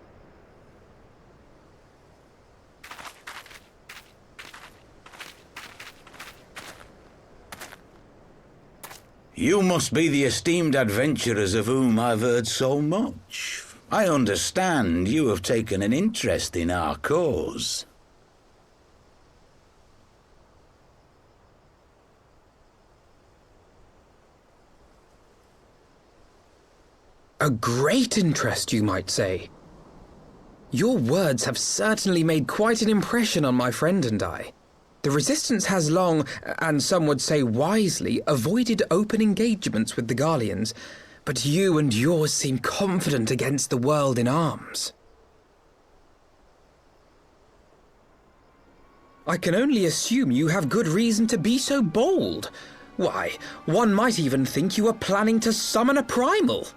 You must be the esteemed adventurers of whom I've heard so much. I understand you have taken an interest in our cause. A great interest, you might say. Your words have certainly made quite an impression on my friend and I. The Resistance has long, and some would say wisely, avoided open engagements with the Garleans, but you and yours seem confident against the world in arms. I can only assume you have good reason to be so bold. Why, one might even think you are planning to summon a primal.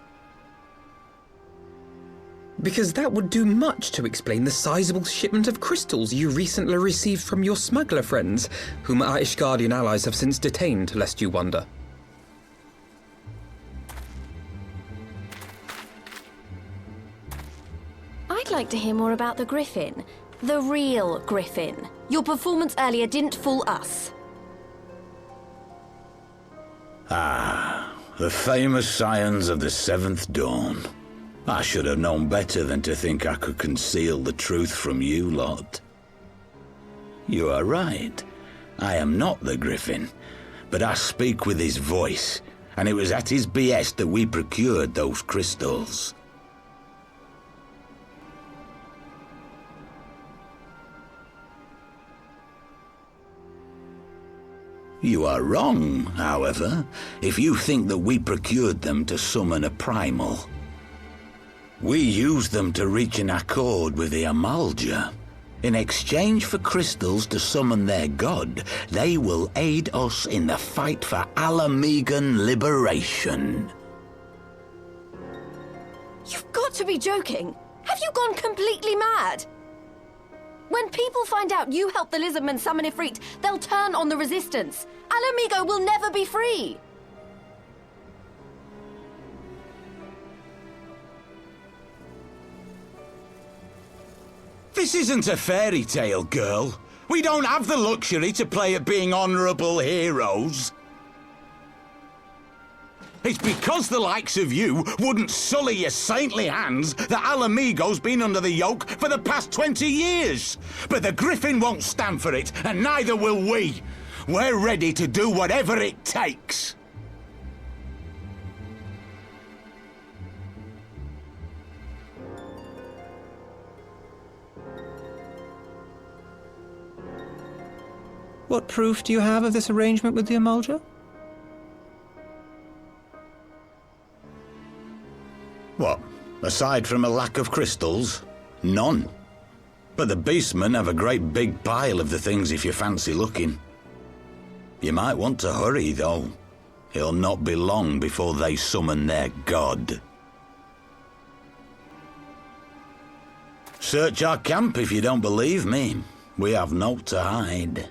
Because that would do much to explain the sizable shipment of crystals you recently received from your smuggler friends, whom our Ishgardian allies have since detained, lest you wonder. I'd like to hear more about the Griffin. The real Griffin. Your performance earlier didn't fool us. Ah, the famous scions of the Seventh Dawn. I should have known better than to think I could conceal the truth from you lot. You are right. I am not the Griffin, but I speak with his voice, and it was at his behest that we procured those crystals. You are wrong, however, if you think that we procured them to summon a primal. We used them to reach an accord with the Amalja. In exchange for crystals to summon their god, they will aid us in the fight for Alamegan liberation. You've got to be joking. Have you gone completely mad? When people find out you helped the Lizardmen summon Ifrit, they'll turn on the Resistance. Alamigo will never be free. This isn't a fairy tale, girl. We don't have the luxury to play at being honourable heroes. It's because the likes of you wouldn't sully your saintly hands that Alamigo's been under the yoke for the past 20 years. But the Griffin won't stand for it, and neither will we. We're ready to do whatever it takes. What proof do you have of this arrangement with the Amalja? What? Aside from a lack of crystals? None. But the beastmen have a great big pile of the things if you fancy looking. You might want to hurry, though. It'll not be long before they summon their god. Search our camp if you don't believe me. We have naught to hide.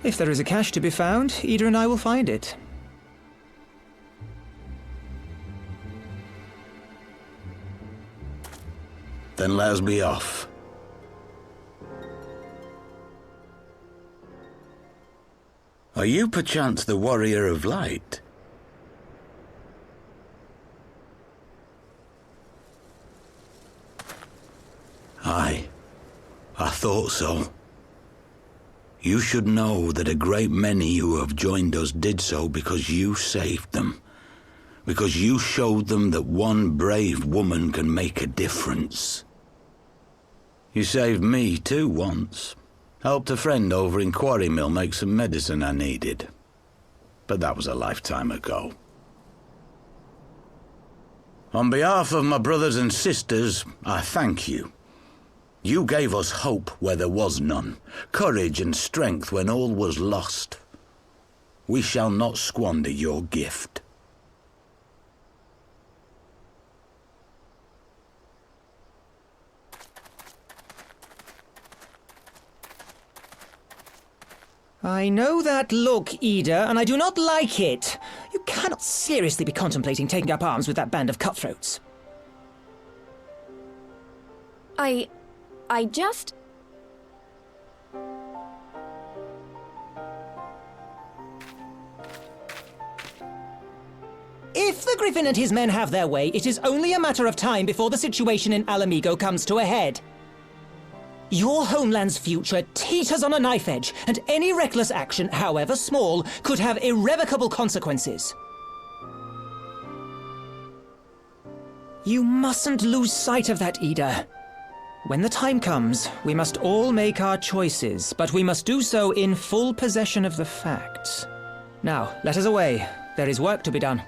If there is a cache to be found, Ida and I will find it. Then let us be off. Are you perchance the Warrior of Light? Aye, I thought so. You should know that a great many who have joined us did so because you saved them. Because you showed them that one brave woman can make a difference. You saved me too once. Helped a friend over in Quarry Mill make some medicine I needed. But that was a lifetime ago. On behalf of my brothers and sisters, I thank you. You gave us hope where there was none, courage and strength when all was lost. We shall not squander your gift. I know that look, Ida, and I do not like it. You cannot seriously be contemplating taking up arms with that band of cutthroats. I just... If the Griffin and his men have their way, it is only a matter of time before the situation in Alamigo comes to a head. Your homeland's future teeters on a knife edge, and any reckless action, however small, could have irrevocable consequences. You mustn't lose sight of that, Ida. When the time comes, we must all make our choices, but we must do so in full possession of the facts. Now, let us away. There is work to be done.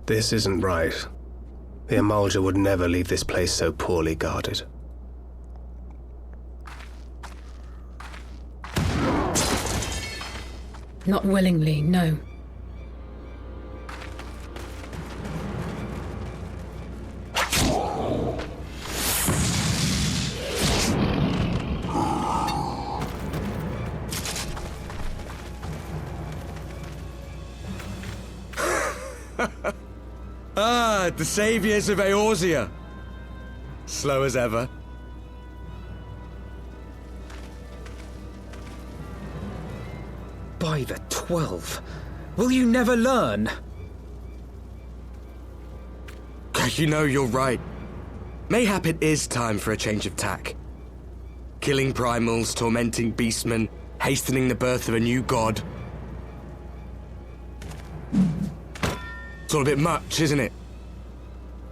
This isn't right. The Amalja would never leave this place so poorly guarded. Not willingly, no. The saviors of Eorzea. Slow as ever. By the 12, will you never learn? You know, you're right. Mayhap it is time for a change of tack. Killing primals, tormenting beastmen, hastening the birth of a new god. It's all a bit much, isn't it?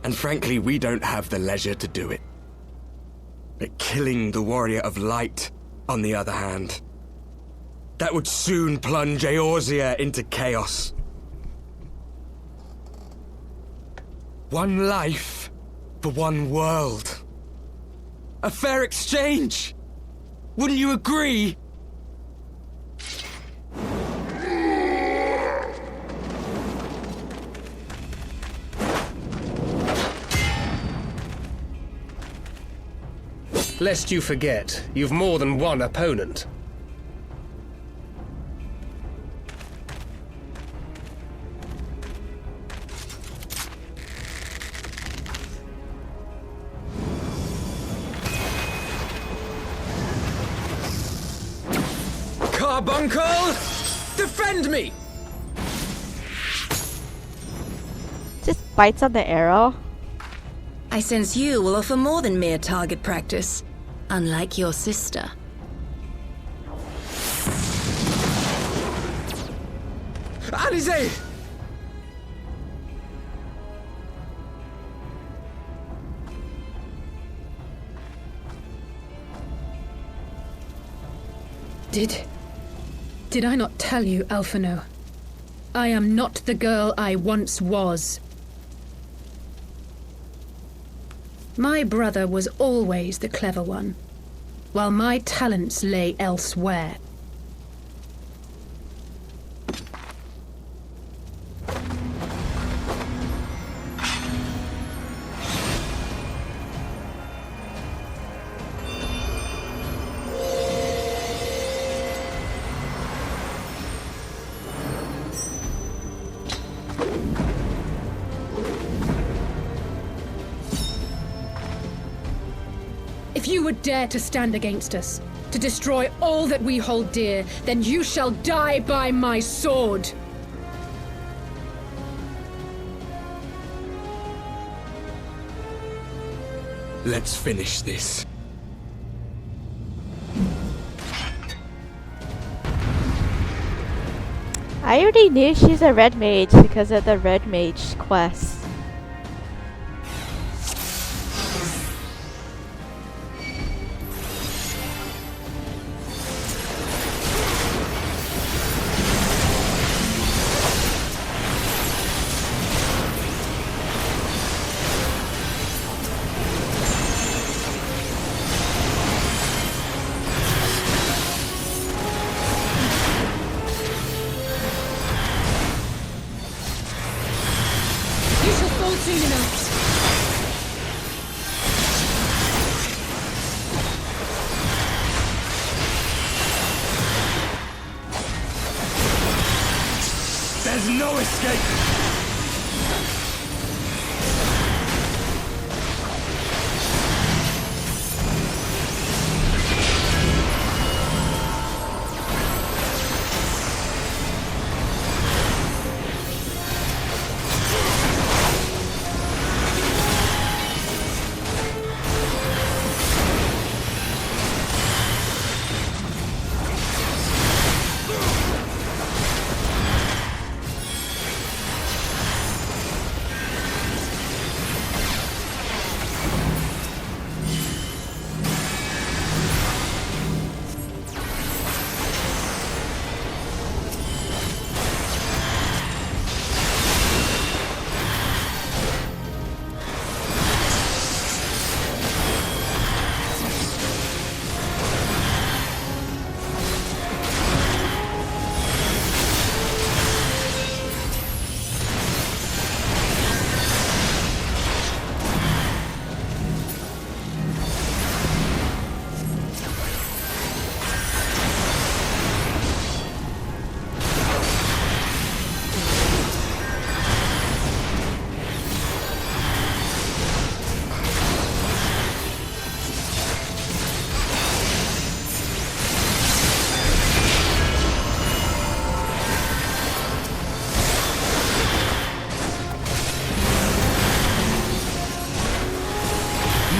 And frankly, we don't have the leisure to do it. But killing the Warrior of Light, on the other hand, that would soon plunge Eorzea into chaos. One life for one world. A fair exchange! Wouldn't you agree? Lest you forget, you've more than one opponent. Carbuncle! Defend me! Just bites on the arrow. I sense you will offer more than mere target practice, unlike your sister. Alizé! Did I not tell you, Alphino? I am not the girl I once was. My brother was always the clever one, while my talents lay elsewhere. If you would dare to stand against us, to destroy all that we hold dear, then you shall die by my sword! Let's finish this. I already knew she's a red mage because of the red mage quest. There's no escape!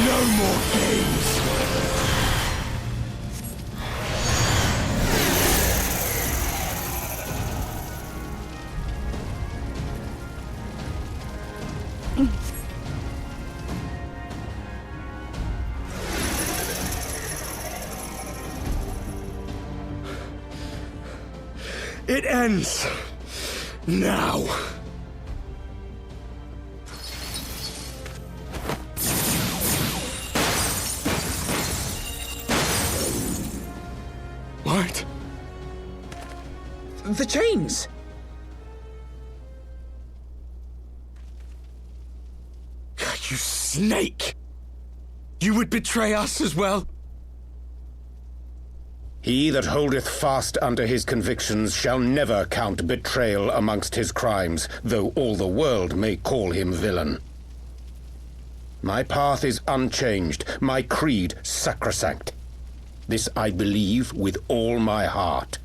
No more games! It ends now. The chains! You snake! You would betray us as well? He that holdeth fast unto his convictions shall never count betrayal amongst his crimes, though all the world may call him villain. My path is unchanged, my creed sacrosanct. This I believe with all my heart.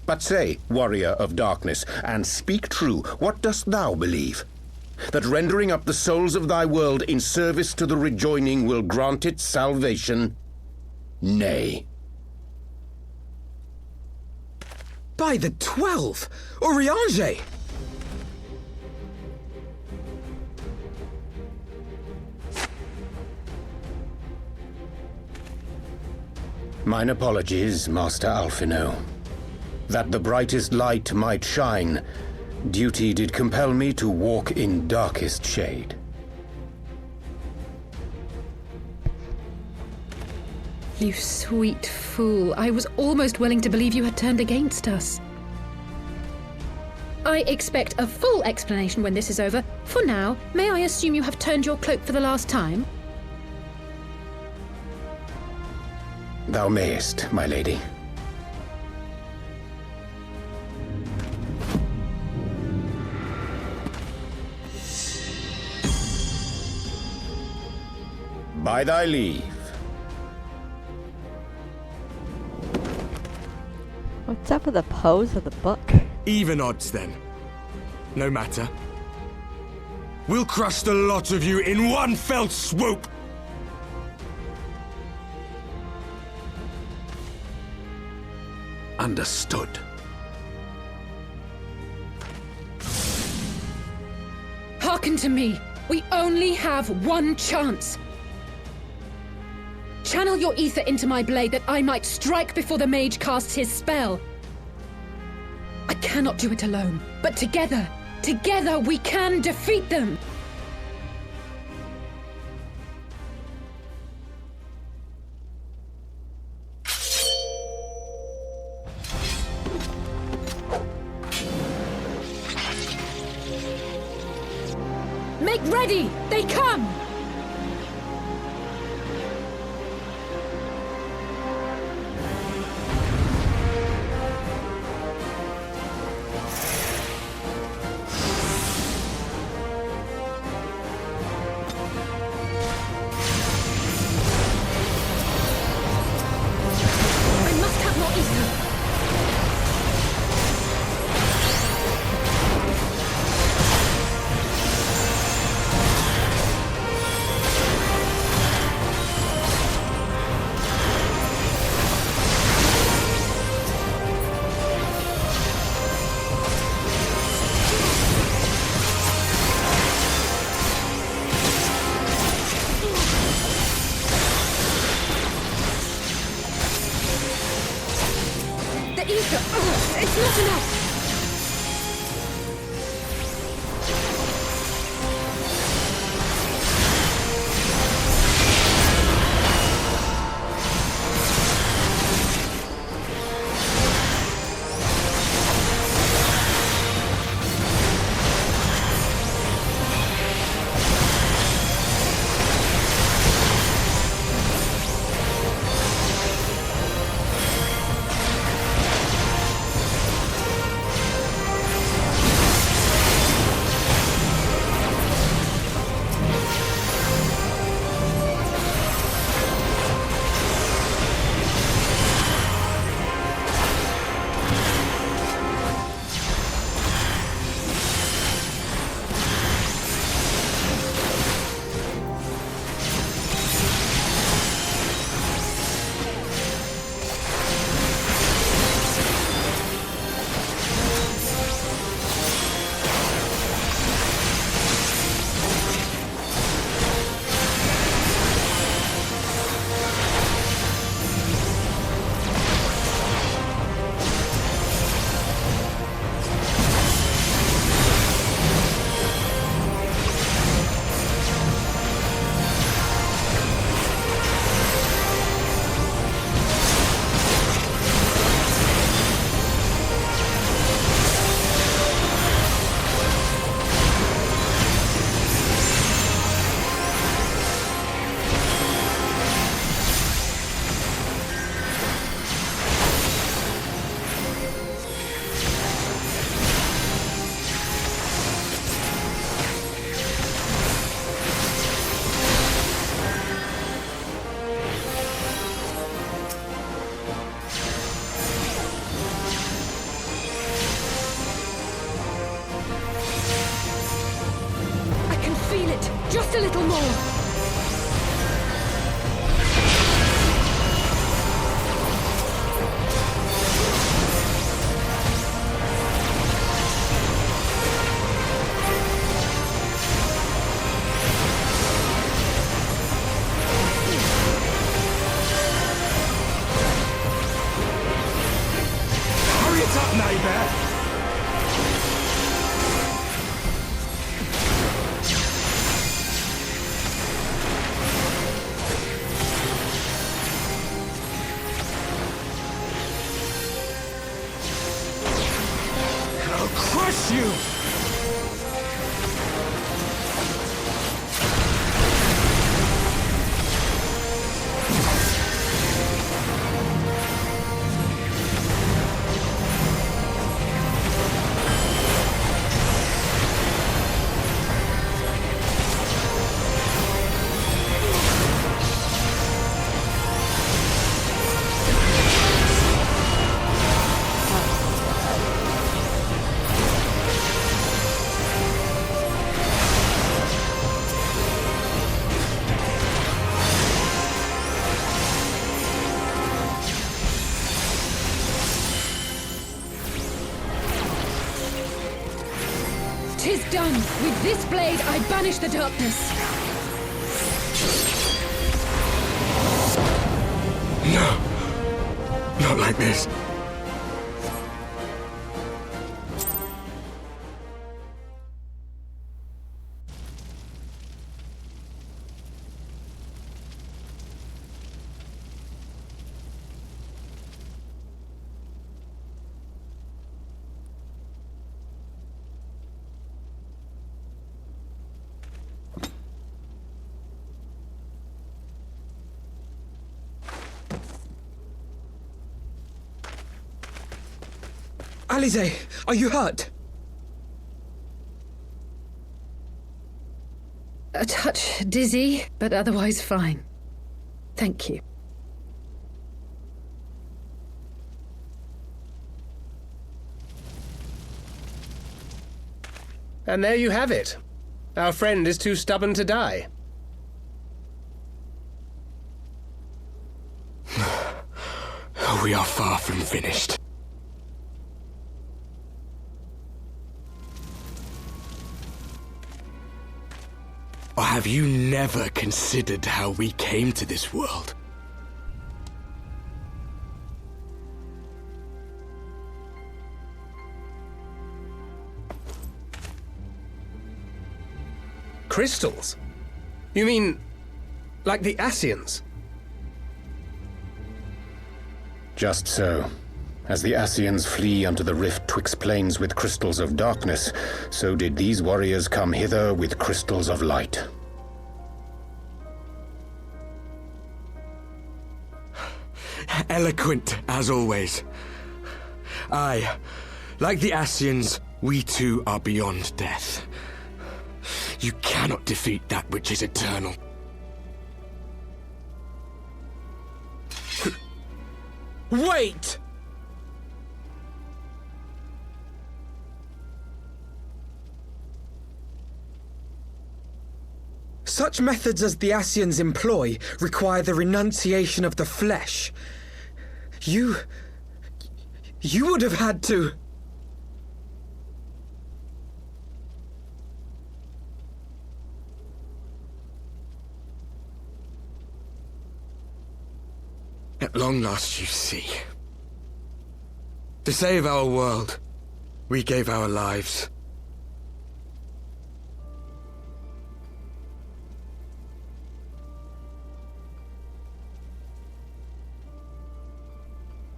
But say, warrior of darkness, and speak true, what dost thou believe? That rendering up the souls of thy world in service to the rejoining will grant it salvation? Nay. By the 12! Oriange! Mine apologies, Master Alphino. That the brightest light might shine, duty did compel me to walk in darkest shade. You sweet fool. I was almost willing to believe you had turned against us. I expect a full explanation when this is over. For now, may I assume you have turned your cloak for the last time? Thou mayest, my lady. By thy leave. What's up with the pose of the book? Even odds, then. No matter. We'll crush the lot of you in one fell swoop! Understood. Hearken to me. We only have one chance. Channel your ether into my blade that I might strike before the mage casts his spell. I cannot do it alone, but together we can defeat them! Make ready! They come! It's not enough! Just a little more. Hurry it up, neighbor! Crush you! Tis done! With this blade I banish the darkness! No! Not like this. Alize, are you hurt? A touch dizzy, but otherwise fine. Thank you. And there you have it. Our friend is too stubborn to die. We are far from finished. Or have you never considered how we came to this world? Crystals? You mean, like the Ascians? Just so. As the Ascians flee unto the rift twixt planes with crystals of darkness, so did these warriors come hither with crystals of light. Eloquent, as always. Aye, like the Ascians, we too are beyond death. You cannot defeat that which is eternal. Wait! Such methods as the Ascians employ require the renunciation of the flesh. You would have had to... At long last, you see. To save our world, we gave our lives.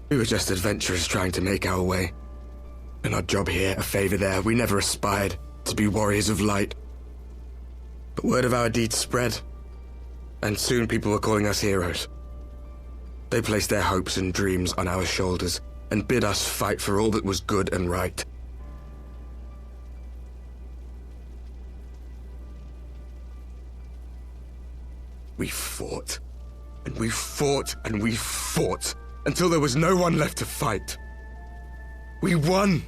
We were just adventurers trying to make our way. An odd job here, a favor there. We never aspired to be warriors of light. But word of our deeds spread, and soon people were calling us heroes. They placed their hopes and dreams on our shoulders and bid us fight for all that was good and right. We fought, and we fought, and we fought, until there was no one left to fight. We won!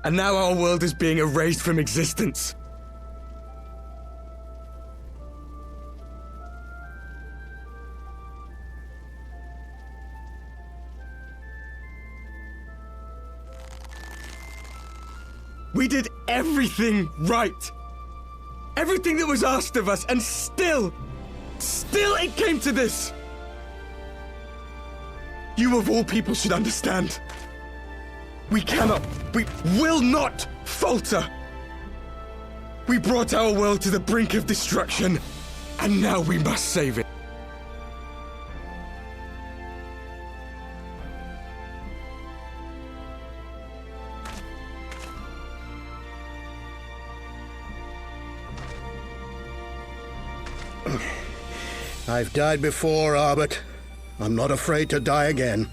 And now our world is being erased from existence. We did everything right. Everything that was asked of us, and still it came to this. You of all people should understand. We will not falter. We brought our world to the brink of destruction, and now we must save it. I've died before, Arbet. I'm not afraid to die again.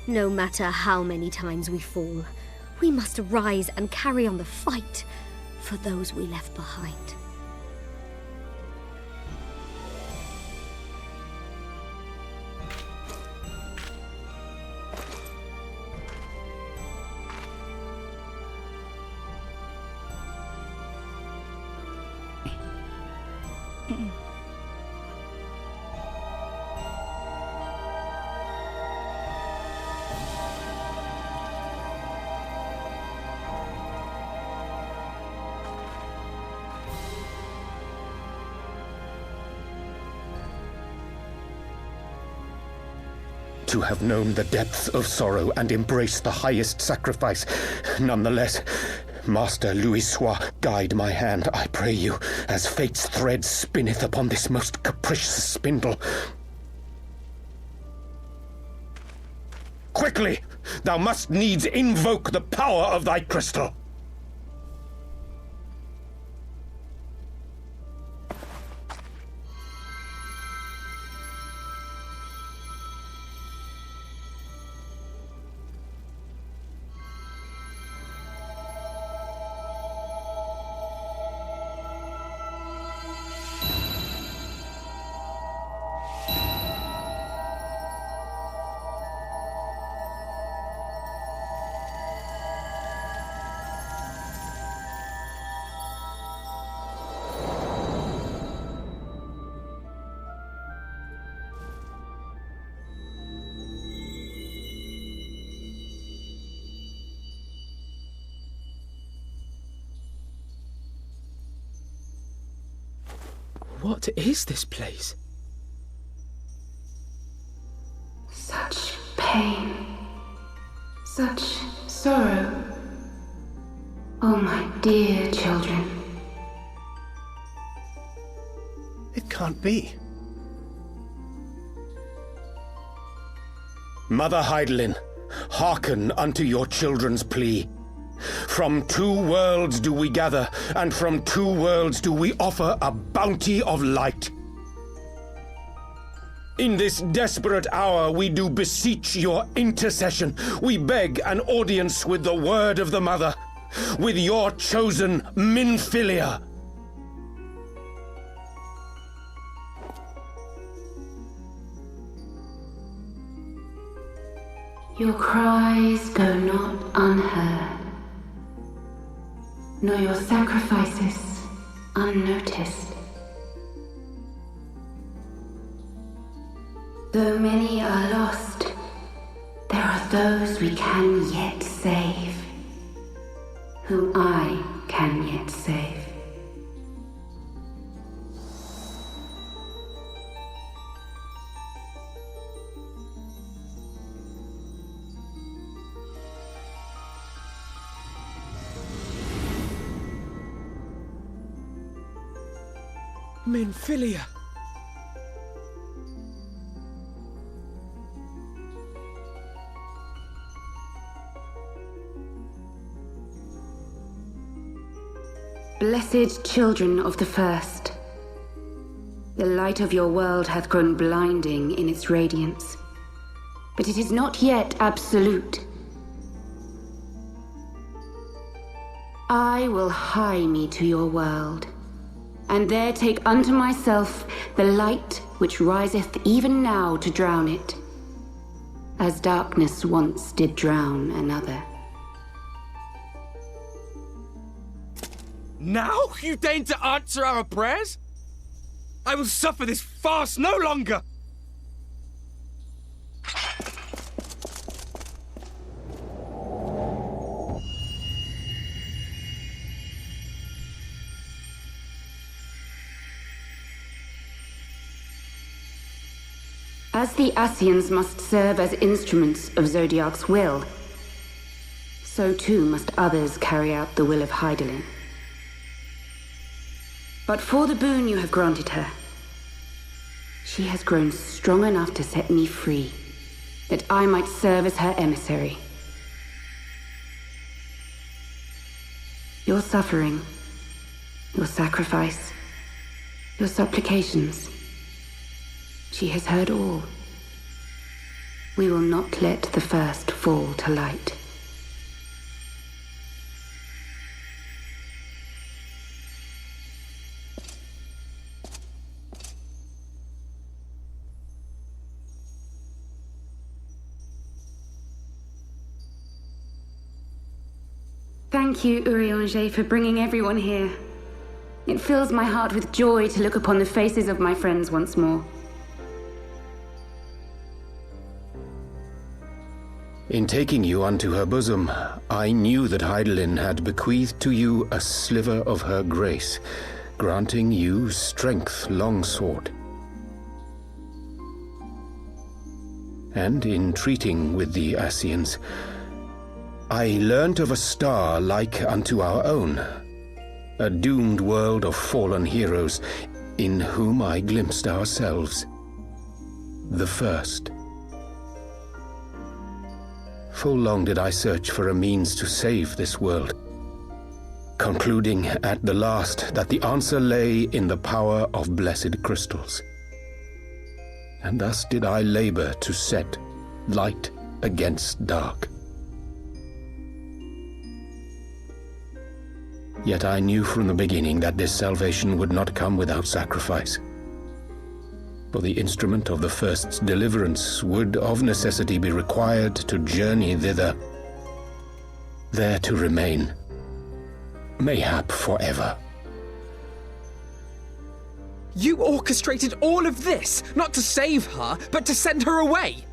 No matter how many times we fall, we must rise and carry on the fight for those we left behind. To have known the depths of sorrow and embraced the highest sacrifice. Nonetheless, Master Louis-Sois, guide my hand, I pray you, as fate's thread spinneth upon this most capricious spindle. Quickly! Thou must needs invoke the power of thy crystal! What is this place? Such pain. Such sorrow. Oh, my dear children. It can't be. Mother Heidelin, hearken unto your children's plea. From two worlds do we gather, and from two worlds do we offer a bounty of light. In this desperate hour we do beseech your intercession. We beg an audience with the word of the Mother, with your chosen Minfilia. Your cries go not unheard, nor your sacrifices unnoticed. Though many are lost, there are those we can yet save, whom I can yet save. Minfilia. Blessed children of the First, the light of your world hath grown blinding in its radiance, but it is not yet absolute. I will hie me to your world, and there take unto myself the light which riseth even now to drown it, as darkness once did drown another. Now you deign to answer our prayers? I will suffer this farce no longer! As the Ascians must serve as instruments of Zodiark's will, so too must others carry out the will of Hydaelyn. But for the boon you have granted her, she has grown strong enough to set me free, that I might serve as her emissary. Your suffering, your sacrifice, your supplications, she has heard all. We will not let the first fall to light. Thank you, Urianger, for bringing everyone here. It fills my heart with joy to look upon the faces of my friends once more. In taking you unto her bosom, I knew that Hydaelyn had bequeathed to you a sliver of her grace, granting you strength longsword. And in treating with the Ascians, I learnt of a star like unto our own, a doomed world of fallen heroes, in whom I glimpsed ourselves, the first. Full long did I search for a means to save this world, concluding at the last that the answer lay in the power of blessed crystals. And thus did I labor to set light against dark. Yet I knew from the beginning that this salvation would not come without sacrifice. For the instrument of the first's deliverance would of necessity be required to journey thither, there to remain, mayhap forever. You orchestrated all of this, not to save her, but to send her away!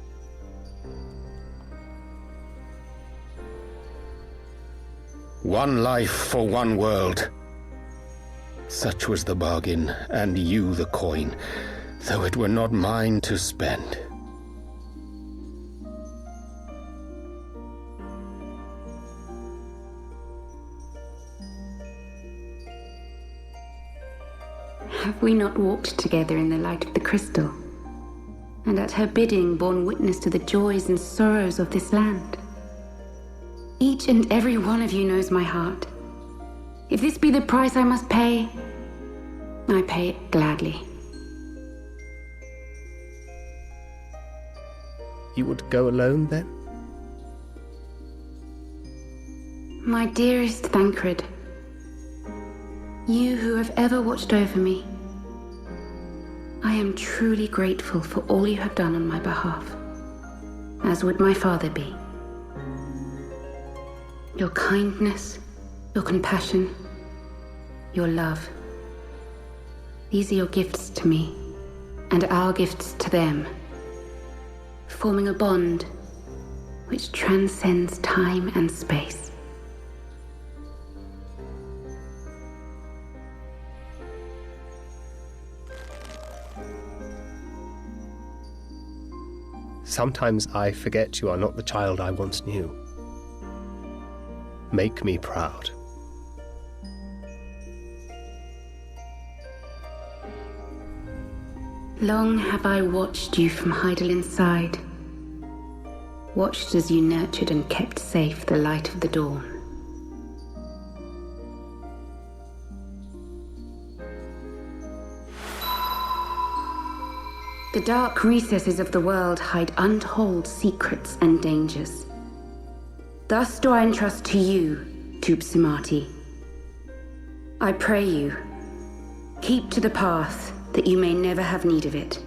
One life for one world. Such was the bargain, and you the coin, though it were not mine to spend. Have we not walked together in the light of the crystal, and at her bidding borne witness to the joys and sorrows of this land? Each and every one of you knows my heart. If this be the price I must pay, I pay it gladly. You would go alone, then? My dearest Thancred, you who have ever watched over me, I am truly grateful for all you have done on my behalf, as would my father be. Your kindness, your compassion, your love. These are your gifts to me, and our gifts to them, forming a bond which transcends time and space. Sometimes I forget you are not the child I once knew. Make me proud. Long have I watched you from Hydaelyn's side, watched as you nurtured and kept safe the light of the dawn. The dark recesses of the world hide untold secrets and dangers. Thus do I entrust to you, Tupsimati. I pray you, keep to the path that you may never have need of it.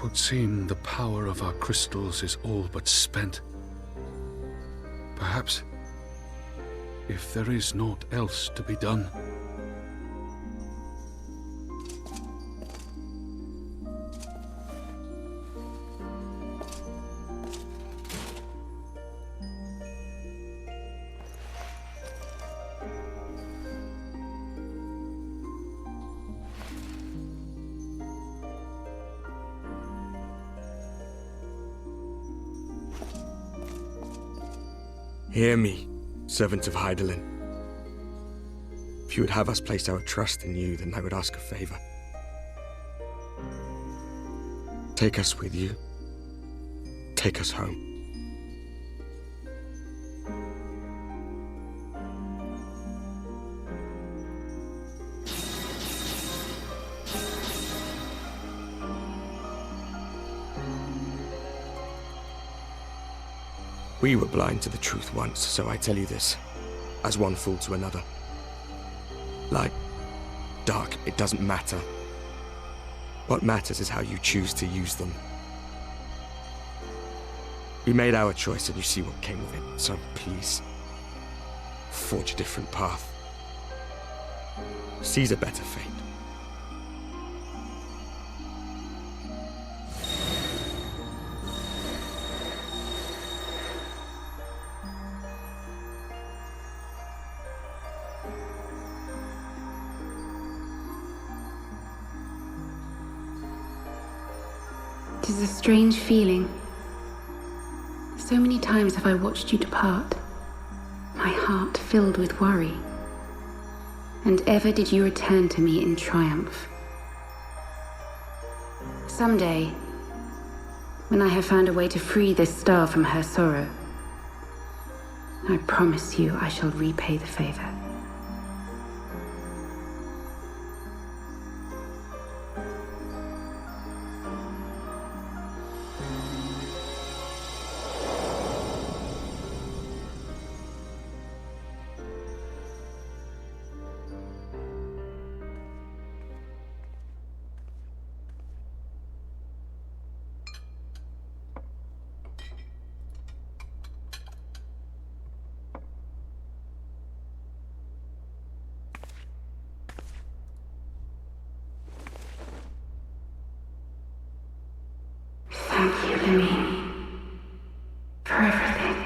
It would seem the power of our crystals is all but spent. Perhaps, if there is naught else to be done. Hear me, servant of Hydaelyn. If you would have us place our trust in you, then I would ask a favor. Take us with you. Take us home. We were blind to the truth once, so I tell you this, as one fool to another. Light, dark, it doesn't matter. What matters is how you choose to use them. We made our choice and you see what came of it, so please, forge a different path. Seize a better fate. It is a strange feeling. So many times have I watched you depart, my heart filled with worry. And ever did you return to me in triumph. Someday, when I have found a way to free this star from her sorrow, I promise you I shall repay the favor. Thank you, Lemmy, for everything.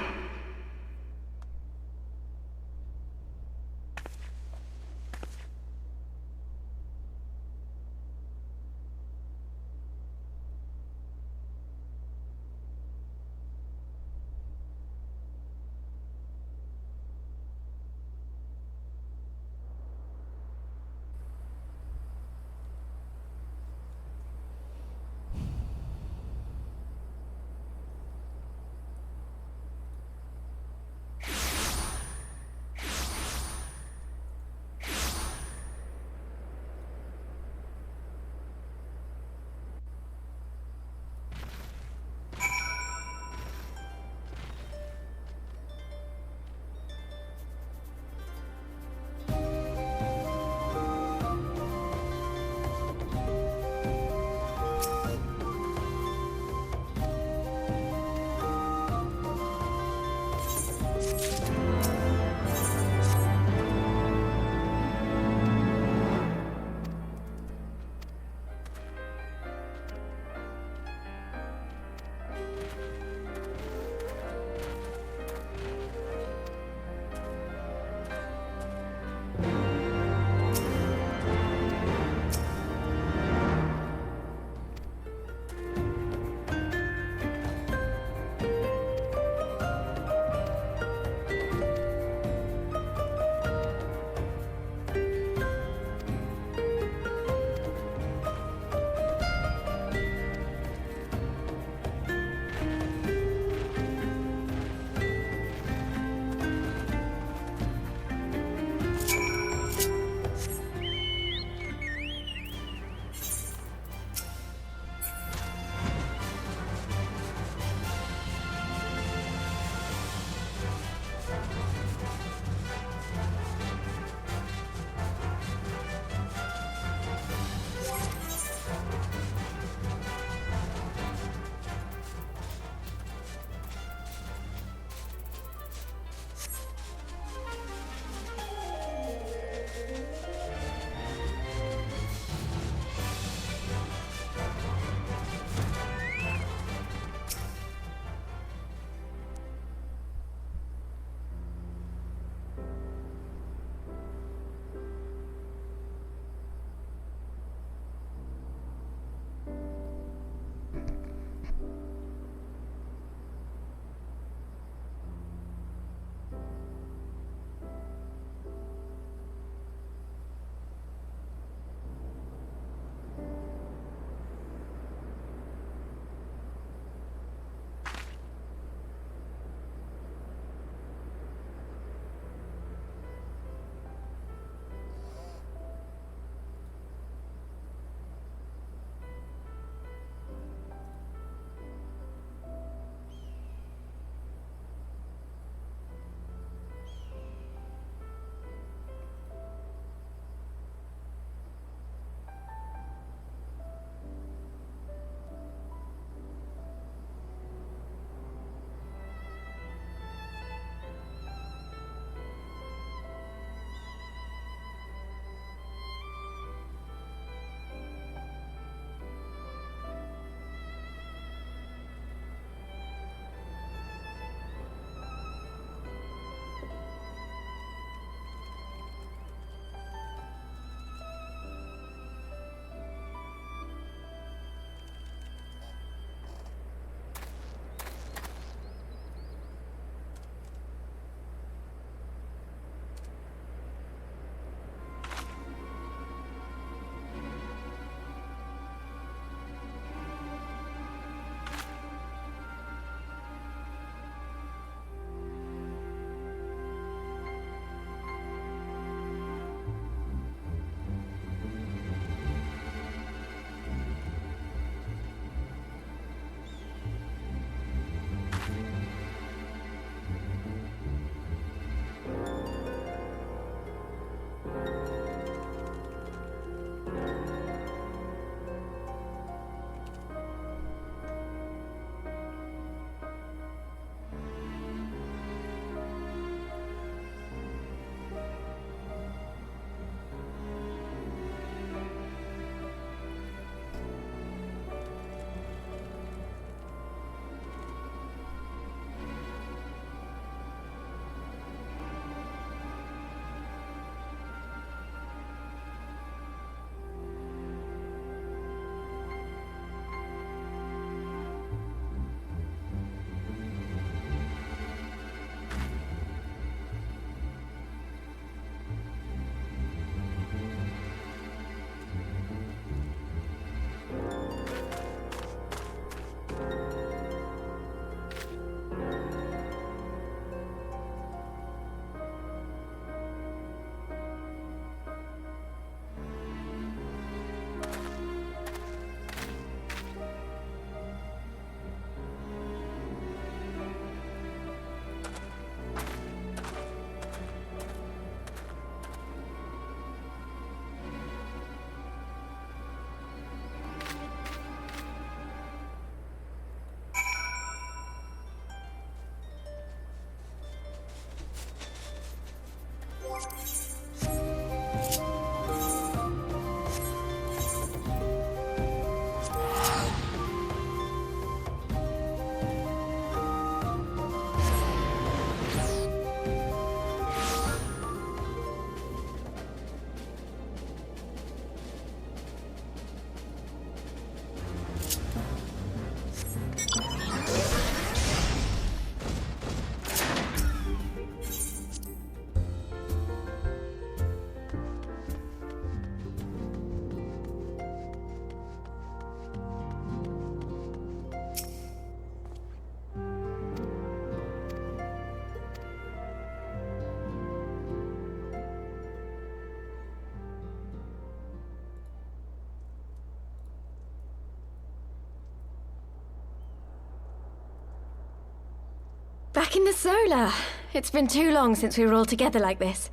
Back in the Solar. It's been too long since we were all together like this.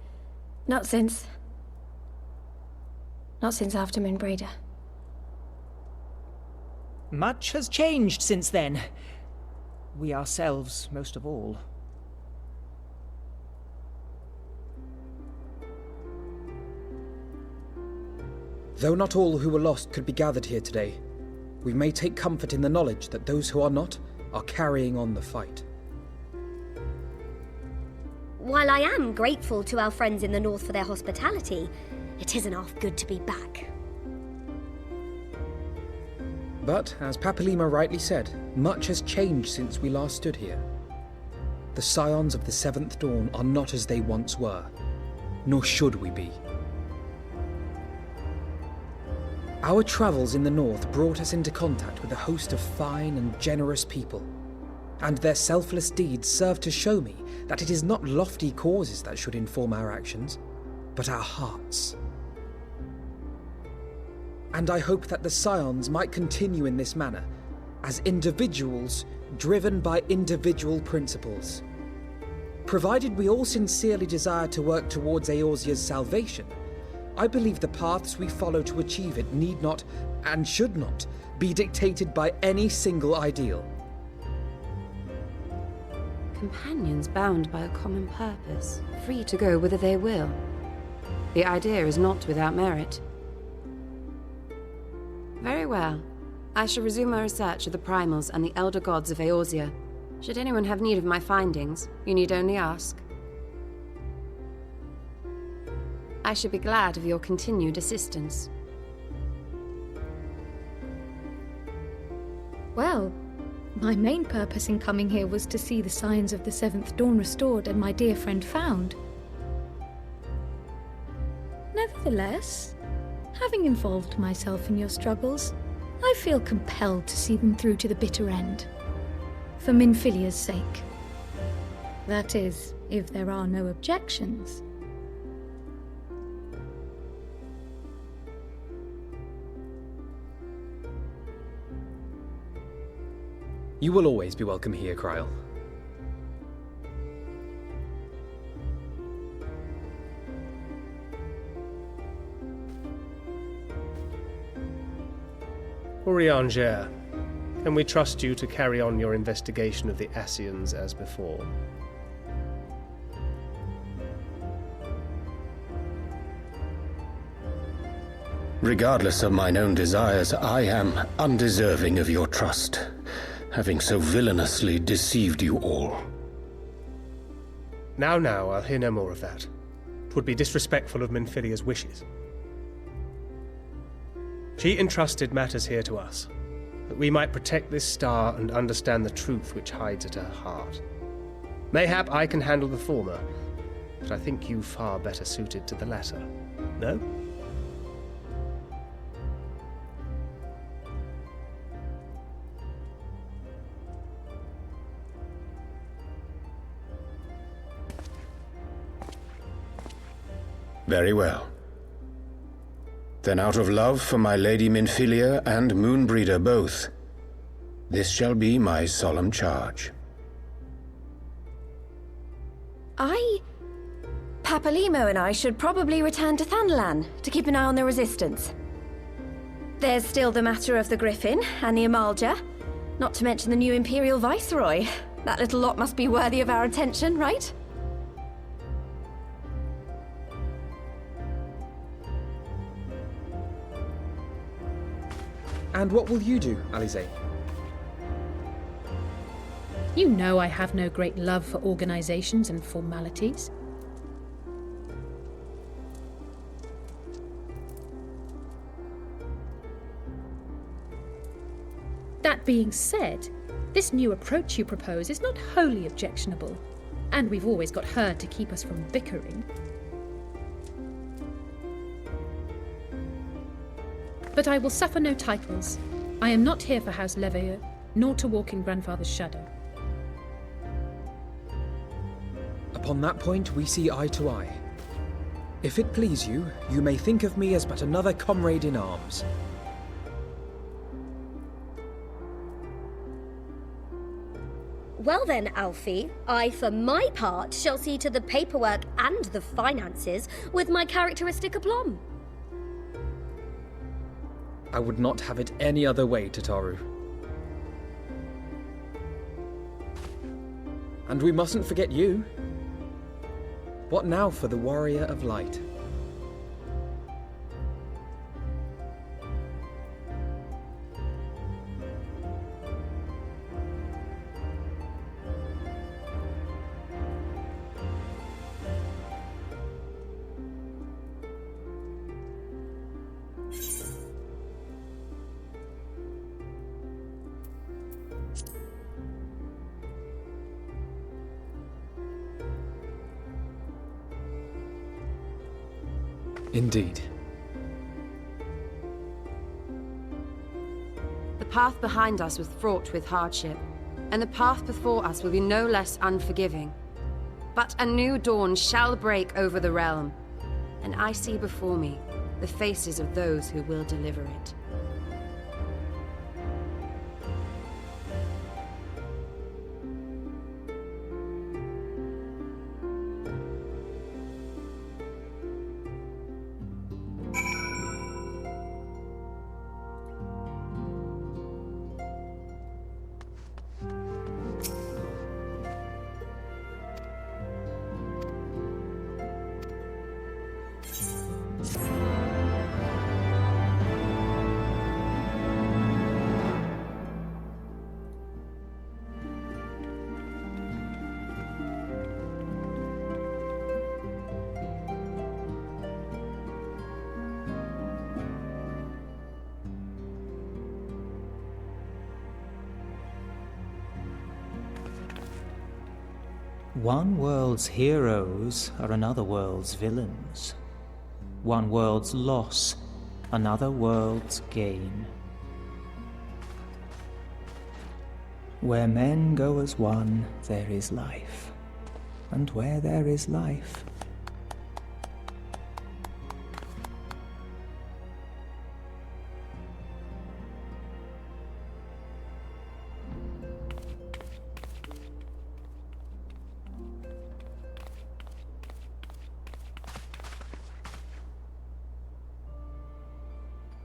Not since after Moonbreeder. Much has changed since then. We ourselves, most of all. Though not all who were lost could be gathered here today, we may take comfort in the knowledge that those who are not are carrying on the fight. While I am grateful to our friends in the north for their hospitality, it isn't half good to be back. But, as Papalima rightly said, much has changed since we last stood here. The Scions of the Seventh Dawn are not as they once were, nor should we be. Our travels in the north brought us into contact with a host of fine and generous people, and their selfless deeds serve to show me that it is not lofty causes that should inform our actions, but our hearts. And I hope that the Scions might continue in this manner, as individuals driven by individual principles. Provided we all sincerely desire to work towards Eorzea's salvation, I believe the paths we follow to achieve it need not, and should not, be dictated by any single ideal. Companions bound by a common purpose, free to go whither they will. The idea is not without merit. Very well. I shall resume my research of the primals and the elder gods of Eorzea. Should anyone have need of my findings, you need only ask. I should be glad of your continued assistance. Well, my main purpose in coming here was to see the signs of the Seventh Dawn restored and my dear friend found. Nevertheless, having involved myself in your struggles, I feel compelled to see them through to the bitter end. For Minfilia's sake. That is, if there are no objections. You will always be welcome here, Kryl. Urianger, can we trust you to carry on your investigation of the Ascians as before? Regardless of mine own desires, I am undeserving of your trust, having so villainously deceived you all. Now, I'll hear no more of that. 'Twould be disrespectful of Minfilia's wishes. She entrusted matters here to us, that we might protect this star and understand the truth which hides at her heart. Mayhap I can handle the former, but I think you far better suited to the latter. No? Very well. Then out of love for my Lady Minfilia and Moonbreeder both, this shall be my solemn charge. Papalimo and I should probably return to Thanalan to keep an eye on the Resistance. There's still the matter of the Griffin and the Amalja, not to mention the new Imperial Viceroy. That little lot must be worthy of our attention, right? And what will you do, Alize? You know I have no great love for organizations and formalities. That being said, this new approach you propose is not wholly objectionable, and we've always got her to keep us from bickering. But I will suffer no titles. I am not here for House Leveilleur, nor to walk in Grandfather's shadow. Upon that point, we see eye to eye. If it please you, you may think of me as but another comrade in arms. Well then, Alfie, I for my part shall see to the paperwork and the finances with my characteristic aplomb. I would not have it any other way, Tataru. And we mustn't forget you. What now for the Warrior of Light? Indeed. The path behind us was fraught with hardship, and the path before us will be no less unforgiving. But a new dawn shall break over the realm, and I see before me the faces of those who will deliver it. One world's heroes are another world's villains. One world's loss, another world's gain. Where men go as one, there is life. And where there is life,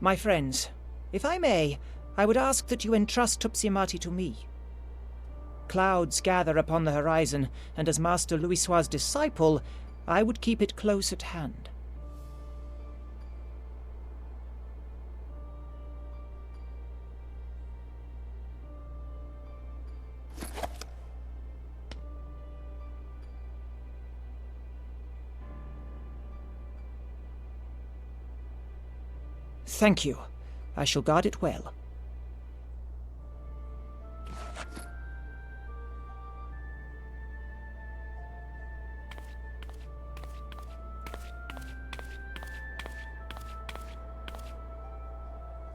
My friends, if I may, I would ask that you entrust Tupsimati to me. Clouds gather upon the horizon, and as Master Louisoix's disciple, I would keep it close at hand. Thank you. I shall guard it well.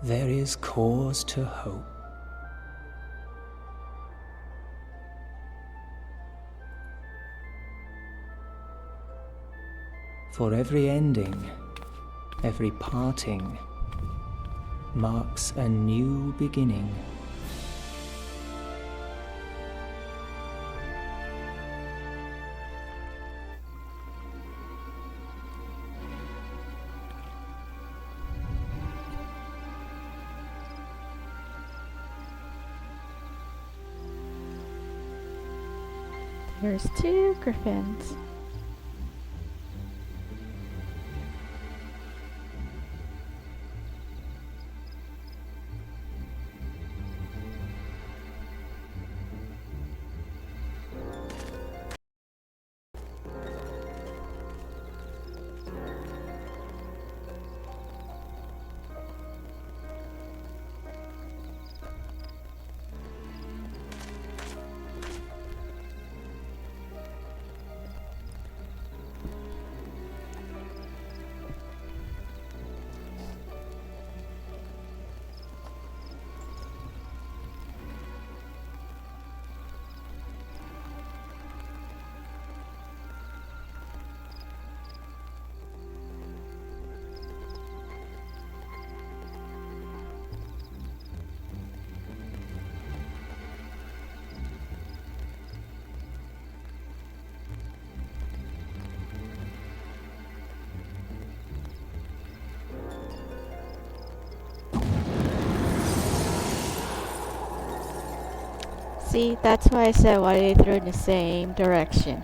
there is cause to hope. For every ending, every parting, marks a new beginning. There's 2 griffins. See, that's why I said why they threw in the same direction.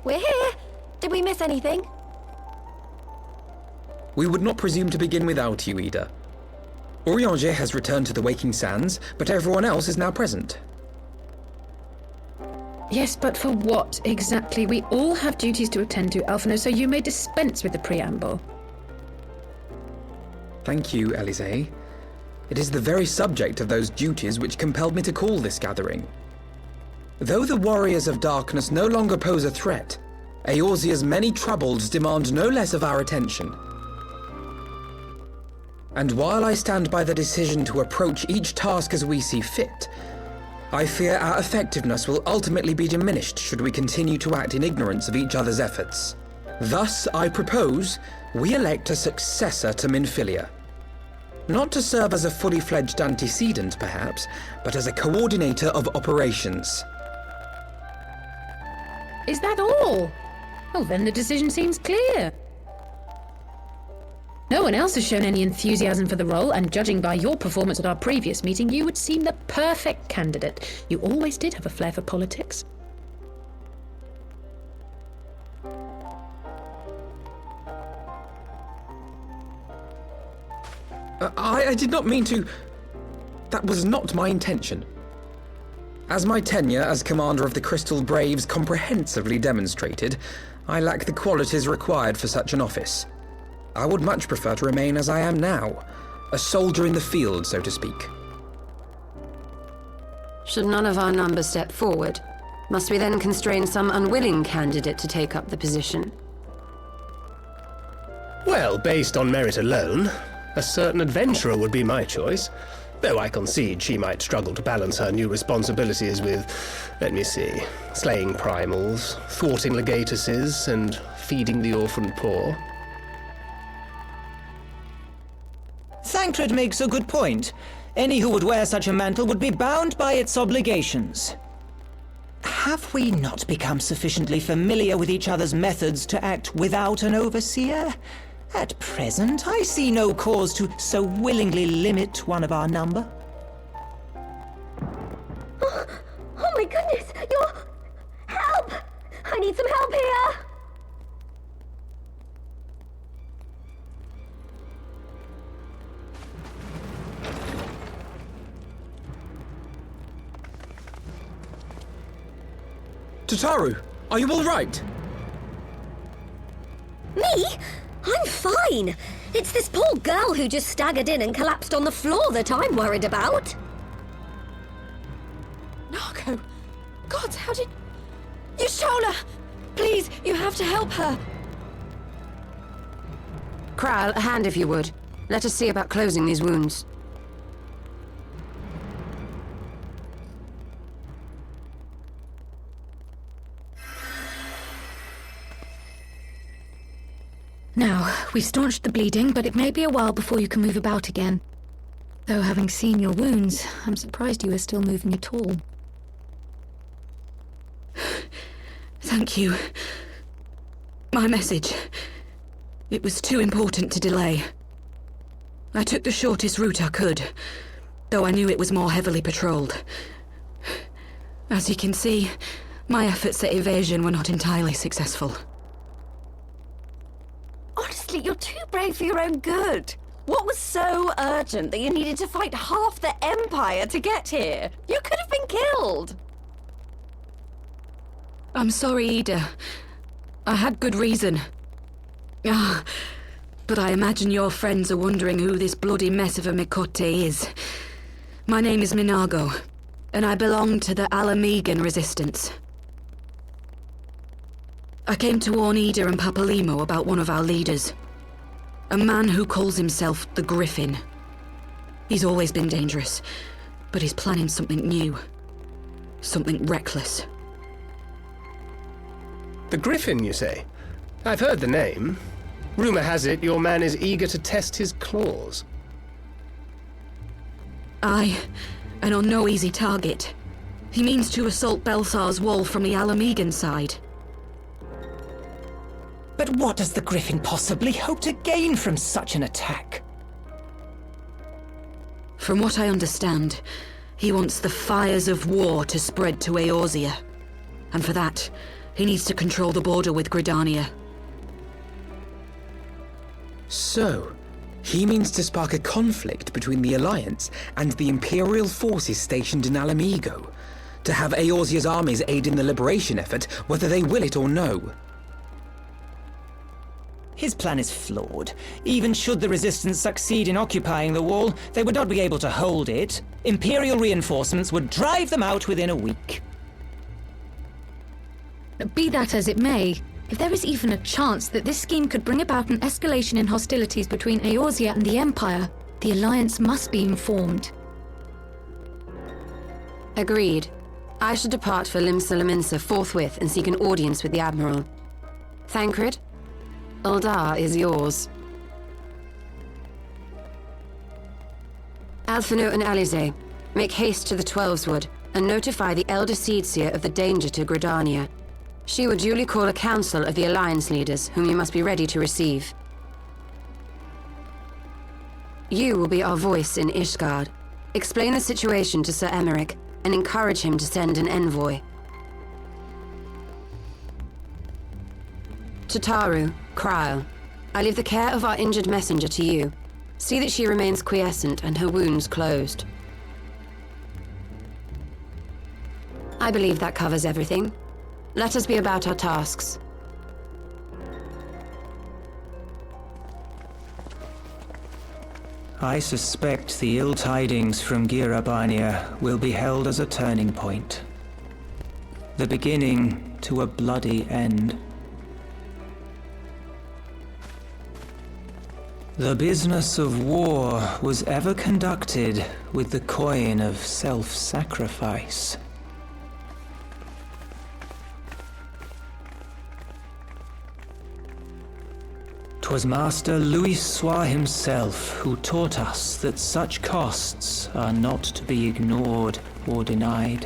We're here! Did we miss anything? We would not presume to begin without you, Ida. Urianger has returned to the Waking Sands, but everyone else is now present. Yes, but for what exactly? We all have duties to attend to, Alphino, so you may dispense with the preamble. Thank you, Elise. It is the very subject of those duties which compelled me to call this gathering. Though the Warriors of Darkness no longer pose a threat, Eorzea's many troubles demand no less of our attention. And while I stand by the decision to approach each task as we see fit, I fear our effectiveness will ultimately be diminished should we continue to act in ignorance of each other's efforts. Thus, I propose we elect a successor to Minfilia. Not to serve as a fully fledged antecedent, perhaps, but as a coordinator of operations. Is that all? Well, then the decision seems clear. No one else has shown any enthusiasm for the role, and judging by your performance at our previous meeting, you would seem the perfect candidate. You always did have a flair for politics. I did not mean to... That was not my intention. As my tenure as commander of the Crystal Braves comprehensively demonstrated, I lack the qualities required for such an office. I would much prefer to remain as I am now, a soldier in the field, so to speak. Should none of our number step forward, must we then constrain some unwilling candidate to take up the position? Well, based on merit alone, a certain adventurer would be my choice. Though I concede she might struggle to balance her new responsibilities with, let me see, slaying primals, thwarting legatuses, and feeding the orphan poor. Thancred makes a good point. Any who would wear such a mantle would be bound by its obligations. Have we not become sufficiently familiar with each other's methods to act without an overseer? At present, I see no cause to so willingly limit one of our number. Oh my goodness! Help! I need some help here! Tataru, are you all right? Me? I'm fine. It's this poor girl who just staggered in and collapsed on the floor that I'm worried about. Narco! God, how did... Y'shtola! Please, you have to help her! Kral, a hand if you would. Let us see about closing these wounds. Now, we've staunched the bleeding, but it may be a while before you can move about again. Though having seen your wounds, I'm surprised you are still moving at all. Thank you. My message. It was too important to delay. I took the shortest route I could, though I knew it was more heavily patrolled. As you can see, my efforts at evasion were not entirely successful. Honestly, you're too brave for your own good. What was so urgent that you needed to fight half the Empire to get here? You could have been killed. I'm sorry, Ida. I had good reason. But I imagine your friends are wondering who this bloody mess of a Mikote is. My name is Minago, and I belong to the Alamegan Resistance. I came to warn Ida and Papalimo about one of our leaders. A man who calls himself the Griffin. He's always been dangerous, but he's planning something new. Something reckless. The Griffin, you say? I've heard the name. Rumor has it your man is eager to test his claws. Aye, and on no easy target. He means to assault Belsar's wall from the Alamegan side. But what does the Griffin possibly hope to gain from such an attack? From what I understand, he wants the fires of war to spread to Eorzea. And for that, he needs to control the border with Gridania. So, He means to spark a conflict between the Alliance and the Imperial forces stationed in Alamigo, to have Eorzea's armies aid in the liberation effort, whether they will it or no. His plan is flawed. Even should the Resistance succeed in occupying the wall, they would not be able to hold it. Imperial reinforcements would drive them out within a week. Be that as it may, if there is even a chance that this scheme could bring about an escalation in hostilities between Eorzea and the Empire, the Alliance must be informed. Agreed. I shall depart for Lim-Salaminsa forthwith and seek an audience with the Admiral. Thancred, Uldar is yours. Alphino and Alize, make haste to the Twelveswood and notify the Elder Seedseer of the danger to Gridania. She will duly call a council of the Alliance leaders, whom you must be ready to receive. You will be our voice in Ishgard. Explain the situation to Sir Emmerich, and encourage him to send an envoy. To Taru, Kryl, I leave the care of our injured messenger to you. See that she remains quiescent and her wounds closed. I believe that covers everything. Let us be about our tasks. I suspect the ill tidings from Girabania will be held as a turning point. The beginning to a bloody end. The business of war was ever conducted with the coin of self-sacrifice. 'Twas Master Louis himself who taught us that such costs are not to be ignored or denied.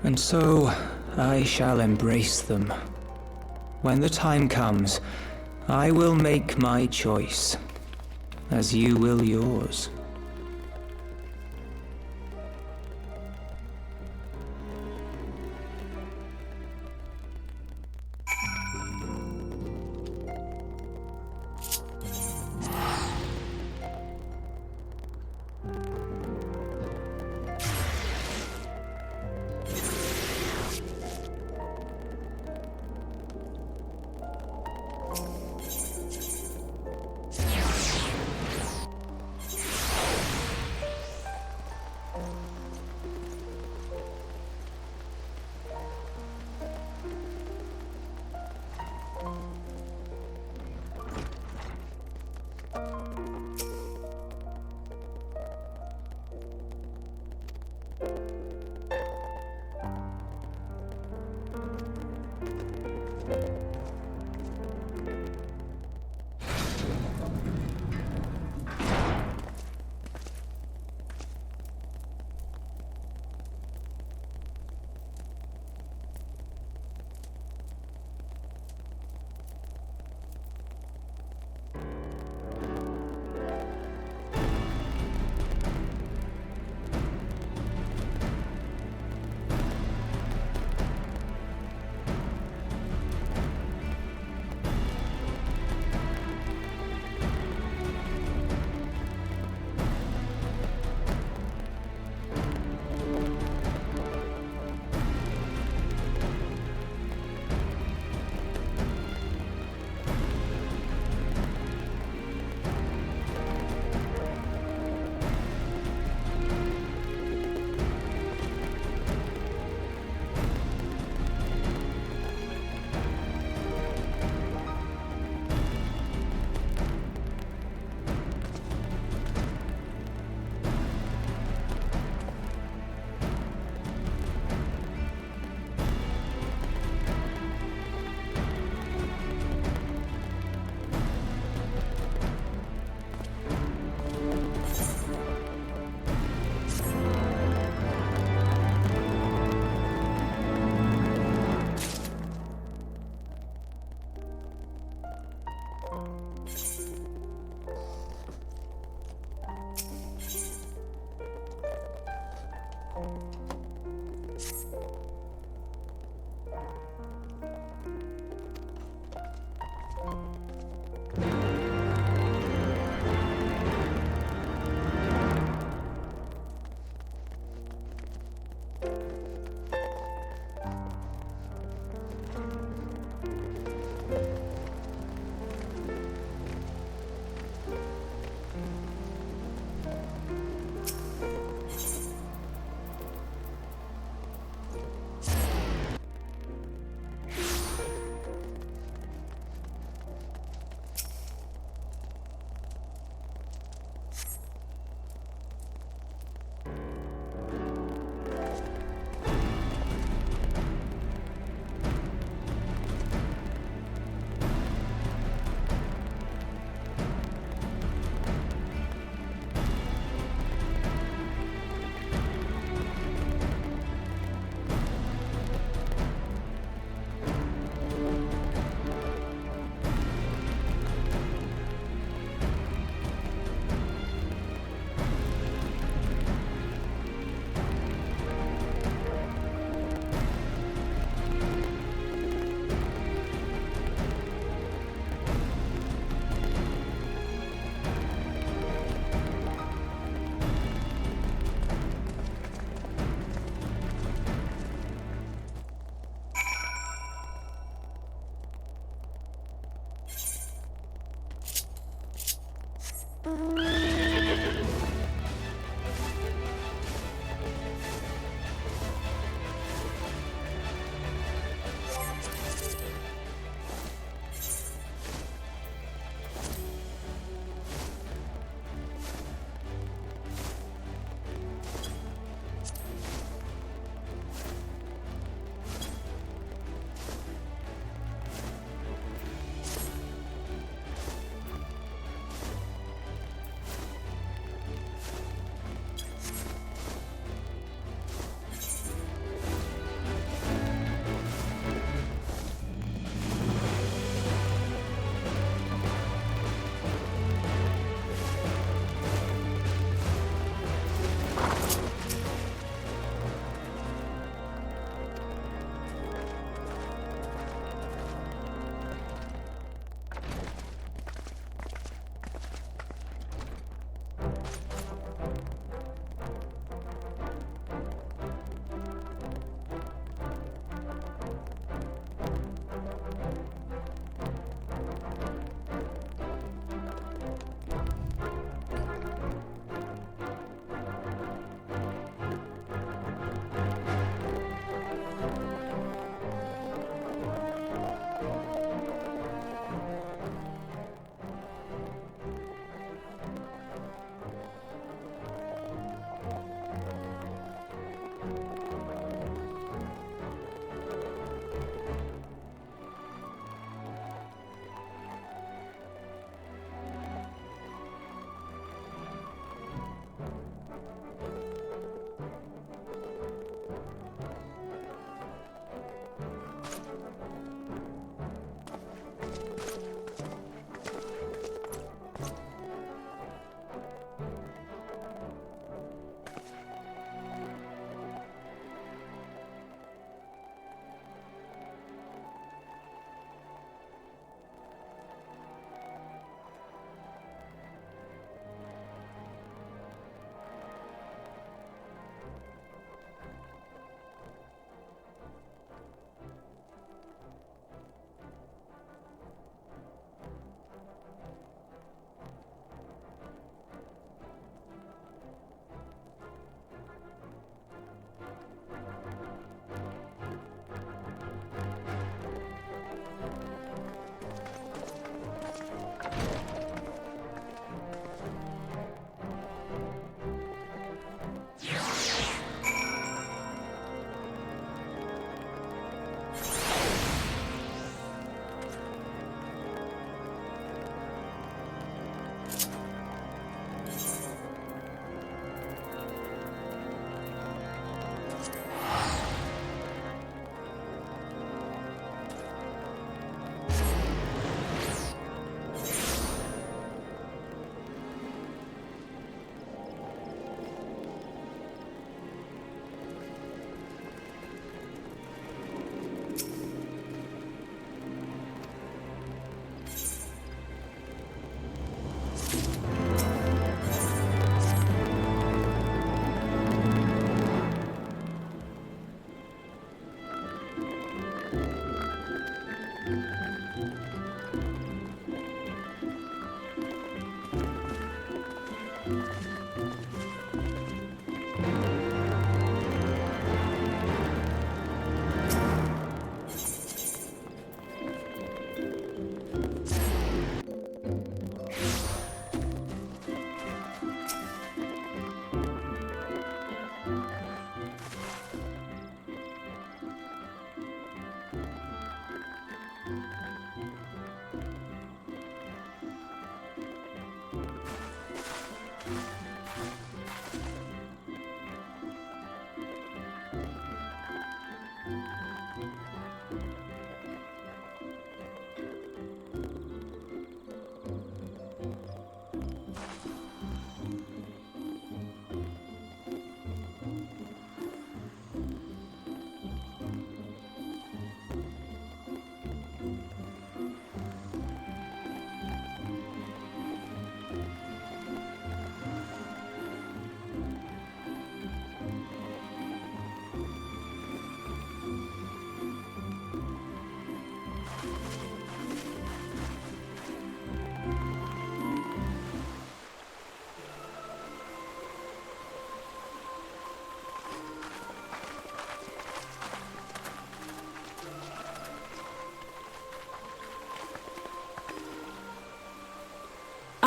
And so I shall embrace them. When the time comes, I will make my choice, as you will yours.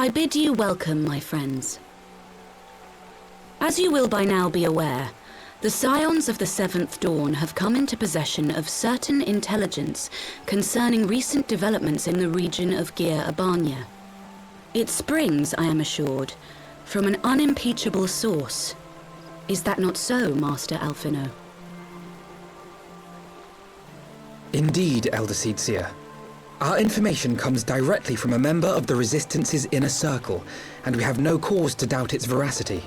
I bid you welcome, my friends. As you will by now be aware, the Scions of the Seventh Dawn have come into possession of certain intelligence concerning recent developments in the region of Gir Abania. It springs, I am assured, from an unimpeachable source. Is that not so, Master Alphino? Indeed, Elder Seedseer. Our information comes directly from a member of the Resistance's inner circle, and we have no cause to doubt its veracity.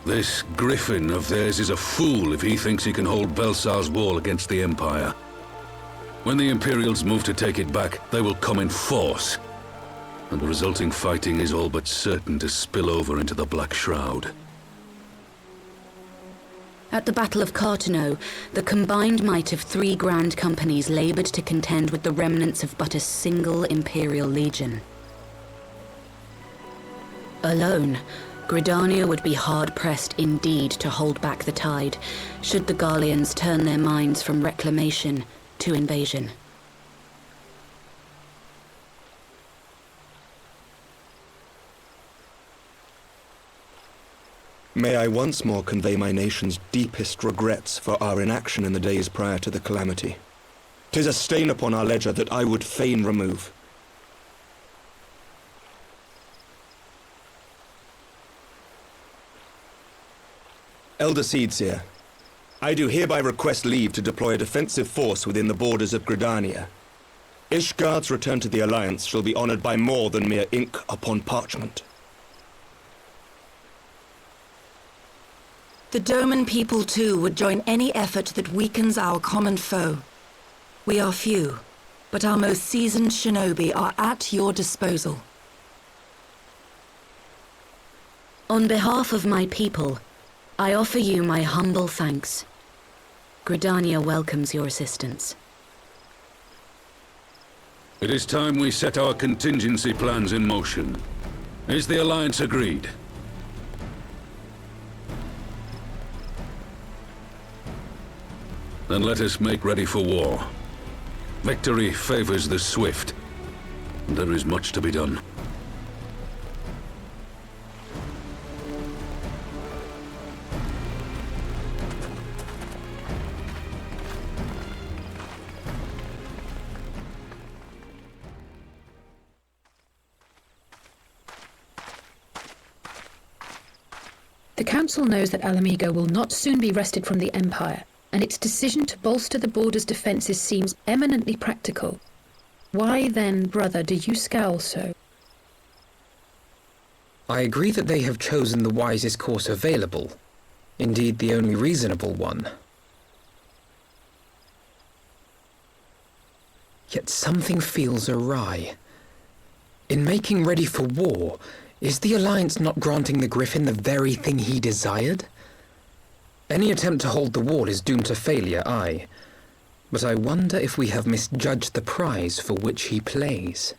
This griffin of theirs is a fool if he thinks he can hold Belsar's wall against the Empire. When the Imperials move to take it back, they will come in force, and the resulting fighting is all but certain to spill over into the Black Shroud. At the Battle of Cartano, the combined might of 3 grand companies labored to contend with the remnants of but a single Imperial legion. Alone, Gridania would be hard-pressed indeed to hold back the tide, should the Garleans turn their minds from reclamation to invasion. May I once more convey my nation's deepest regrets for our inaction in the days prior to the calamity. 'Tis a stain upon our ledger that I would fain remove. Elder Seedseer, I do hereby request leave to deploy a defensive force within the borders of Gridania. Ishgard's return to the Alliance shall be honored by more than mere ink upon parchment. The Doman people, too, would join any effort that weakens our common foe. We are few, but our most seasoned shinobi are at your disposal. On behalf of my people, I offer you my humble thanks. Gridania welcomes your assistance. It is time we set our contingency plans in motion. Is the Alliance agreed? Then let us make ready for war. Victory favors the swift, and there is much to be done. The Council knows that Alamigo will not soon be wrested from the Empire, and its decision to bolster the border's defences seems eminently practical. Why then, brother, do you scowl so? I agree that they have chosen the wisest course available. Indeed, the only reasonable one. Yet something feels awry. In making ready for war, is the Alliance not granting the Griffin the very thing he desired? Any attempt to hold the wall is doomed to failure, aye. But I wonder if we have misjudged the prize for which he plays.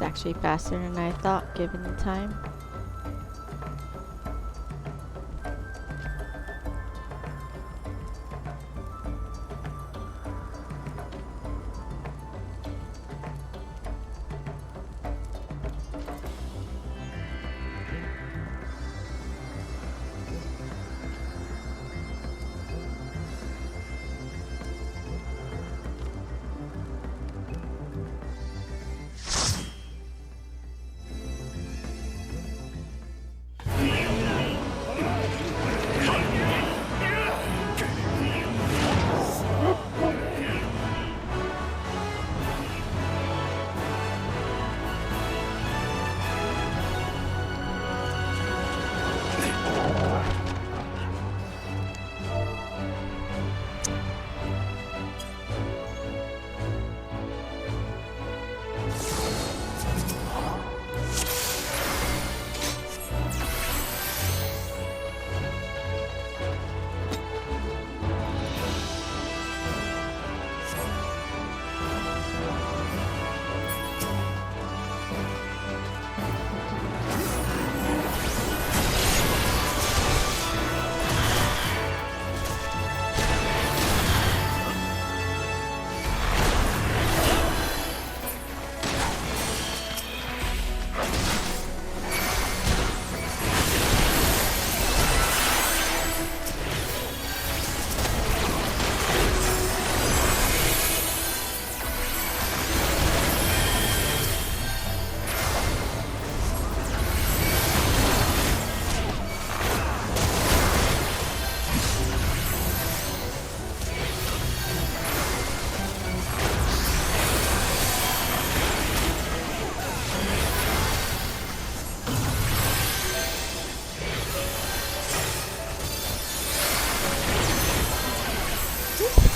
actually faster than I thought, given the time.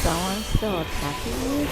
Someone's still attacking me?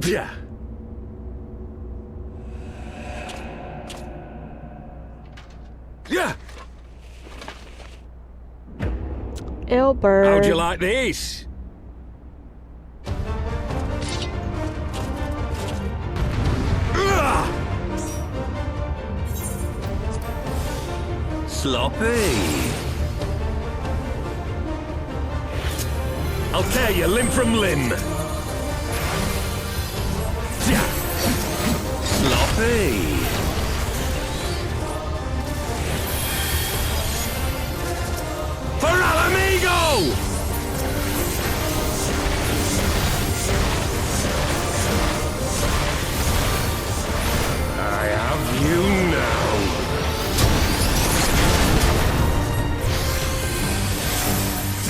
Yeah. Yeah. Ilbert. How'd you like this? Sloppy. I'll tear you limb from limb. Sloppy. For Alamigo! I have you now.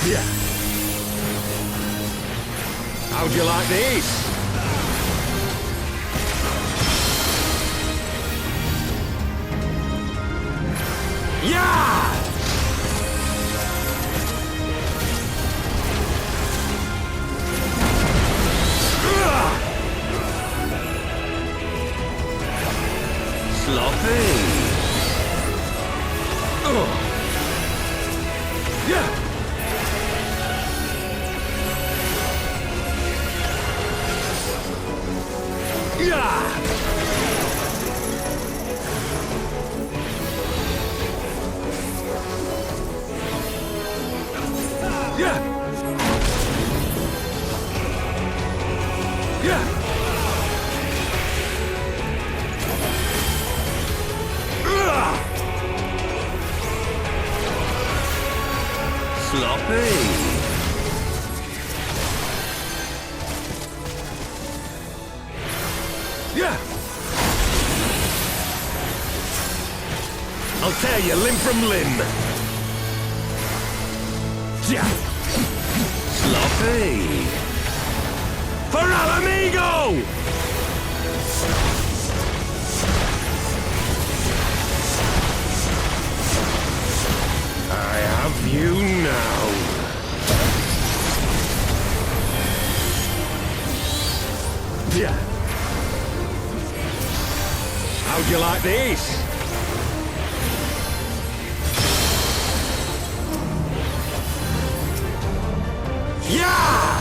Yeah. How'd you like this? Yeah! Sloppy. Yeah. Yeah. Yeah. Yeah. Sloppy. Yeah. I'll tear you limb from limb. Yeah. Sloppy. For Alamigo! I have you now. Yeah. How'd you like this? Yeah!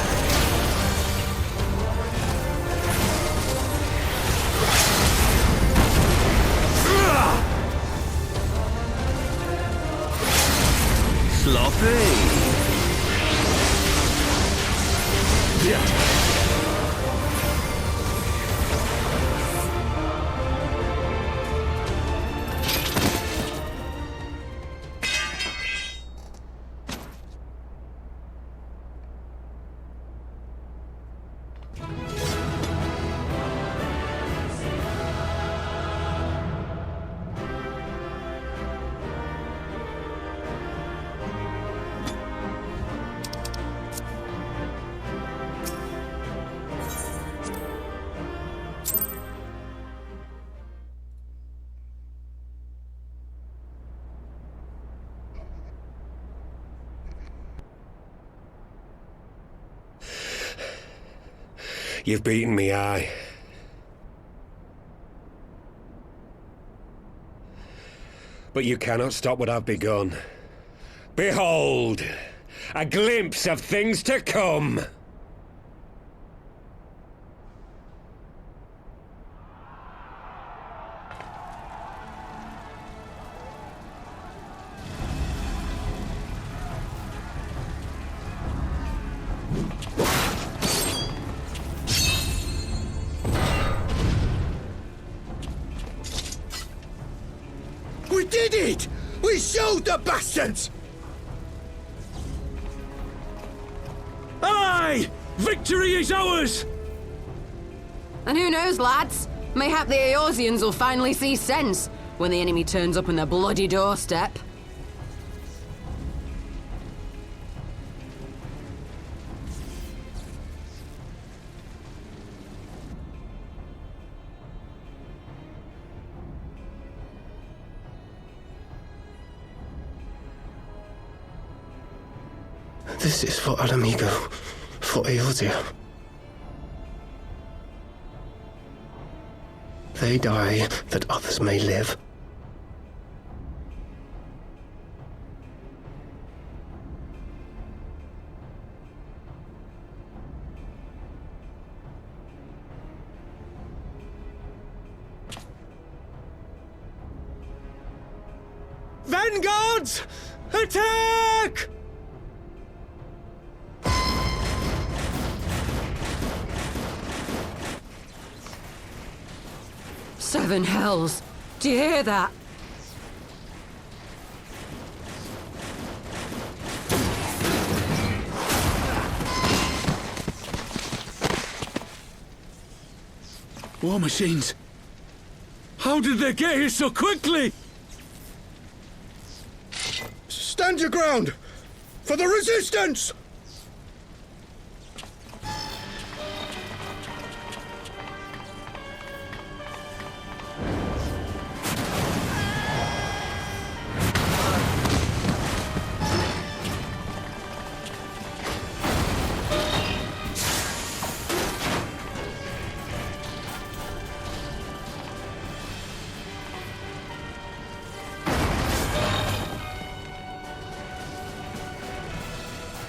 Sloppy. Yeah. You've beaten me, aye. But you cannot stop what I've begun. Behold, a glimpse of things to come. We did it! We showed the bastards! Aye! Victory is ours! And who knows, lads? Mayhap the Eorzeans will finally see sense when the enemy turns up on their bloody doorstep. This is for Alamigo, for Eorzea. they die that others may live. Vanguards! Attack! Seven hells! Do you hear that? War machines! How did they get here so quickly? Stand your ground! For the resistance!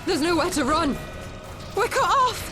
There's nowhere to run! We're cut off!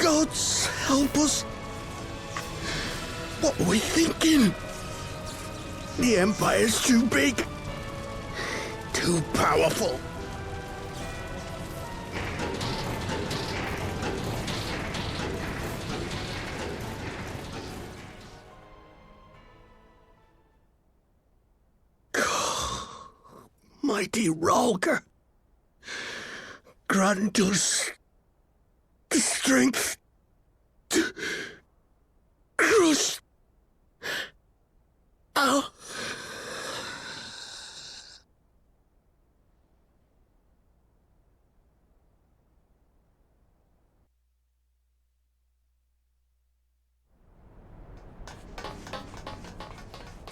Gods help us! What were we thinking? The Empire's too big. Too powerful. Mighty Rolger, grant us the strength to crush our...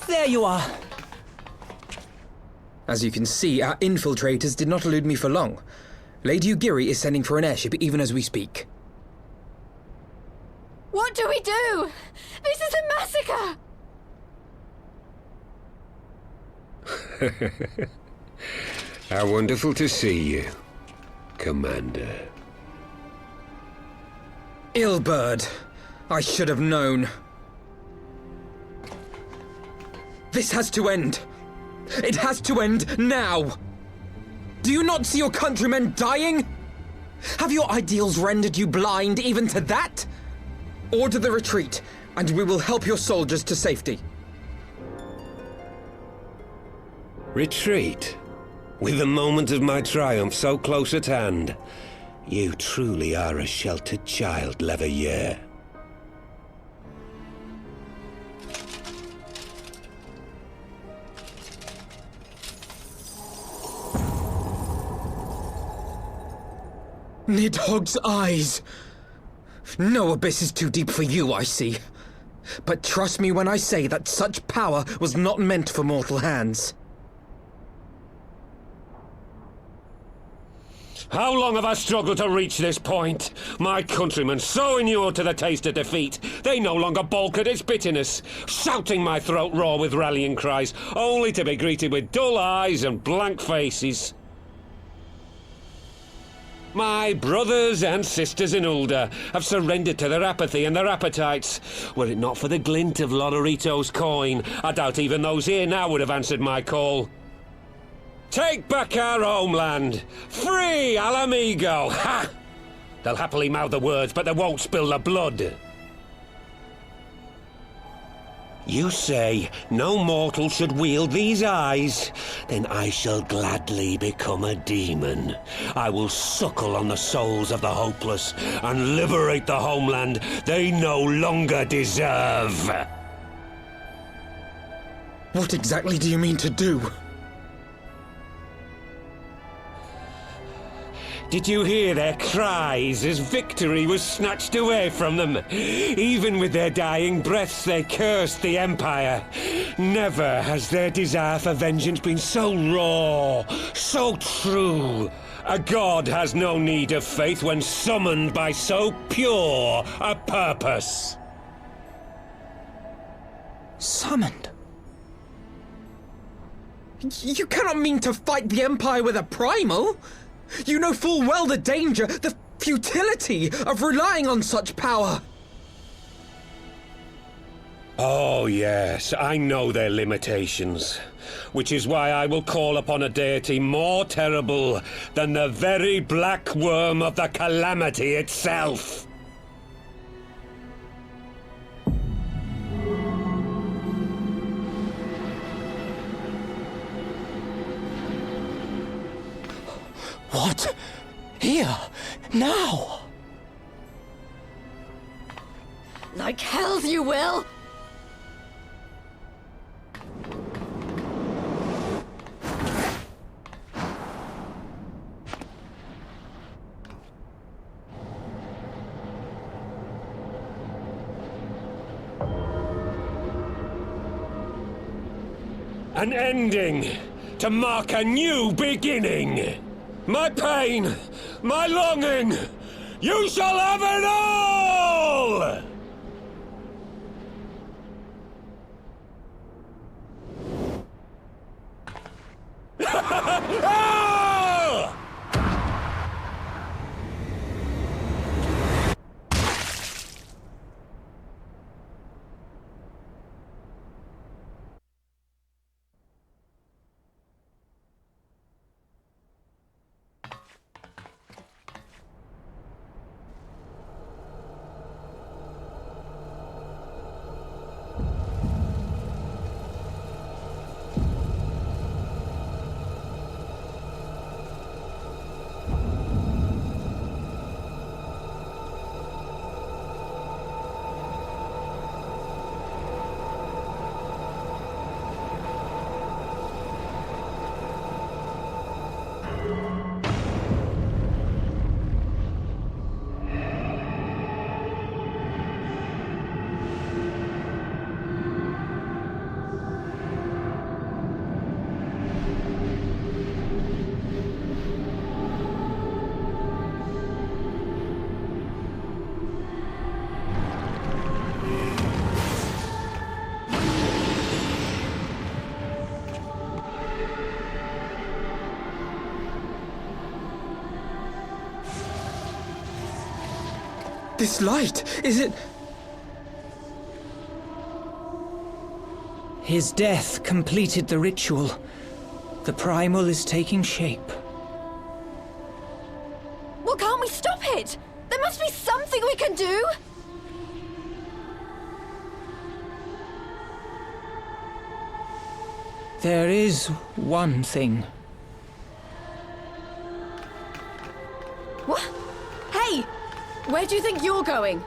There you are. As you can see, our infiltrators did not elude me for long. Lady Ugiri is sending for an airship even as we speak. What do we do? This is a massacre! How wonderful to see you, Commander. Ilbird, I should have known. This has to end. It has to end now! Do you not see your countrymen dying? Have your ideals rendered you blind even to that? Order the retreat, and we will help your soldiers to safety. Retreat? With the moment of my triumph so close at hand? You truly are a sheltered child, Leverrier. Nidhogg's eyes! No abyss is too deep for you, I see. But trust me when I say that such power was not meant for mortal hands. How long have I struggled to reach this point? My countrymen, so inured to the taste of defeat, they no longer balk at its bitterness, shouting my throat raw with rallying cries, only to be greeted with dull eyes and blank faces. My brothers and sisters in Ulda have surrendered to their apathy and their appetites. Were it not for the glint of Lodorito's coin, I doubt even those here now would have answered my call. Take back our homeland! Free Alamigo! Ha! They'll happily mouth the words, but they won't spill the blood. You say no mortal should wield these eyes? Then I shall gladly become a demon. I will suckle on the souls of the hopeless and liberate the homeland they no longer deserve. What exactly do you mean to do? Did you hear their cries as victory was snatched away from them? Even with their dying breaths, they cursed the Empire. Never has their desire for vengeance been so raw, so true. A god has no need of faith when summoned by so pure a purpose. Summoned? You cannot mean to fight the Empire with a primal! You know full well the danger, the futility of relying on such power! Oh yes, I know their limitations. Which is why I will call upon a deity more terrible than the very black worm of the calamity itself. What? Here? Now? Like hells you will! An ending to mark a new beginning. My pain, my longing, you shall have it all! This light, is it... His death completed the ritual. The primal is taking shape. Well, can't we stop it? There must be something we can do! There is one thing. What? Hey! Where do you think you're going?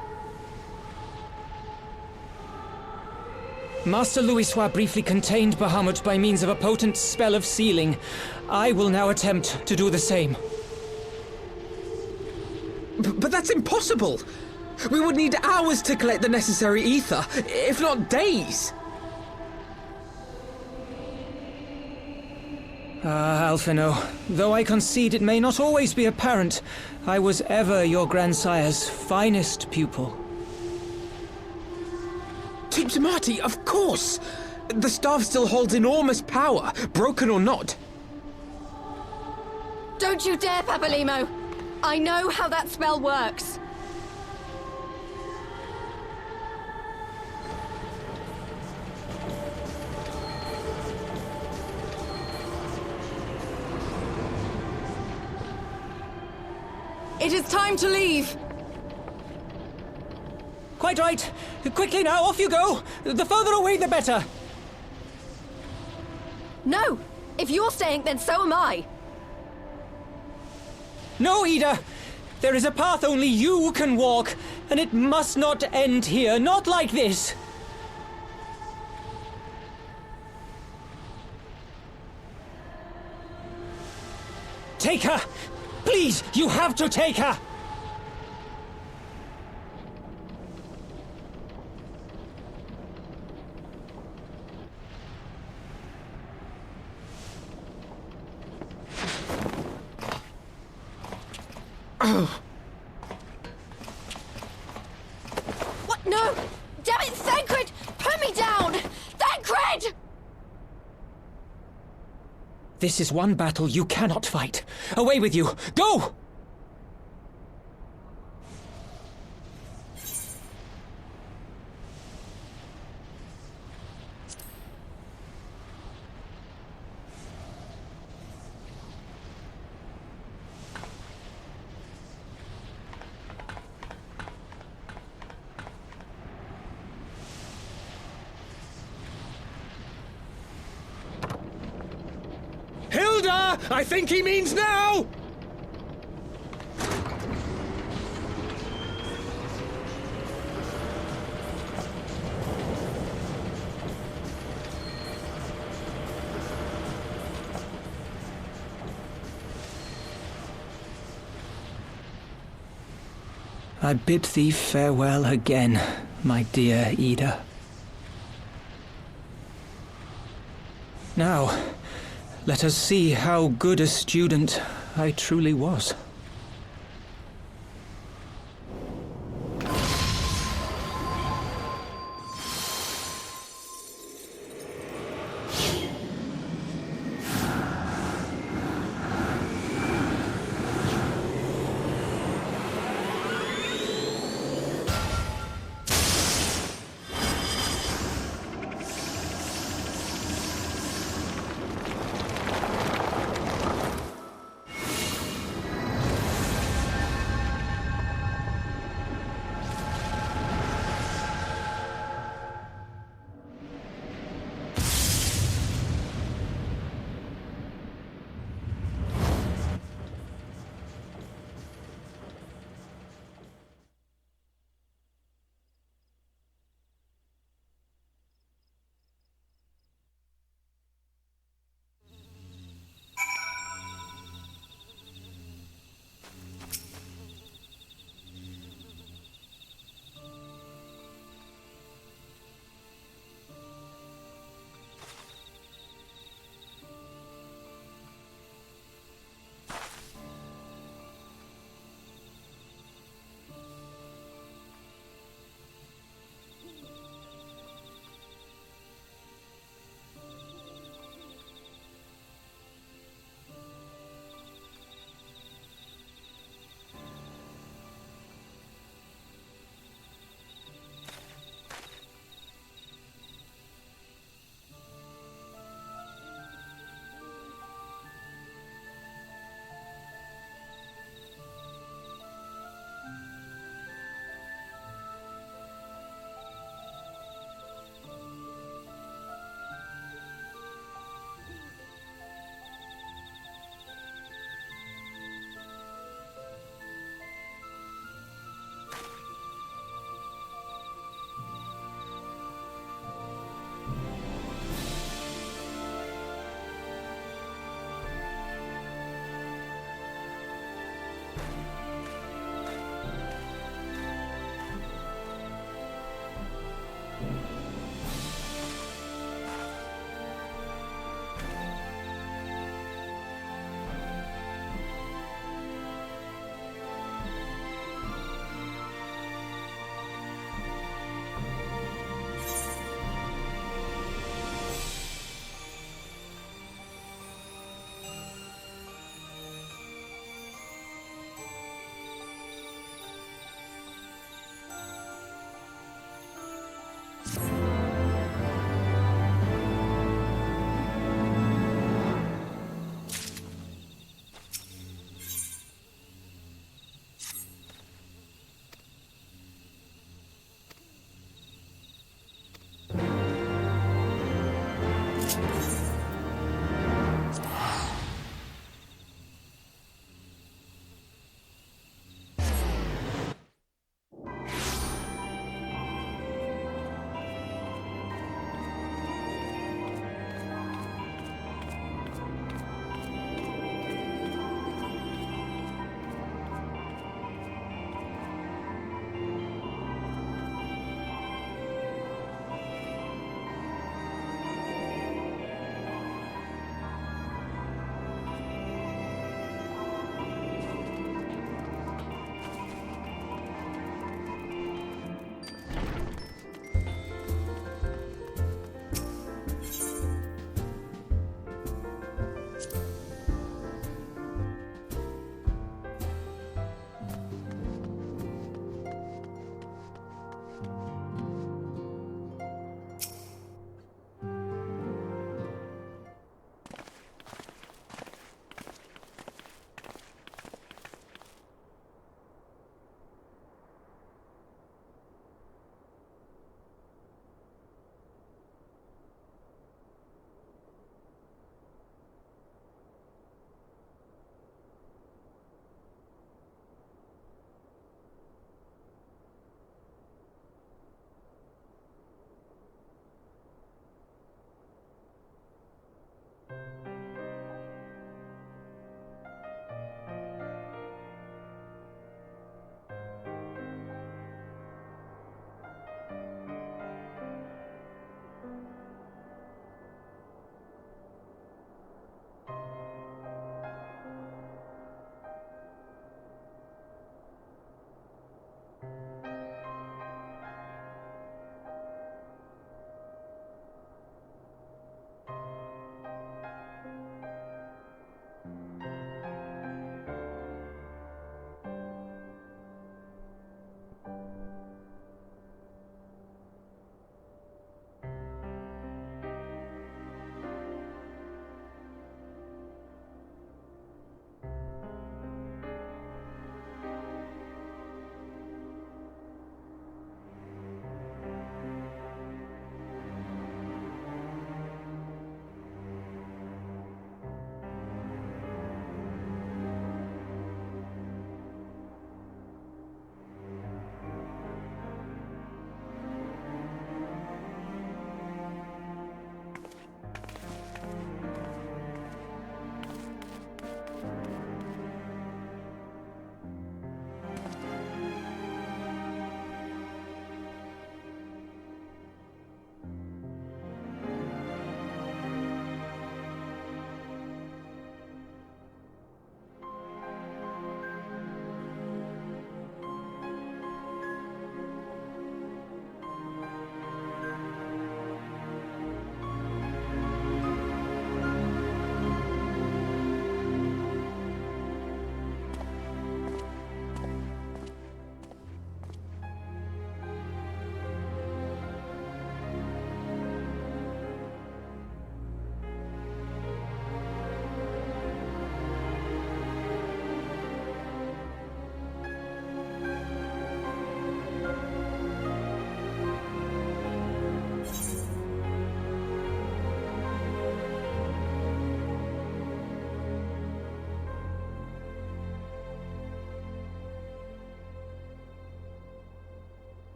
Master Louisoix briefly contained Bahamut by means of a potent spell of sealing. I will now attempt to do the same. But that's impossible! We would need hours to collect the necessary ether, if not days! Ah, Alphino, though I concede it may not always be apparent, I was ever your grandsire's finest pupil. Tipsamati, of course! The staff still holds enormous power, broken or not. Don't you dare, Papalimo! I know how that spell works. It is time to leave! Quite right. Quickly now, off you go. The further away, the better. No! If you're staying, then so am I. No, Ida! There is a path only you can walk, and it must not end here, not like this! Take her! Please, you have to take her! What? No! Damn it, Thancred! Put me down! Thancred! This is one battle you cannot fight. Away with you! Go! Hilda! I think he means now! I bid thee farewell again, my dear Ida. Now, let us see how good a student I truly was.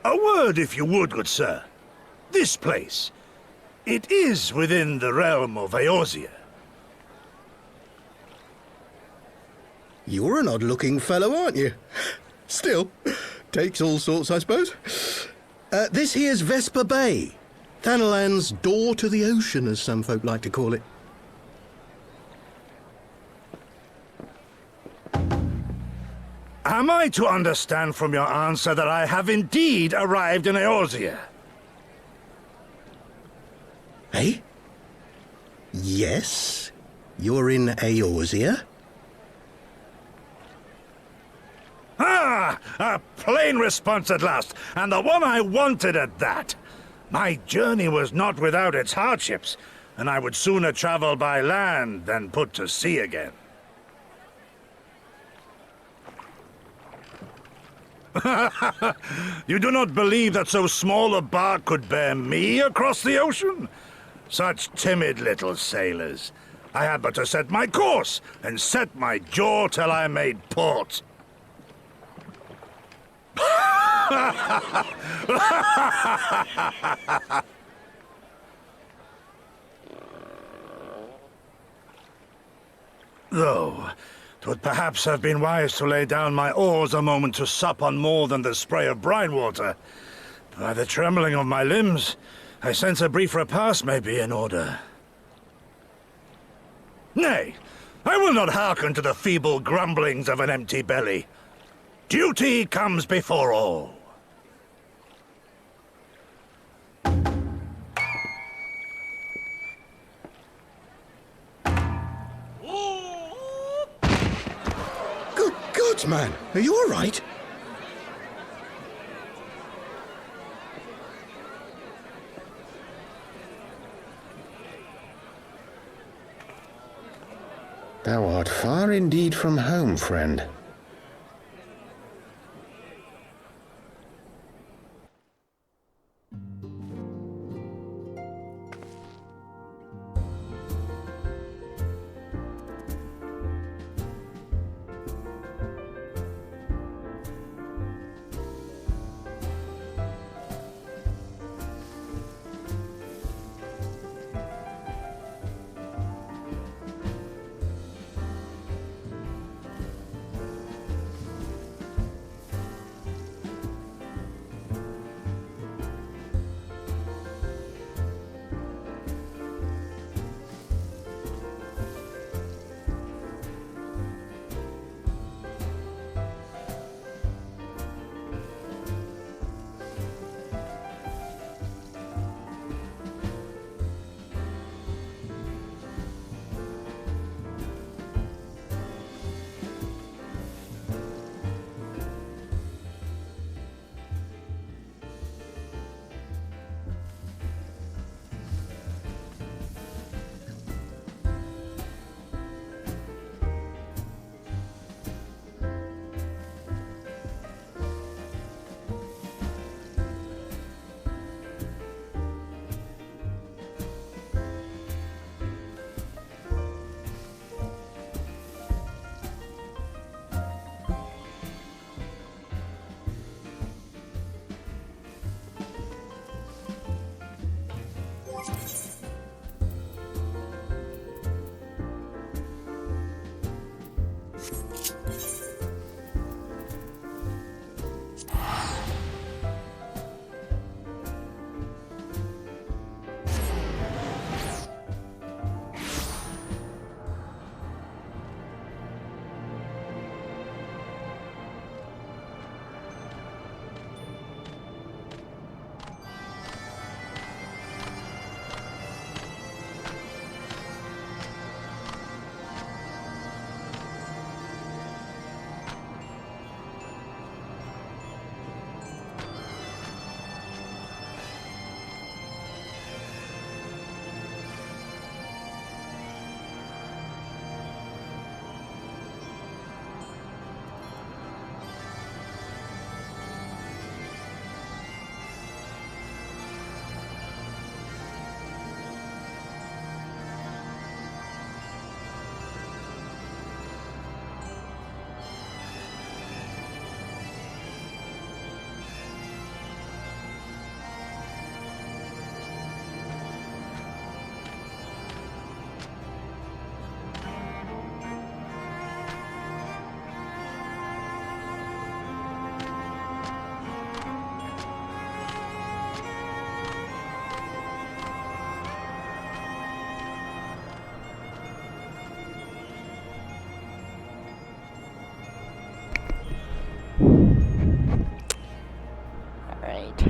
A word, if you would, good sir. This place, it is within the realm of Eorzea. You're an odd-looking fellow, aren't you? Still, takes all sorts, I suppose. This here's Vesper Bay. Thanalan's door to the ocean, as some folk like to call it. Am I to understand from your answer that I have indeed arrived in Eorzea? Eh? Yes, you're in Eorzea. Ah! A plain response at last, and the one I wanted at that. My journey was not without its hardships, and I would sooner travel by land than put to sea again. You do not believe that so small a bark could bear me across the ocean? Such timid little sailors. I had but to set my course and set my jaw till I made port. Though, 'twould perhaps have been wise to lay down my oars a moment to sup on more than the spray of brine water. By the trembling of my limbs, I sense a brief repast may be in order. Nay, I will not hearken to the feeble grumblings of an empty belly. Duty comes before all. Good God, man! Are you all right? Thou art far indeed from home, friend.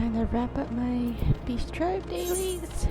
Time to wrap up my Beast Tribe dailies.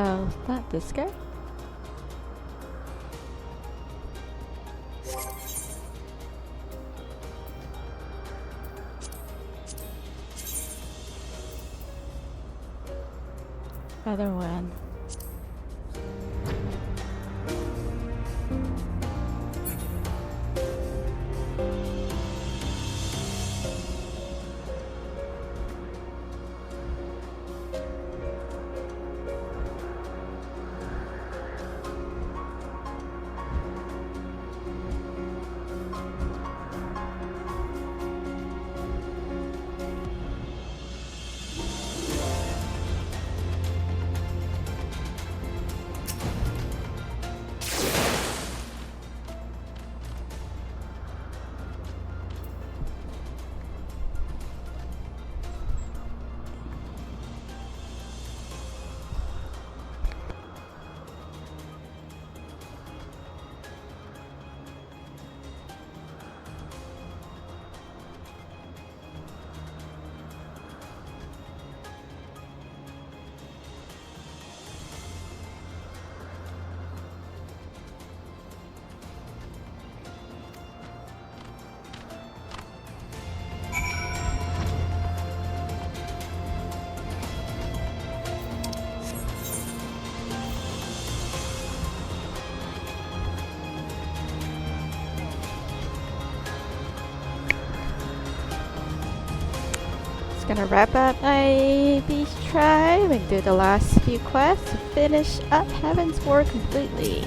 Oh, not this guy? Other one. Gonna wrap up my Beast Tribe and do the last few quests to finish up Heavensward completely.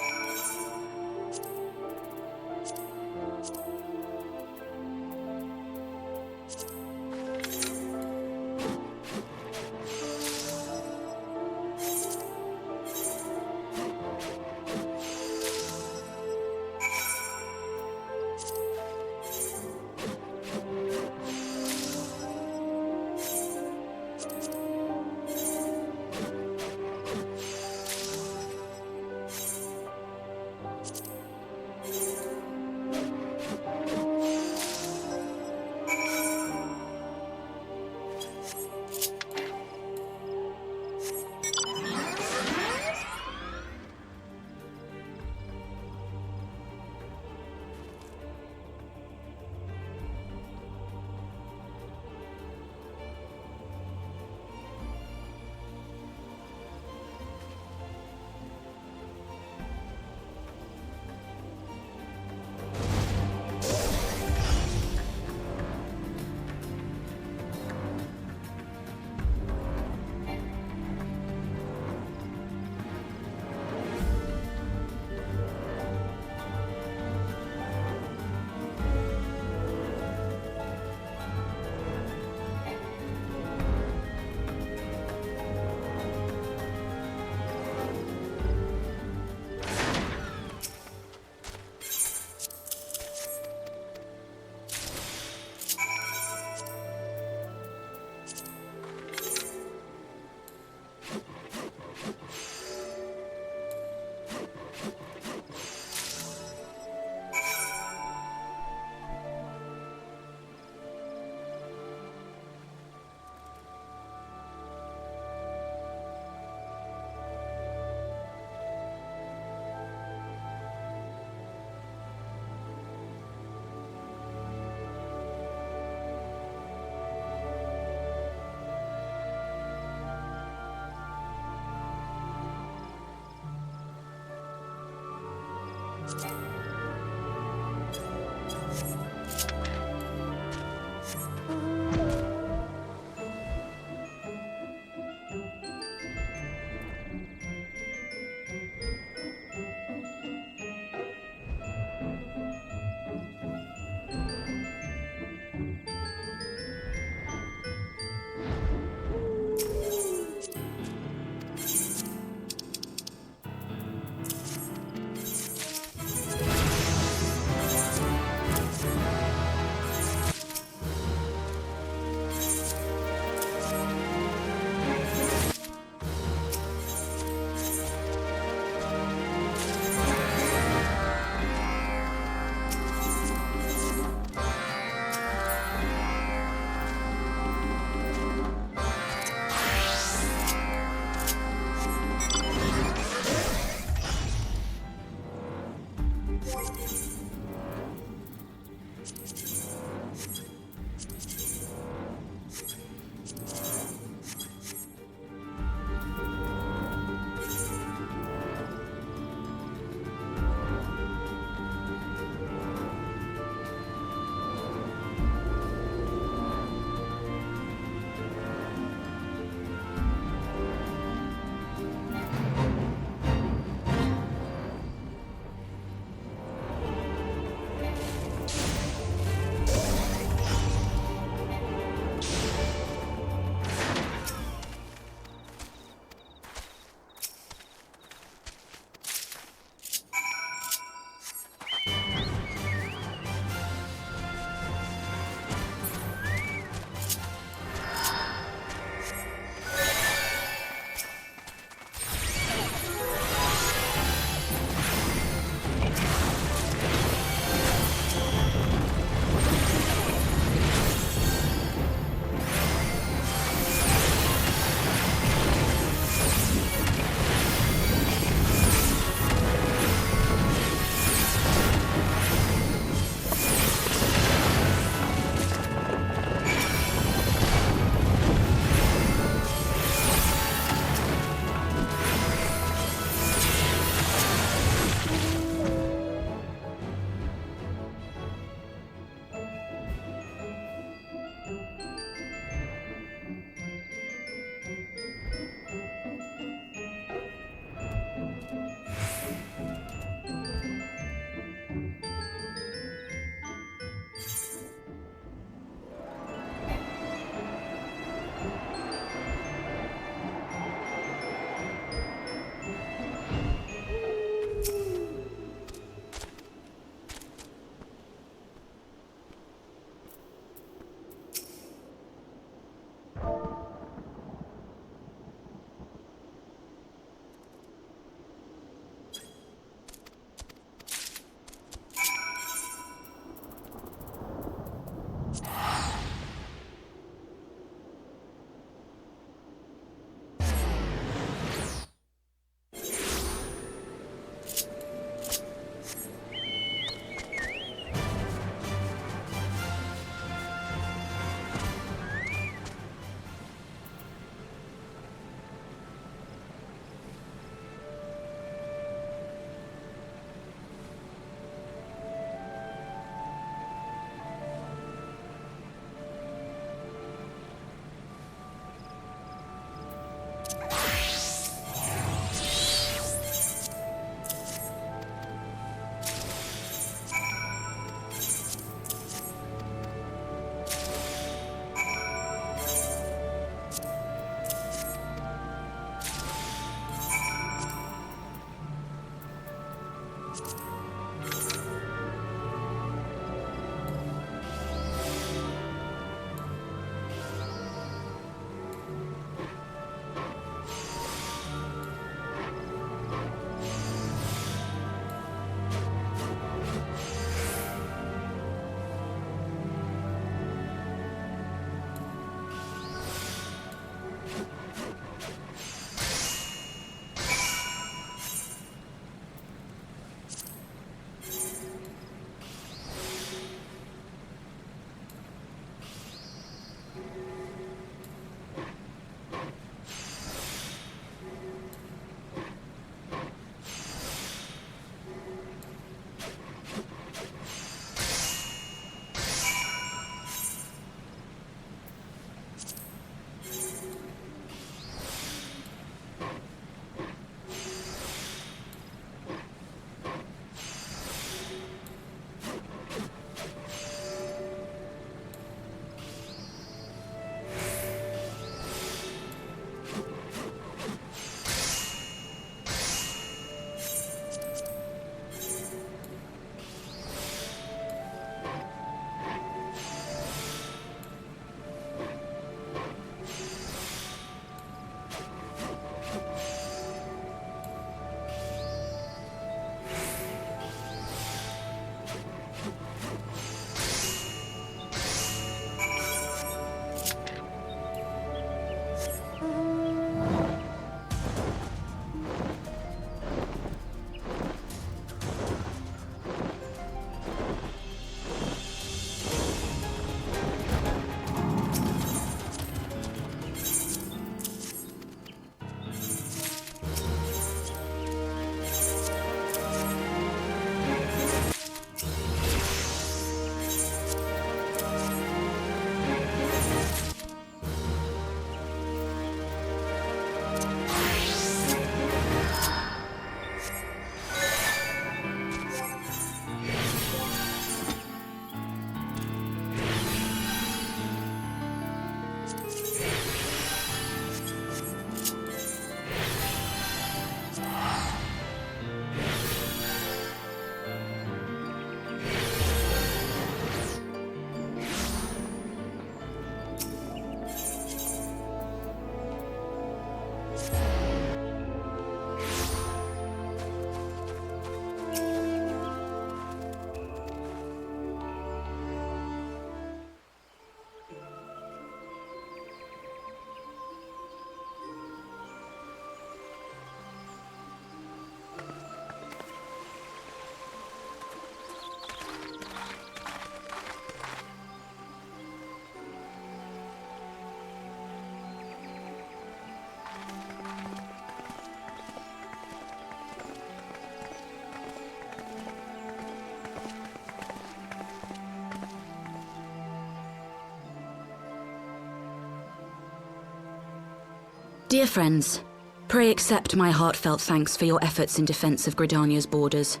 Dear friends, pray accept my heartfelt thanks for your efforts in defense of Gridania's borders.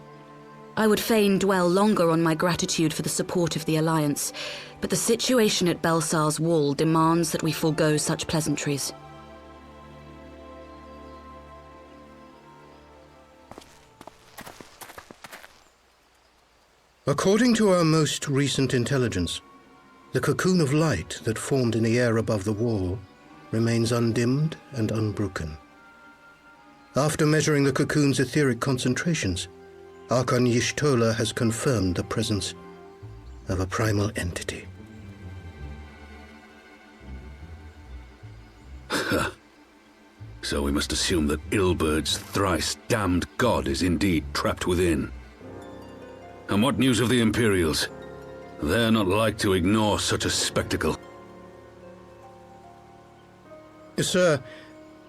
I would fain dwell longer on my gratitude for the support of the Alliance, but the situation at Belsar's Wall demands that we forego such pleasantries. According to our most recent intelligence, the cocoon of light that formed in the air above the wall remains undimmed and unbroken. After measuring the cocoon's etheric concentrations, Archon Y'shtola has confirmed the presence of a primal entity. So we must assume that Ilbert's thrice damned god is indeed trapped within. And what news of the Imperials? They're not like to ignore such a spectacle. Sir,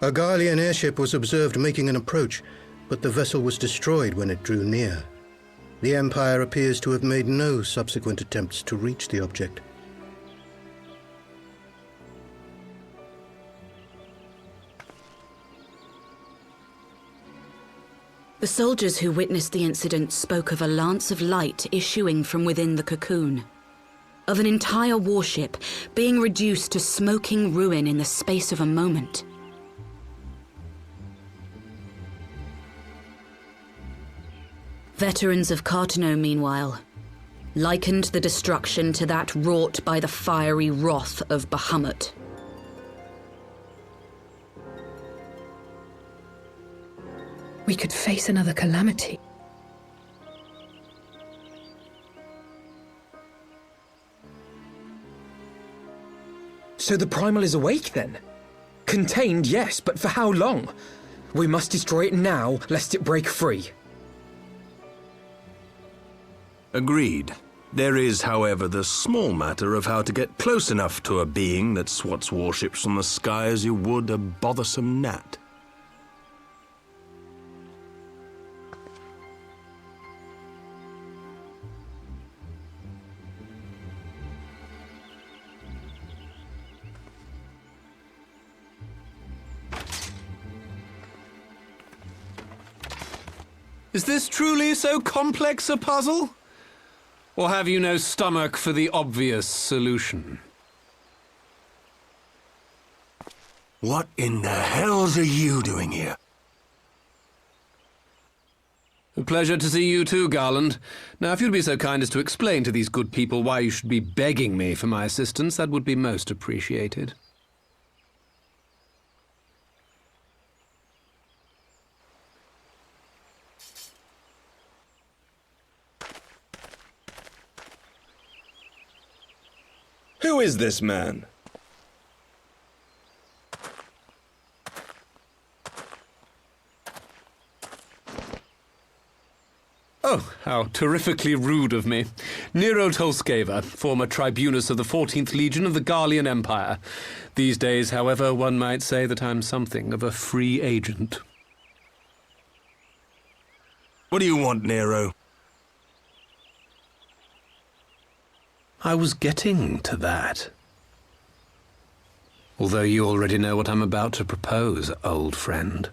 a Garlean airship was observed making an approach, but the vessel was destroyed when it drew near. The Empire appears to have made no subsequent attempts to reach the object. The soldiers who witnessed the incident spoke of a lance of light issuing from within the cocoon, of an entire warship being reduced to smoking ruin in the space of a moment. Veterans of Cartano, meanwhile, likened the destruction to that wrought by the fiery wrath of Bahamut. We could face another calamity. So the Primal is awake then? Contained, yes, but for how long? We must destroy it now, lest it break free. Agreed. There is, however, the small matter of how to get close enough to a being that swats warships from the sky as you would a bothersome gnat. Is this truly so complex a puzzle? Or have you no stomach for the obvious solution? What in the hells are you doing here? A pleasure to see you too, Garland. Now, if you'd be so kind as to explain to these good people why you should be begging me for my assistance, that would be most appreciated. Who is this man? Oh, how terrifically rude of me. Nero Tolskeva, former tribunus of the 14th Legion of the Garlean Empire. These days, however, one might say that I'm something of a free agent. What do you want, Nero? I was getting to that. Although you already know what I'm about to propose, old friend.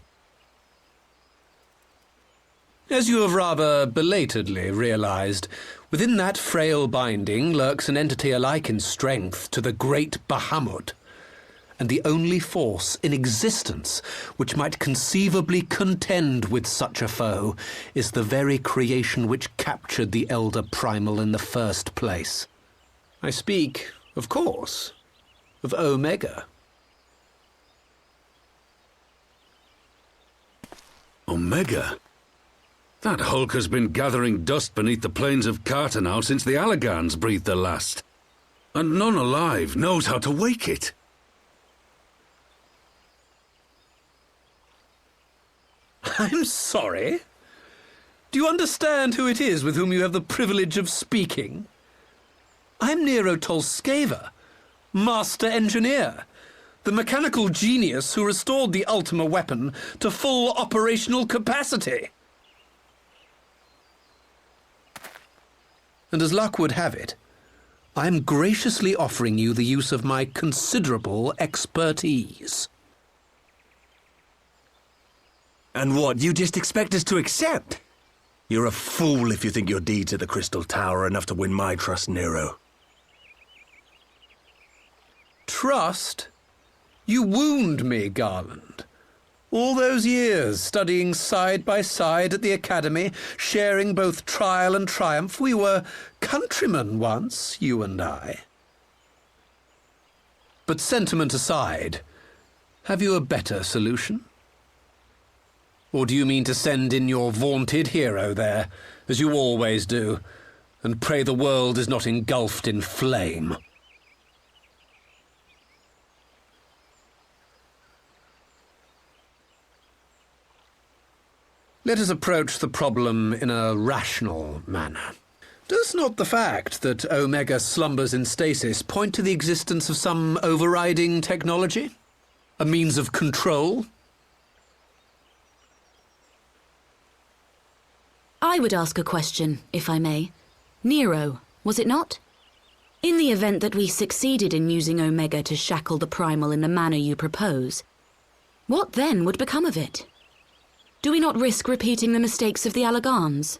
As you have rather belatedly realized, within that frail binding lurks an entity alike in strength to the great Bahamut, and the only force in existence which might conceivably contend with such a foe is the very creation which captured the Elder Primal in the first place. I speak, of course, of Omega. Omega? That hulk has been gathering dust beneath the plains of Cartano since the Allagans breathed their last. And none alive knows how to wake it. I'm sorry? Do you understand who it is with whom you have the privilege of speaking? I'm Nero Tolskeva, Master Engineer, the mechanical genius who restored the Ultima weapon to full operational capacity. And as luck would have it, I am graciously offering you the use of my considerable expertise. And what, you just expect us to accept? You're a fool if you think your deeds at the Crystal Tower are enough to win my trust, Nero. Trust? You wound me, Garland. All those years, studying side by side at the Academy, sharing both trial and triumph, we were countrymen once, you and I. But sentiment aside, have you a better solution? Or do you mean to send in your vaunted hero there, as you always do, and pray the world is not engulfed in flame? Let us approach the problem in a rational manner. Does not the fact that Omega slumbers in stasis point to the existence of some overriding technology? A means of control? I would ask a question, if I may. Nero, was it not? In the event that we succeeded in using Omega to shackle the Primal in the manner you propose, what then would become of it? Do we not risk repeating the mistakes of the Allagans?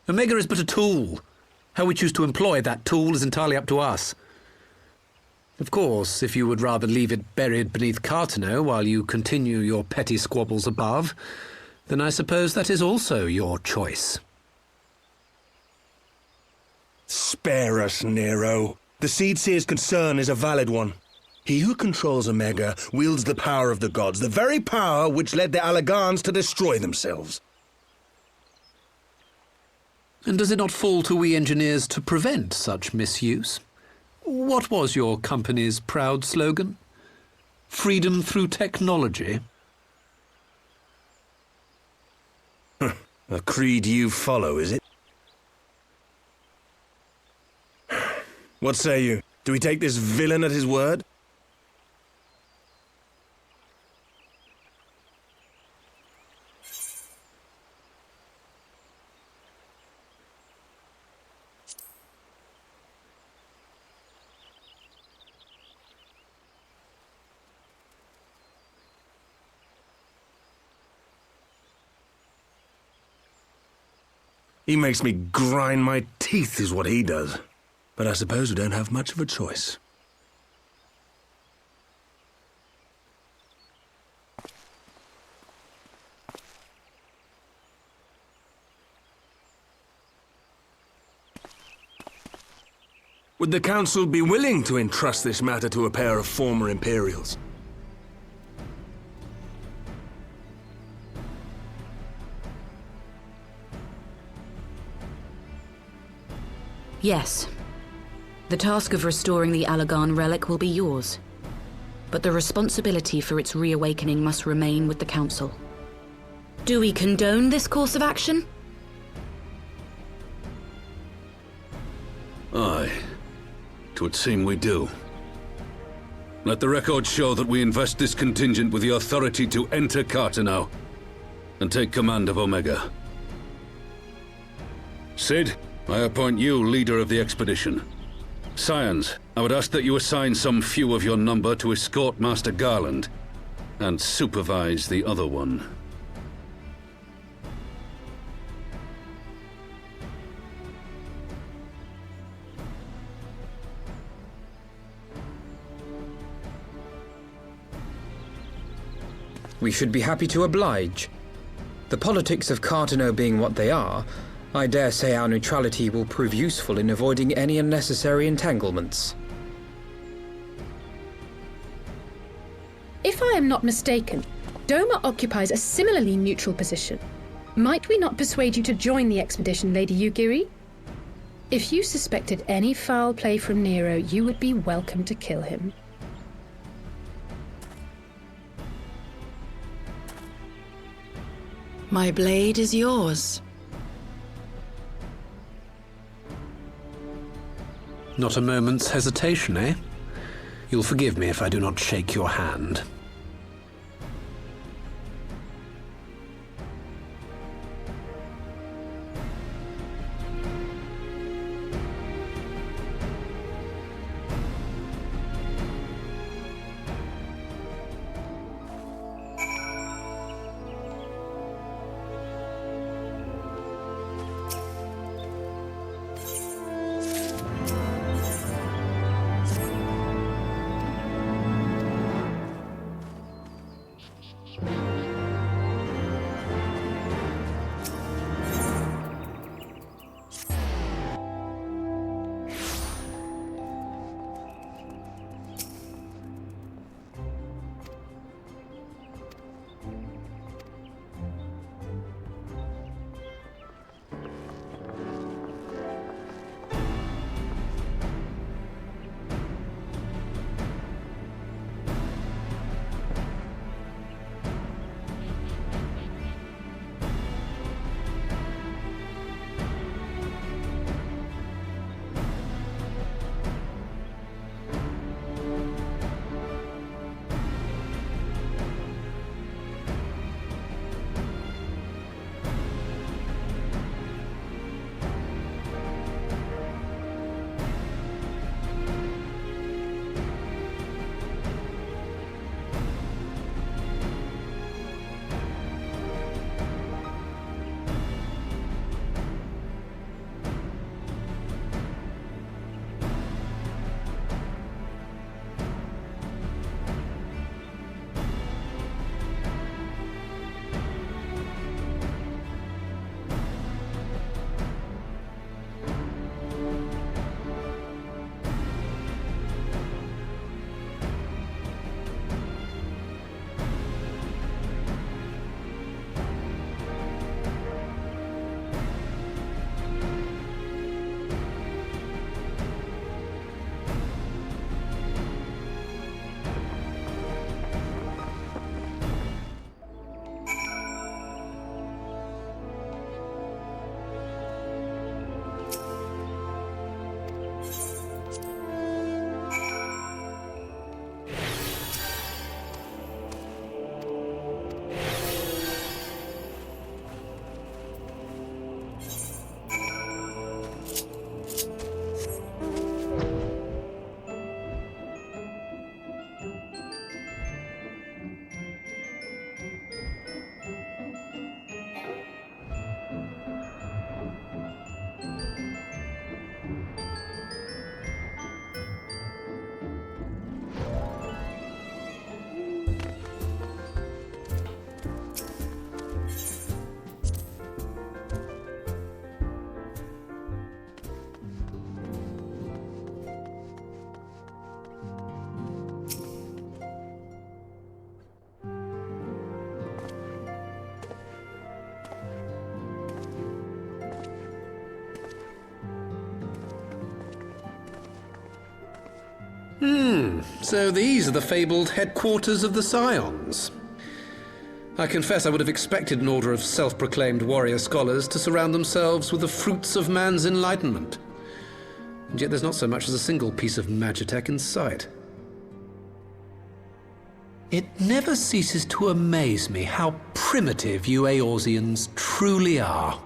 Omega is but a tool. How we choose to employ that tool is entirely up to us. Of course, if you would rather leave it buried beneath Cartano while you continue your petty squabbles above, then I suppose that is also your choice. Spare us, Nero. The Seedseer's concern is a valid one. He who controls Omega wields the power of the gods, the very power which led the Allagans to destroy themselves. And does it not fall to we engineers to prevent such misuse? What was your company's proud slogan? Freedom through technology? A creed you follow, is it? What say you? Do we take this villain at his word? He makes me grind my teeth, is what he does. But I suppose we don't have much of a choice. Would the Council be willing to entrust this matter to a pair of former Imperials? Yes. The task of restoring the Allagan relic will be yours. But the responsibility for its reawakening must remain with the Council. Do we condone this course of action? Aye. It would seem we do. Let the record show that we invest this contingent with the authority to enter Cartano and take command of Omega. Sid, I appoint you leader of the expedition. Scions, I would ask that you assign some few of your number to escort Master Garland and supervise the other one. We should be happy to oblige. The politics of Cartano being what they are, I dare say our neutrality will prove useful in avoiding any unnecessary entanglements. If I am not mistaken, Doma occupies a similarly neutral position. Might we not persuade you to join the expedition, Lady Yugiri? If you suspected any foul play from Nero, you would be welcome to kill him. My blade is yours. Not a moment's hesitation, eh? You'll forgive me if I do not shake your hand. So these are the fabled headquarters of the Scions. I confess I would have expected an order of self-proclaimed warrior scholars to surround themselves with the fruits of man's enlightenment. And yet there's not so much as a single piece of magitech in sight. It never ceases to amaze me how primitive you Eorzeans truly are.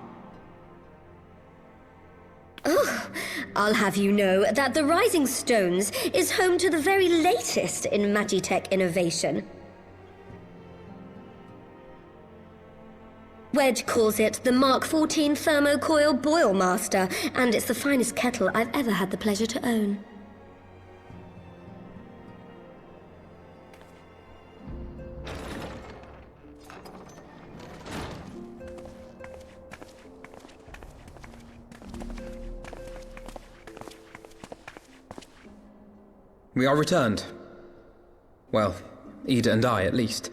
Oh, I'll have you know that the Rising Stones is home to the very latest in magitech innovation. Wedge calls it the Mark 14 Thermocoil Boil Master, and it's the finest kettle I've ever had the pleasure to own. We are returned. Well, Ida and I, at least.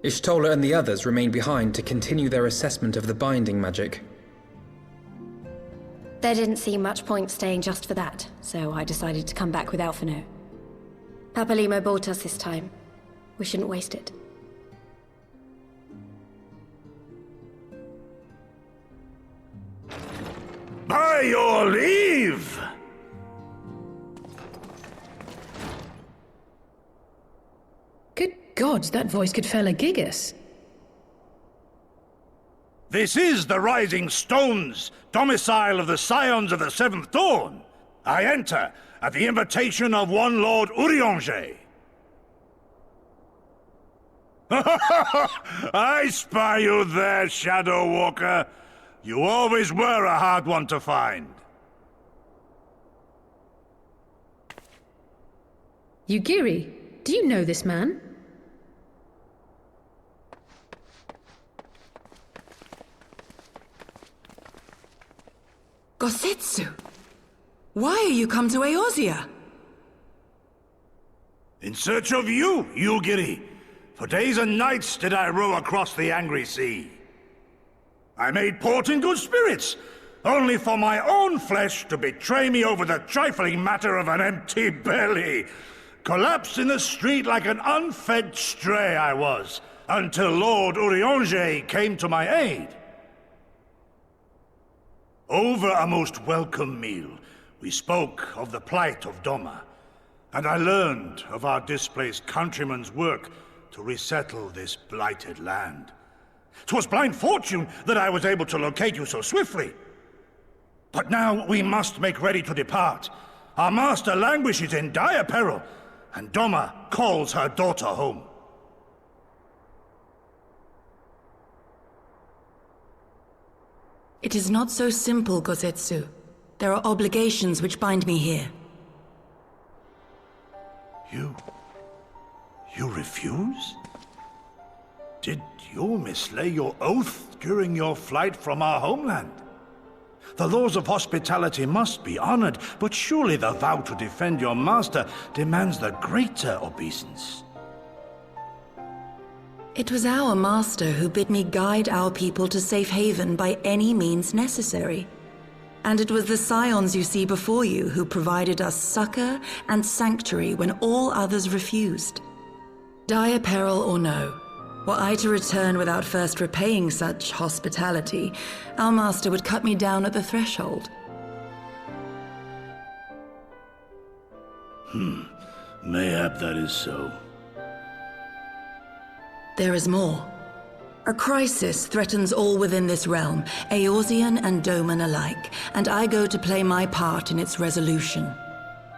Ishtola and the others remain behind to continue their assessment of the binding magic. There didn't seem much point staying just for that, so I decided to come back with Alphino. Papalimo bought us this time. We shouldn't waste it. By your leave! Good gods, that voice could fell a gigas. This is the Rising Stones, domicile of the Scions of the Seventh Dawn. I enter at the invitation of one Lord Urianger. I spy you there, Shadow Walker. You always were a hard one to find. Yugiri, do you know this man? Gosetsu, why are you come to Eorzea? In search of you, Yugiri. For days and nights did I row across the angry sea. I made port in good spirits, only for my own flesh to betray me over the trifling matter of an empty belly. Collapsed in the street like an unfed stray I was, until Lord Urianger came to my aid. Over a most welcome meal, we spoke of the plight of Doma, and I learned of our displaced countrymen's work to resettle this blighted land. 'Twas blind fortune that I was able to locate you so swiftly. But now we must make ready to depart. Our master languishes in dire peril, and Doma calls her daughter home. It is not so simple, Gosetsu. There are obligations which bind me here. You refuse? Did you mislay your oath during your flight from our homeland? The laws of hospitality must be honored, but surely the vow to defend your master demands the greater obeisance. It was our master who bid me guide our people to safe haven by any means necessary. And it was the Scions you see before you who provided us succor and sanctuary when all others refused. Dire peril or no, were I to return without first repaying such hospitality, our master would cut me down at the threshold. Mayhap that is so. There is more. A crisis threatens all within this realm, Eorzean and Doman alike, and I go to play my part in its resolution.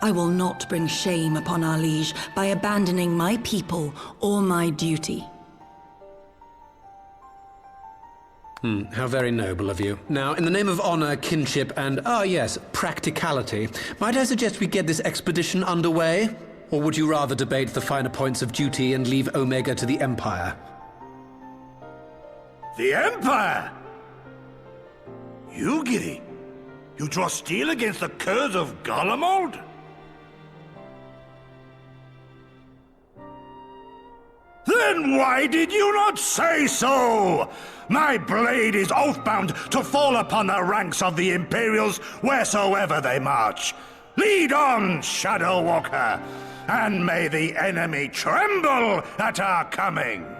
I will not bring shame upon our liege by abandoning my people or my duty. How very noble of you. Now, in the name of honor, kinship, and, practicality, might I suggest we get this expedition underway? Or would you rather debate the finer points of duty and leave Omega to the Empire? The Empire? Yugiri, you draw steel against the curse of Garlemald? Then why did you not say so? My blade is oath-bound to fall upon the ranks of the Imperials wheresoever they march. Lead on, Shadow Walker, and may the enemy tremble at our coming!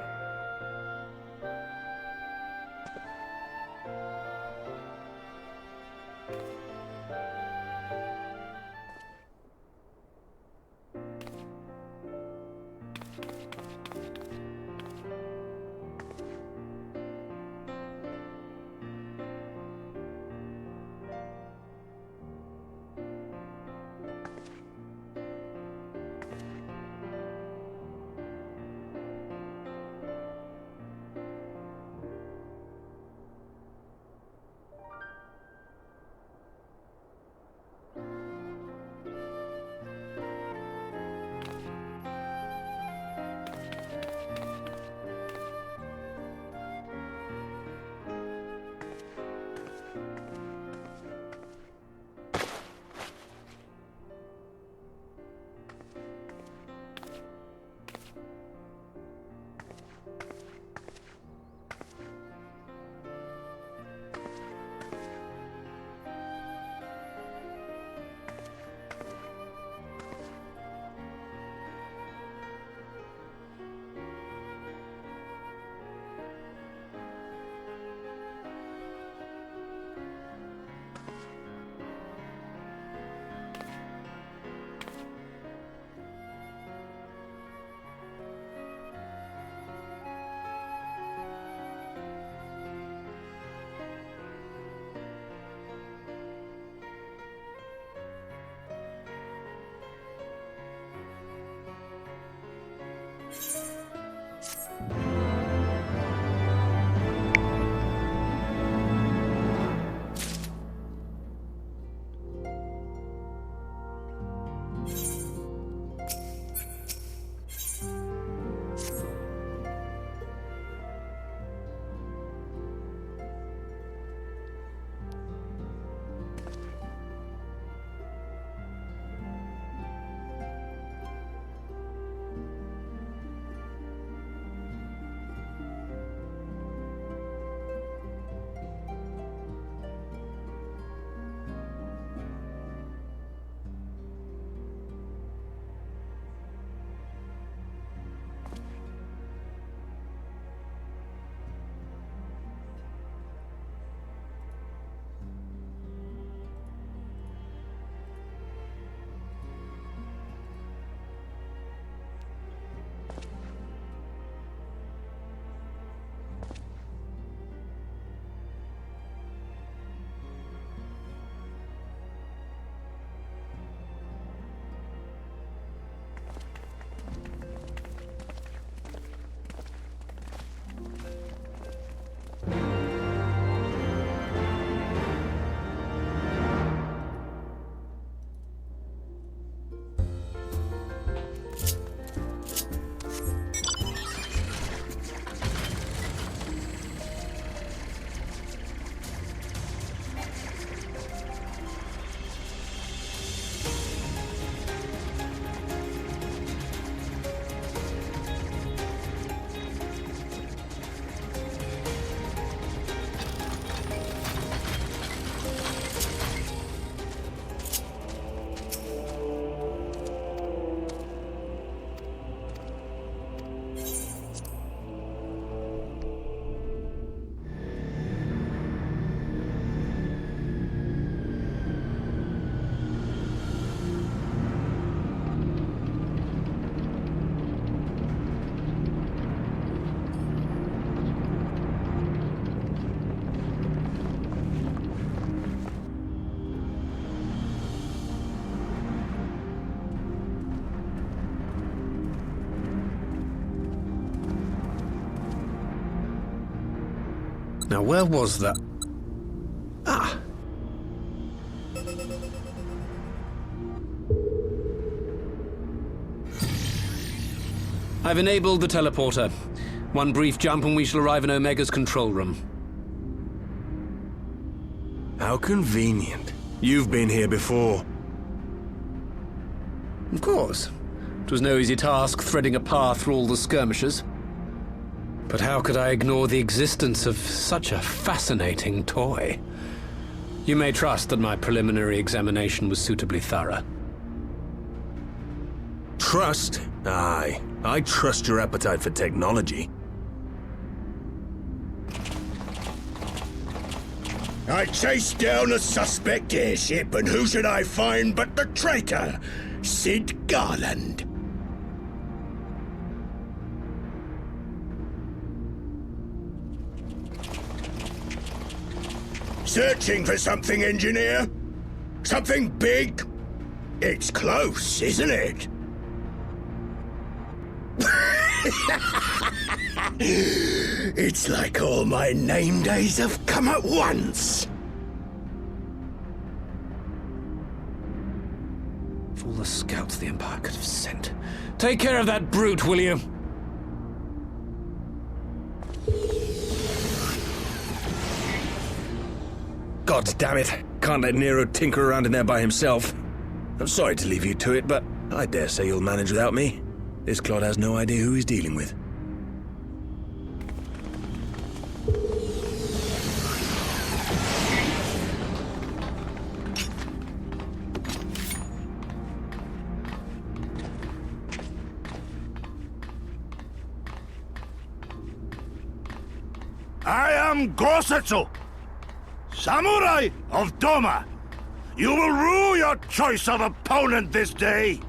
Now, where was that? Ah! I've enabled the teleporter. One brief jump and we shall arrive in Omega's control room. How convenient. You've been here before. Of course. It was no easy task threading a path through all the skirmishers. But how could I ignore the existence of such a fascinating toy? You may trust that my preliminary examination was suitably thorough. Trust? Aye. I trust your appetite for technology. I chased down a suspect airship, and who should I find but the traitor, Sid Garland. Searching for something, engineer? Something big? It's close, isn't it? It's like all my name days have come at once. For all the scouts the Empire could have sent. Take care of that brute, will you? God damn it. Can't let Nero tinker around in there by himself. I'm sorry to leave you to it, but I dare say you'll manage without me. This clod has no idea who he's dealing with. I am Gosetsu, Samurai of Doma. You will rue your choice of opponent this day.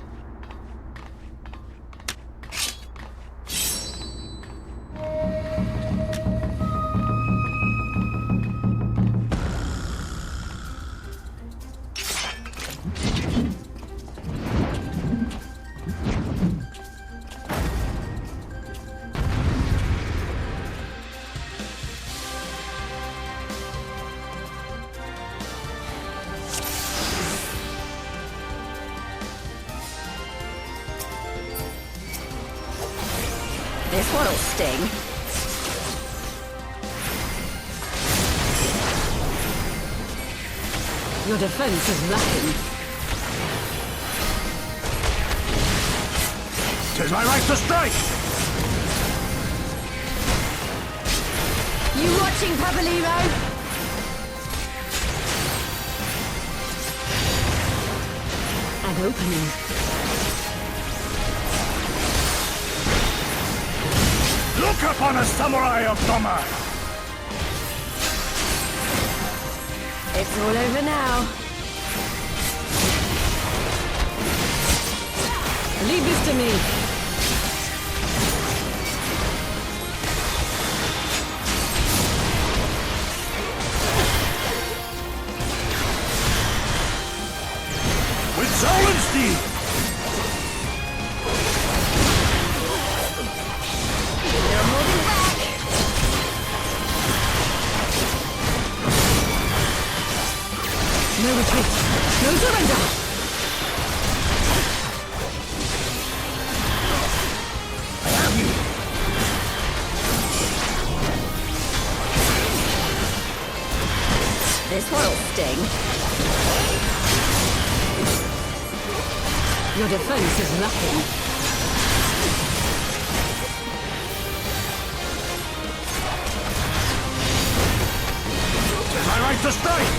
This one'll sting. Your defense is lacking. 'Tis my right to strike! You watching, Papolino? An opening. Look upon a samurai of Doma! It's all over now. Leave this to me. With Zolenstein! They're holding back. No retreat. No surrender. I have you! This one'll sting. Your defense is lacking. Tis my right to strike!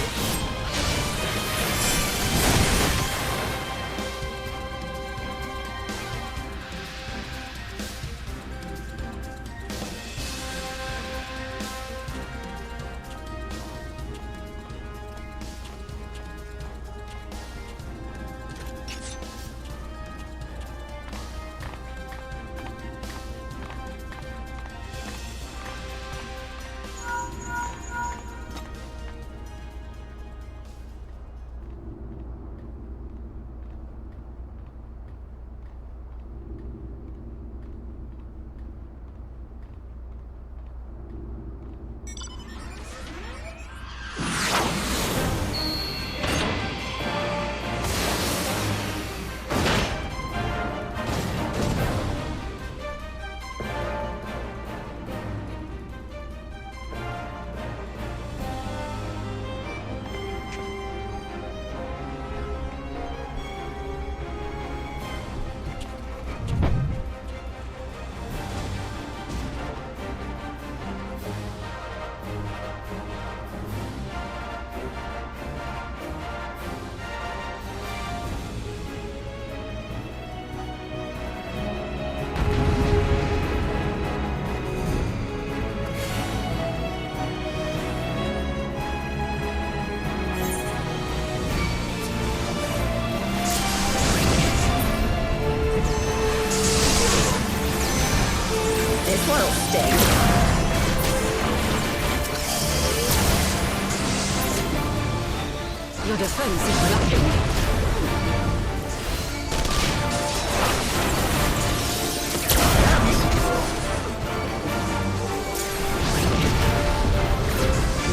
Your defense is lacking.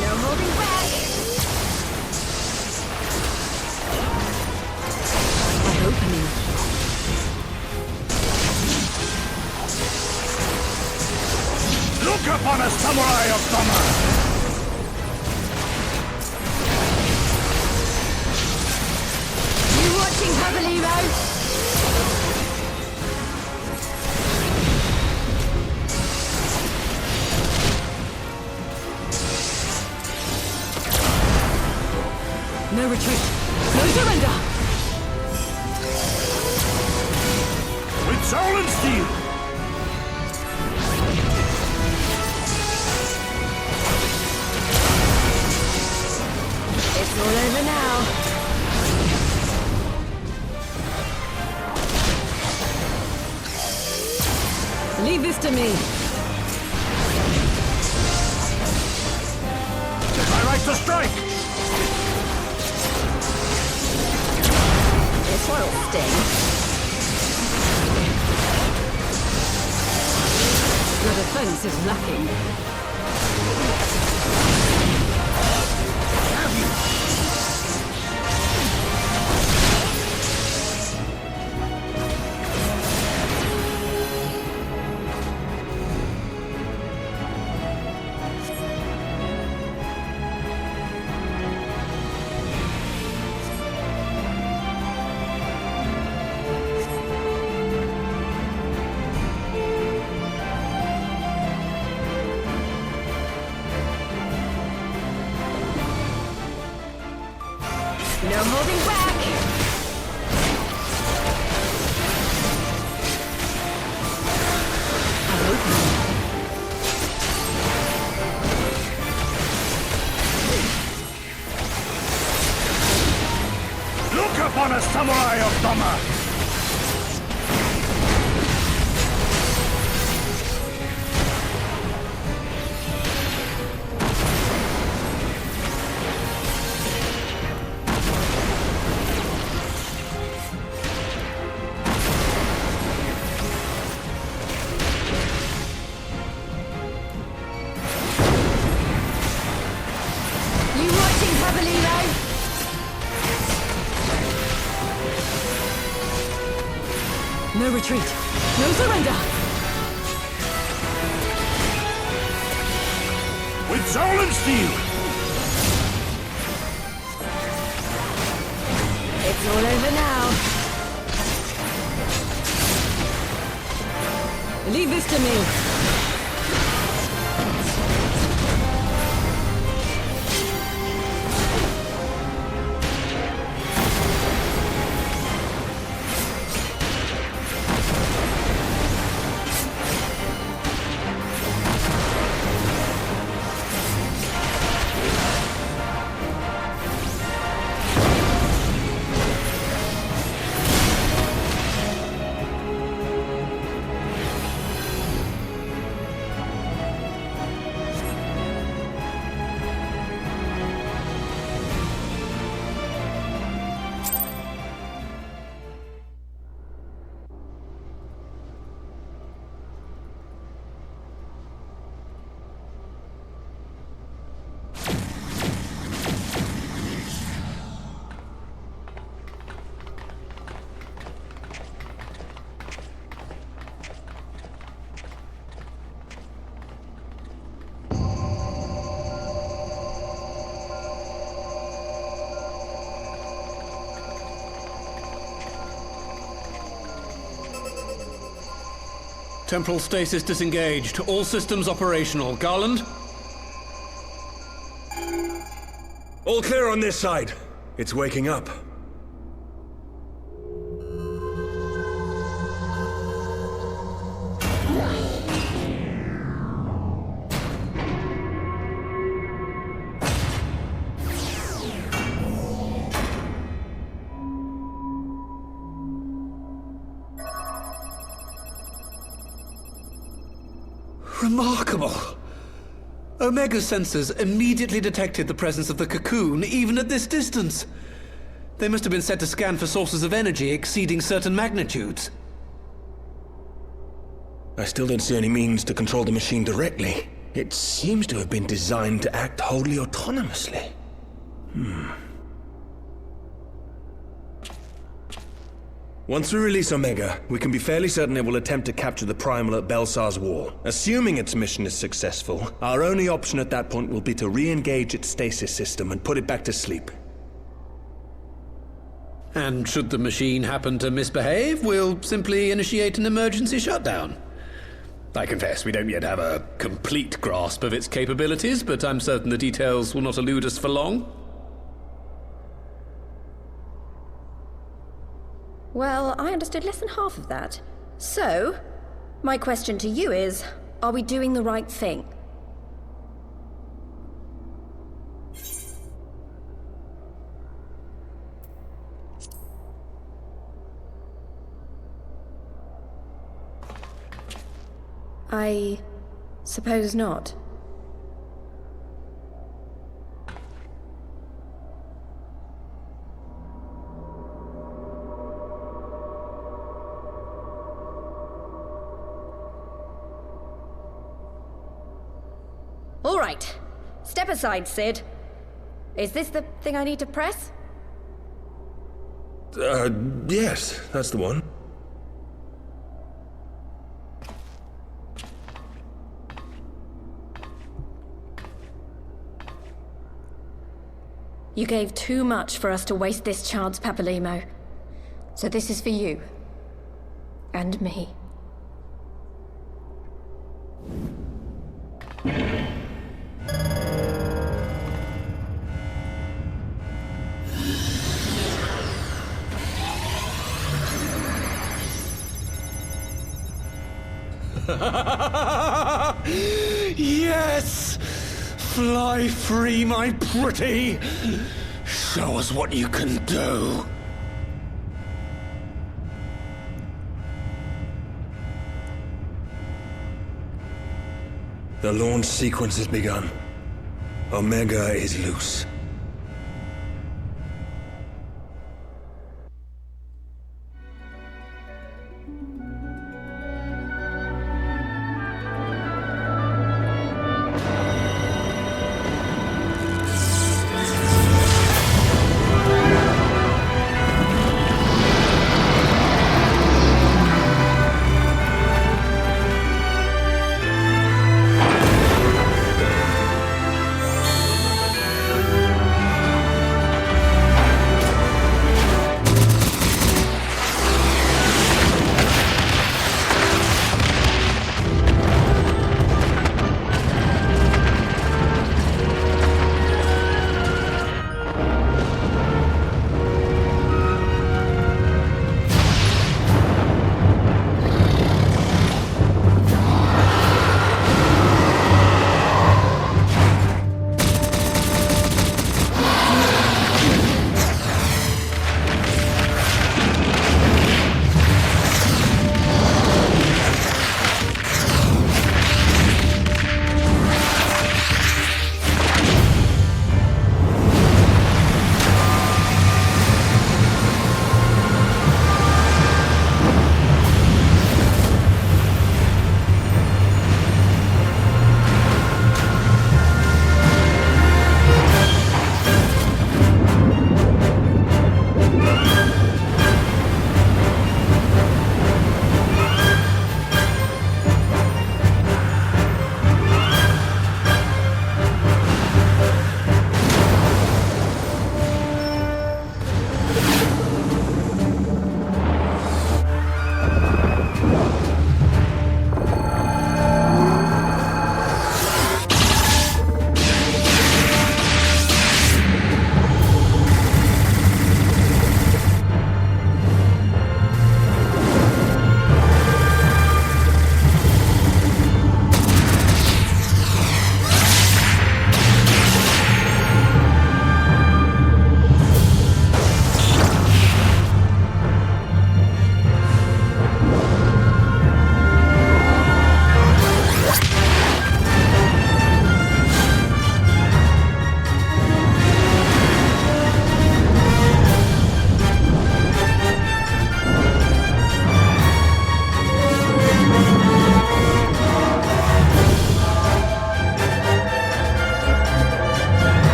No holding back. An opening. Look upon a samurai of summer! You watching heavily, Rose? No retreat. No surrender. With soul and steel! It's all over now. Leave this to me. It's my right to strike! This one'll sting. Your defense is lacking. No holding back. Look upon a samurai of summer! You watching heavily, Rose? No retreat. No surrender. With soul and steel! It's all over now. Leave this to me. Temporal stasis disengaged. All systems operational. Garland? All clear on this side. It's waking up. Remarkable. Omega's sensors immediately detected the presence of the cocoon, even at this distance. They must have been set to scan for sources of energy exceeding certain magnitudes. I still don't see any means to control the machine directly. It seems to have been designed to act wholly autonomously. Once we release Omega, we can be fairly certain it will attempt to capture the Primal at Belsar's Wall. Assuming its mission is successful, our only option at that point will be to re-engage its stasis system and put it back to sleep. And should the machine happen to misbehave, we'll simply initiate an emergency shutdown. I confess we don't yet have a complete grasp of its capabilities, but I'm certain the details will not elude us for long. Well, I understood less than half of that. So, my question to you is, are we doing the right thing? I suppose not. All right. Step aside, Sid. Is this the thing I need to press? Yes, that's the one. You gave too much for us to waste this chance, Papalimo. So this is for you. And me. Yes! Fly free, my pretty! Show us what you can do! The launch sequence has begun. Omega is loose.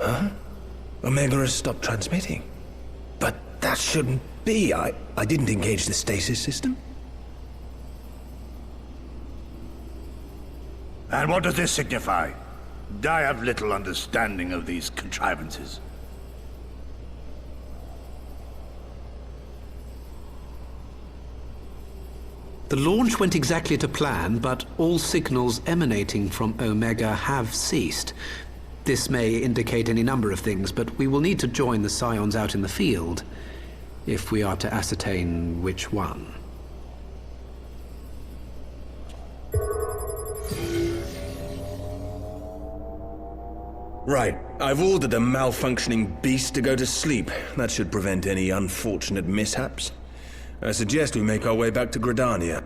Huh? Omega has stopped transmitting. But that shouldn't be. I didn't engage the stasis system. And what does this signify? I have little understanding of these contrivances. The launch went exactly to plan, but all signals emanating from Omega have ceased. This may indicate any number of things, but we will need to join the Scions out in the field if we are to ascertain which one. Right. I've ordered a malfunctioning beast to go to sleep. That should prevent any unfortunate mishaps. I suggest we make our way back to Gridania.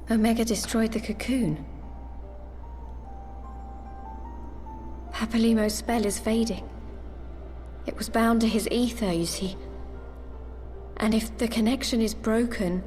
Omega destroyed the cocoon. Papalimo's spell is fading. It was bound to his ether, you see. And if the connection is broken...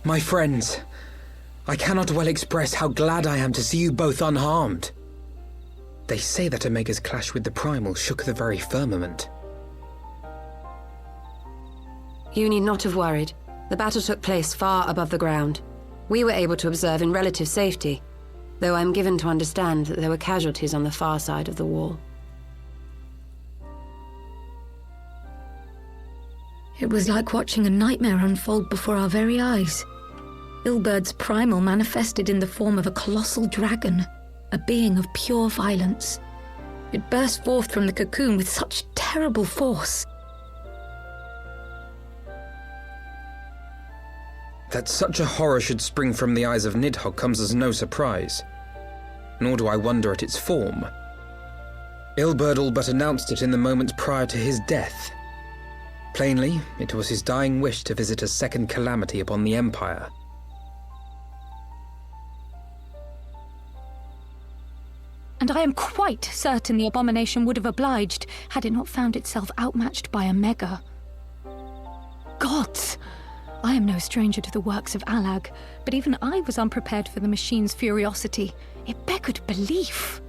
My friends, I cannot well express how glad I am to see you both unharmed. They say that Omega's clash with the Primal shook the very firmament. You need not have worried. The battle took place far above the ground. We were able to observe in relative safety, though I'm given to understand that there were casualties on the far side of the wall. It was like watching a nightmare unfold before our very eyes. Ilberd's primal manifested in the form of a colossal dragon, a being of pure violence. It burst forth from the cocoon with such terrible force. That such a horror should spring from the eyes of Nidhogg comes as no surprise. Nor do I wonder at its form. Ilberd all but announced it in the moments prior to his death. Plainly, it was his dying wish to visit a second calamity upon the Empire. And I am quite certain the abomination would have obliged had it not found itself outmatched by Omega. Gods! I am no stranger to the works of Allag, but even I was unprepared for the machine's furiosity. It beggared belief.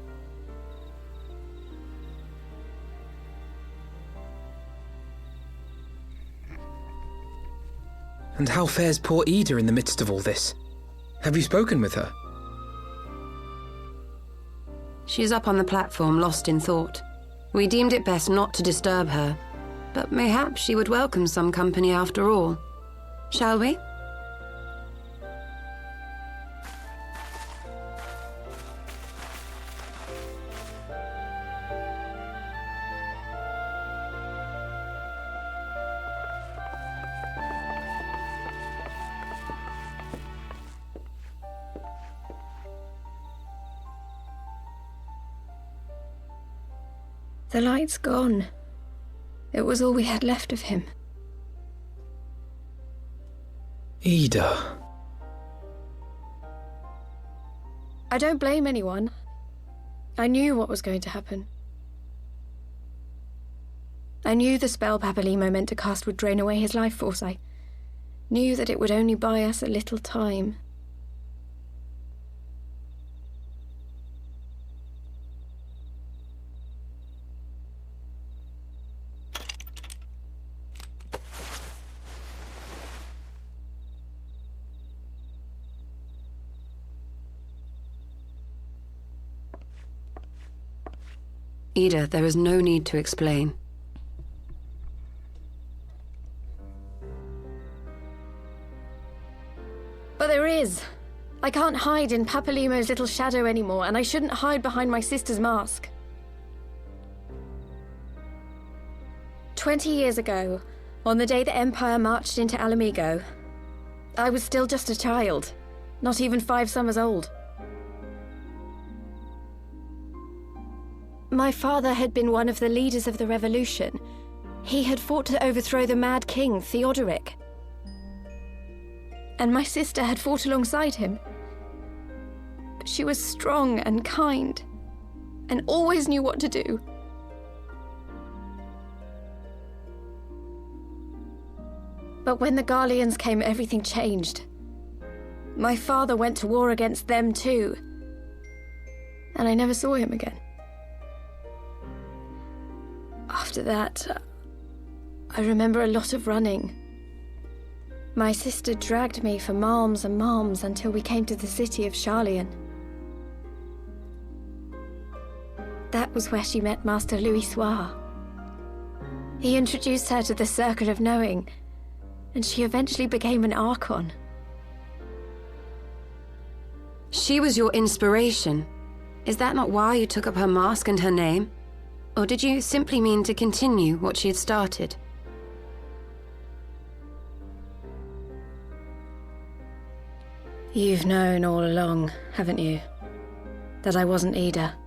And how fares poor Ida in the midst of all this? Have you spoken with her? She is up on the platform, lost in thought. We deemed it best not to disturb her, but mayhap she would welcome some company after all. Shall we? The light's gone. It was all we had left of him. Ida. I don't blame anyone. I knew what was going to happen. I knew the spell Papalimo meant to cast would drain away his life force. I knew that it would only buy us a little time. Ida, there is no need to explain. But there is. I can't hide in Papalimo's little shadow anymore, and I shouldn't hide behind my sister's mask. 20 years ago, on the day the Empire marched into Alamigo, I was still just a child, not even 5 summers old. My father had been one of the leaders of the revolution. He had fought to overthrow the Mad King, Theodoric. And my sister had fought alongside him. But she was strong and kind, and always knew what to do. But when the Garleans came, everything changed. My father went to war against them too, and I never saw him again. After that, I remember a lot of running. My sister dragged me for malms and malms until we came to the city of Charlian. That was where she met Master Louis. He introduced her to the Circle of Knowing, and she eventually became an Archon. She was your inspiration. Is that not why you took up her mask and her name? Or did you simply mean to continue what she had started? You've known all along, haven't you? That I wasn't Ida.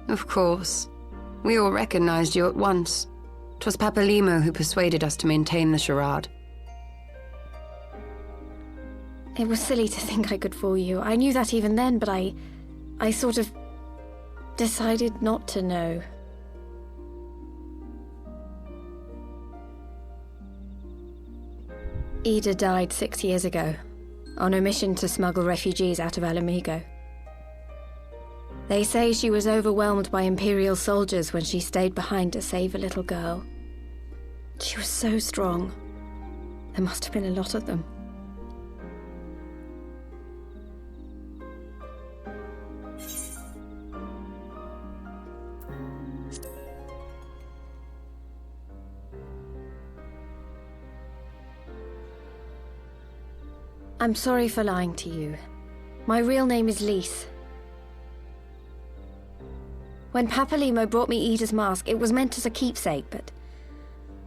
Of course. We all recognized you at once. 'Twas Papalimo who persuaded us to maintain the charade. It was silly to think I could fool you. I knew that even then, but I sort of decided not to know. Ida died 6 years ago, on a mission to smuggle refugees out of Alamigo. They say she was overwhelmed by Imperial soldiers when she stayed behind to save a little girl. She was so strong. There must have been a lot of them. I'm sorry for lying to you. My real name is Lise. When Papalimo brought me Ida's mask, it was meant as a keepsake, but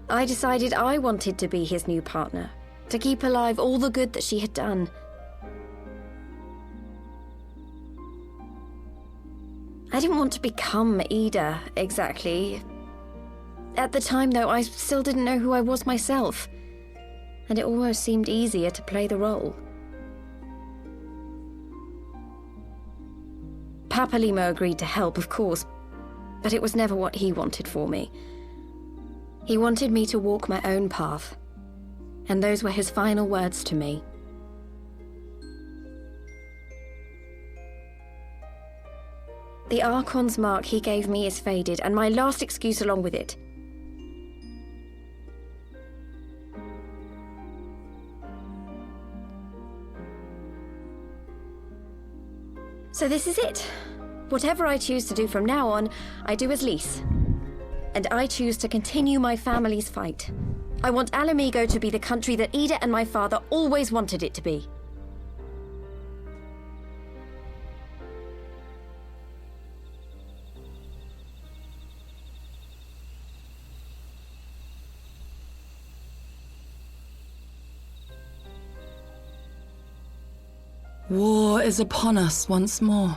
I decided I wanted to be his new partner, to keep alive all the good that she had done. I didn't want to become Ida, exactly. At the time, though, I still didn't know who I was myself, and it almost seemed easier to play the role. Papalimo agreed to help, of course, but it was never what he wanted for me. He wanted me to walk my own path, and those were his final words to me. The Archon's mark he gave me is faded, and my last excuse along with it. So this is it. Whatever I choose to do from now on, I do as Lise. And I choose to continue my family's fight. I want Alamigo to be the country that Ida and my father always wanted it to be. War is upon us once more.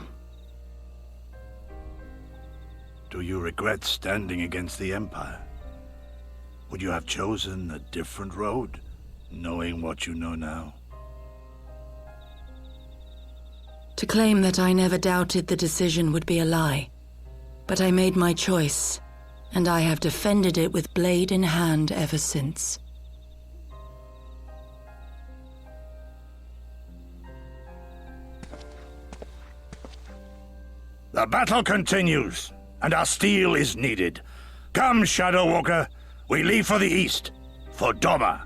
Do you regret standing against the Empire? Would you have chosen a different road, knowing what you know now? To claim that I never doubted the decision would be a lie. But I made my choice, and I have defended it with blade in hand ever since. The battle continues, and our steel is needed. Come, Shadow Walker, we leave for the east, for Doma.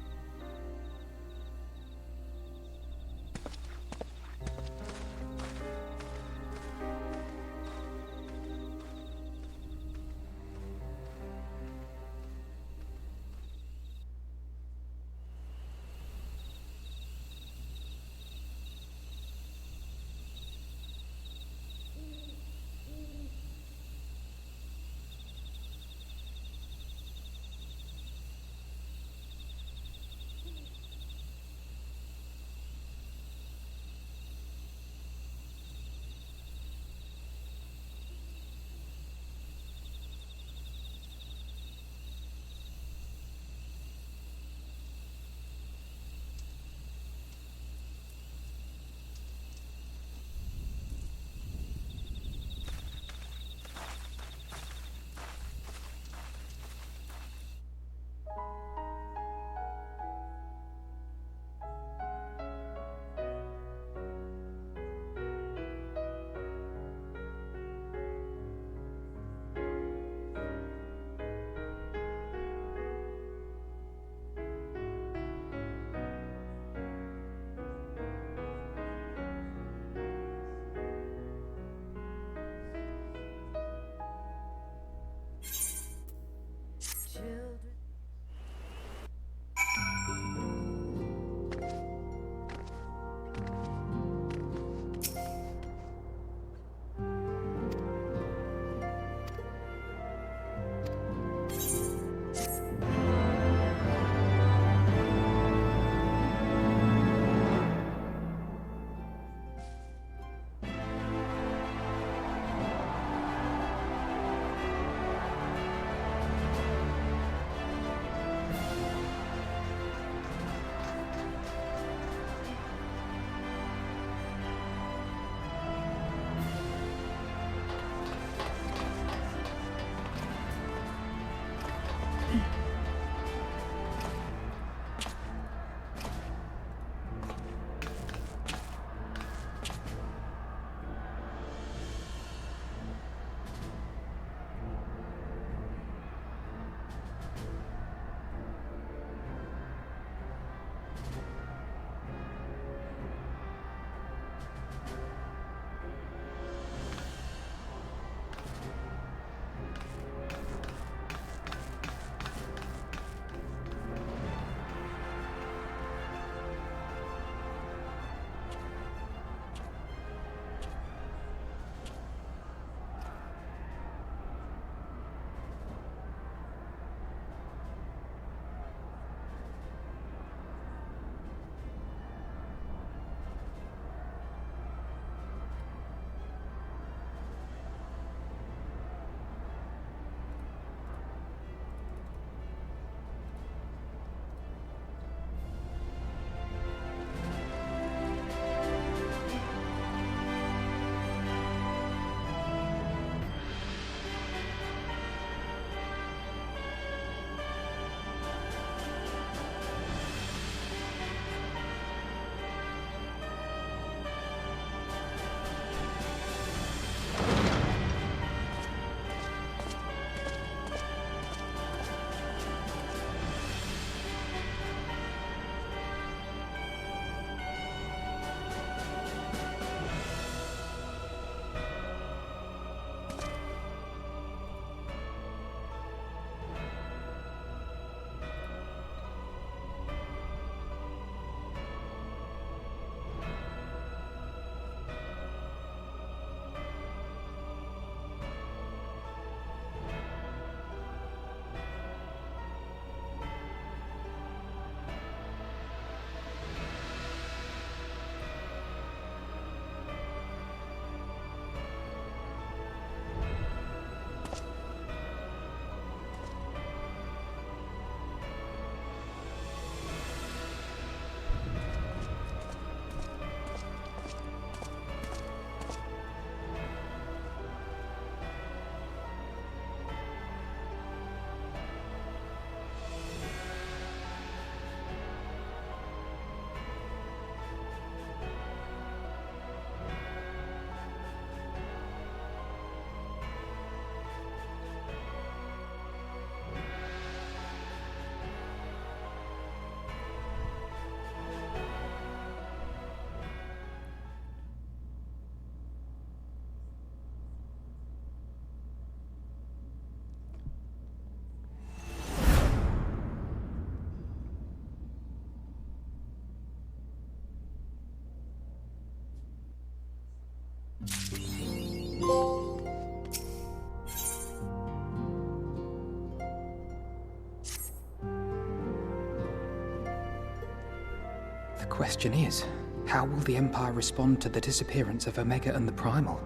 question is, how will the Empire respond to the disappearance of Omega and the Primal?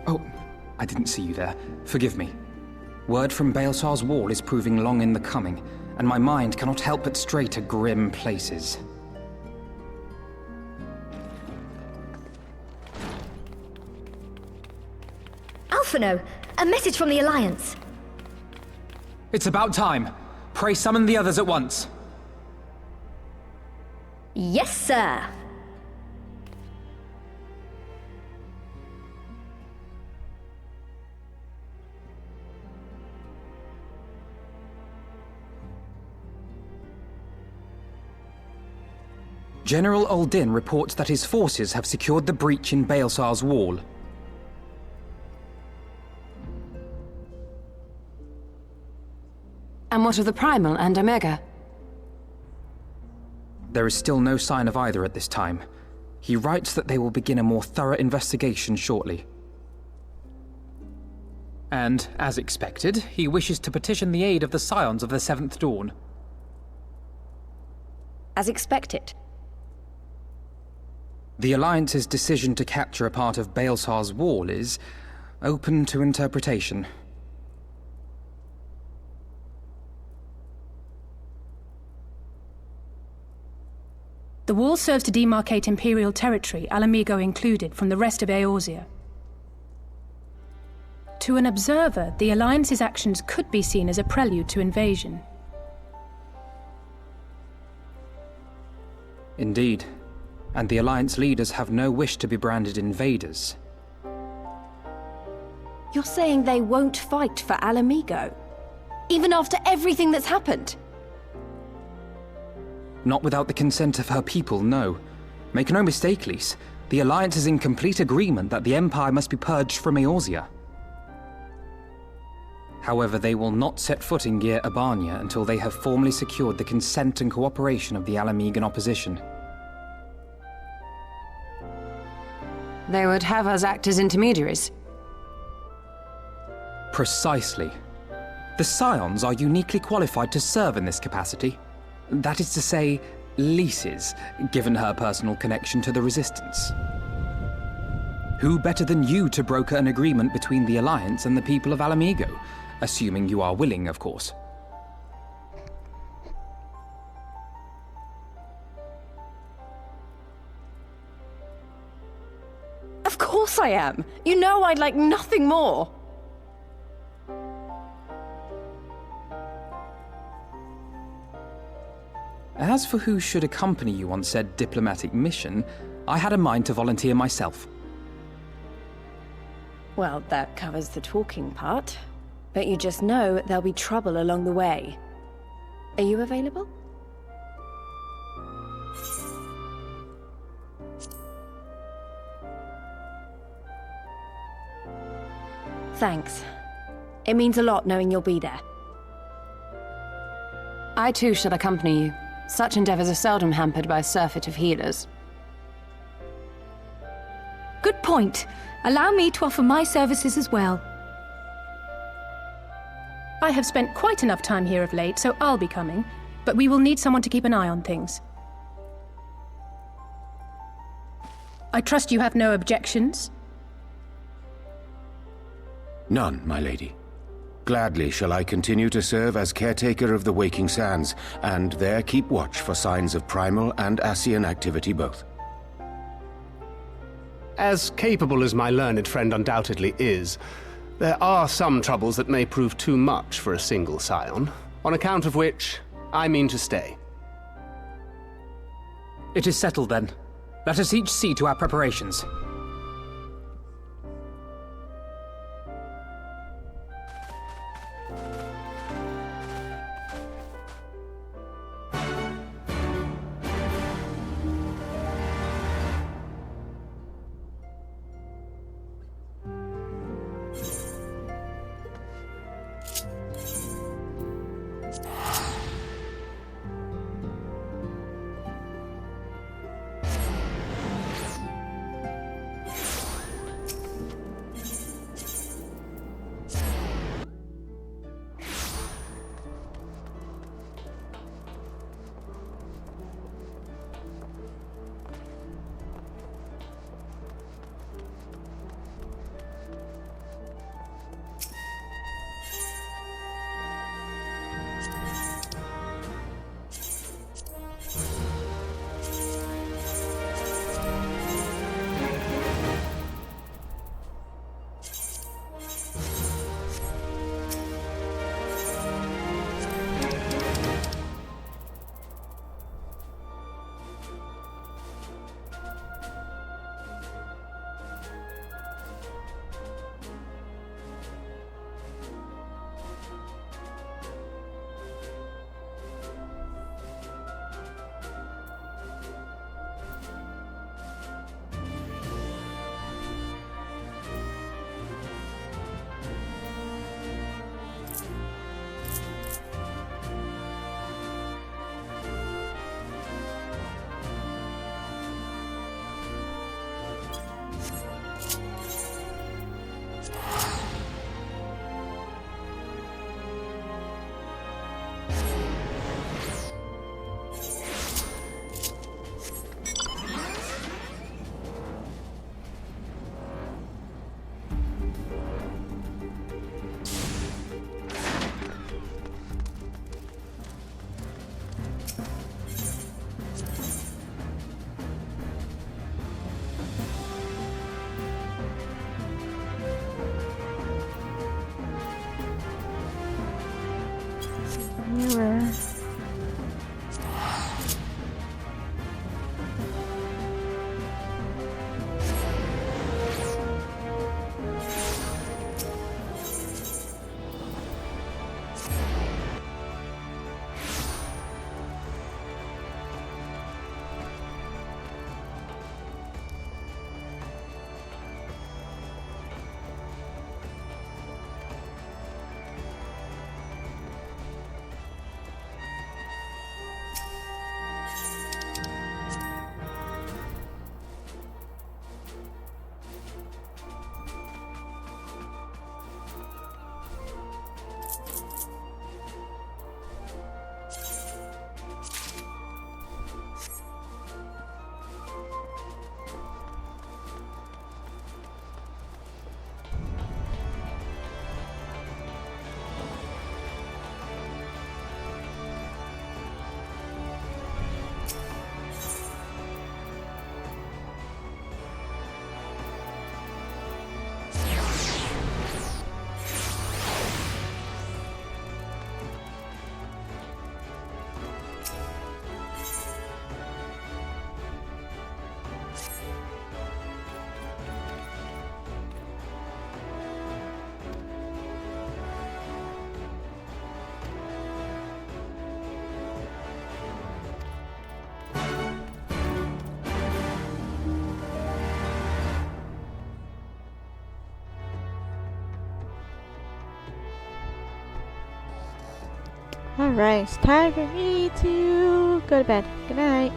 Oh, I didn't see you there. Forgive me. Word from Baelsar's wall is proving long in the coming, and my mind cannot help but stray to grim places. Alphino, a message from the Alliance. It's about time. Pray summon the others at once. Yes, sir. General Uldin reports that his forces have secured the breach in Baelsar's wall. And what of the Primal and Omega? There is still no sign of either at this time. He writes that they will begin a more thorough investigation shortly. And, as expected, he wishes to petition the aid of the Scions of the Seventh Dawn. As expected. The Alliance's decision to capture a part of Baelsar's wall is open to interpretation. The wall serves to demarcate Imperial territory, Alamigo included, from the rest of Eorzea. To an observer, the Alliance's actions could be seen as a prelude to invasion. Indeed. And the Alliance leaders have no wish to be branded invaders. You're saying they won't fight for Alamigo? Even after everything that's happened? Not without the consent of her people, no. Make no mistake, Lys. The Alliance is in complete agreement that the Empire must be purged from Eorzea. However, they will not set foot in Gyr Abania until they have formally secured the consent and cooperation of the Alamigan opposition. They would have us act as intermediaries. Precisely. The Scions are uniquely qualified to serve in this capacity. That is to say, Lys's, given her personal connection to the Resistance. Who better than you to broker an agreement between the Alliance and the people of Alamigo? Assuming you are willing, of course. Of course I am! You know I'd like nothing more! As for who should accompany you on said diplomatic mission, I had a mind to volunteer myself. Well, that covers the talking part. But you just know there'll be trouble along the way. Are you available? Thanks. It means a lot knowing you'll be there. I too shall accompany you. Such endeavors are seldom hampered by a surfeit of healers. Good point. Allow me to offer my services as well. I have spent quite enough time here of late, so I'll be coming. But we will need someone to keep an eye on things. I trust you have no objections? None, my lady. Gladly shall I continue to serve as caretaker of the Waking Sands, and there keep watch for signs of primal and Ascian activity both. As capable as my learned friend undoubtedly is, there are some troubles that may prove too much for a single scion, on account of which I mean to stay. It is settled then. Let us each see to our preparations. Alright, it's time for me to go to bed. Good night.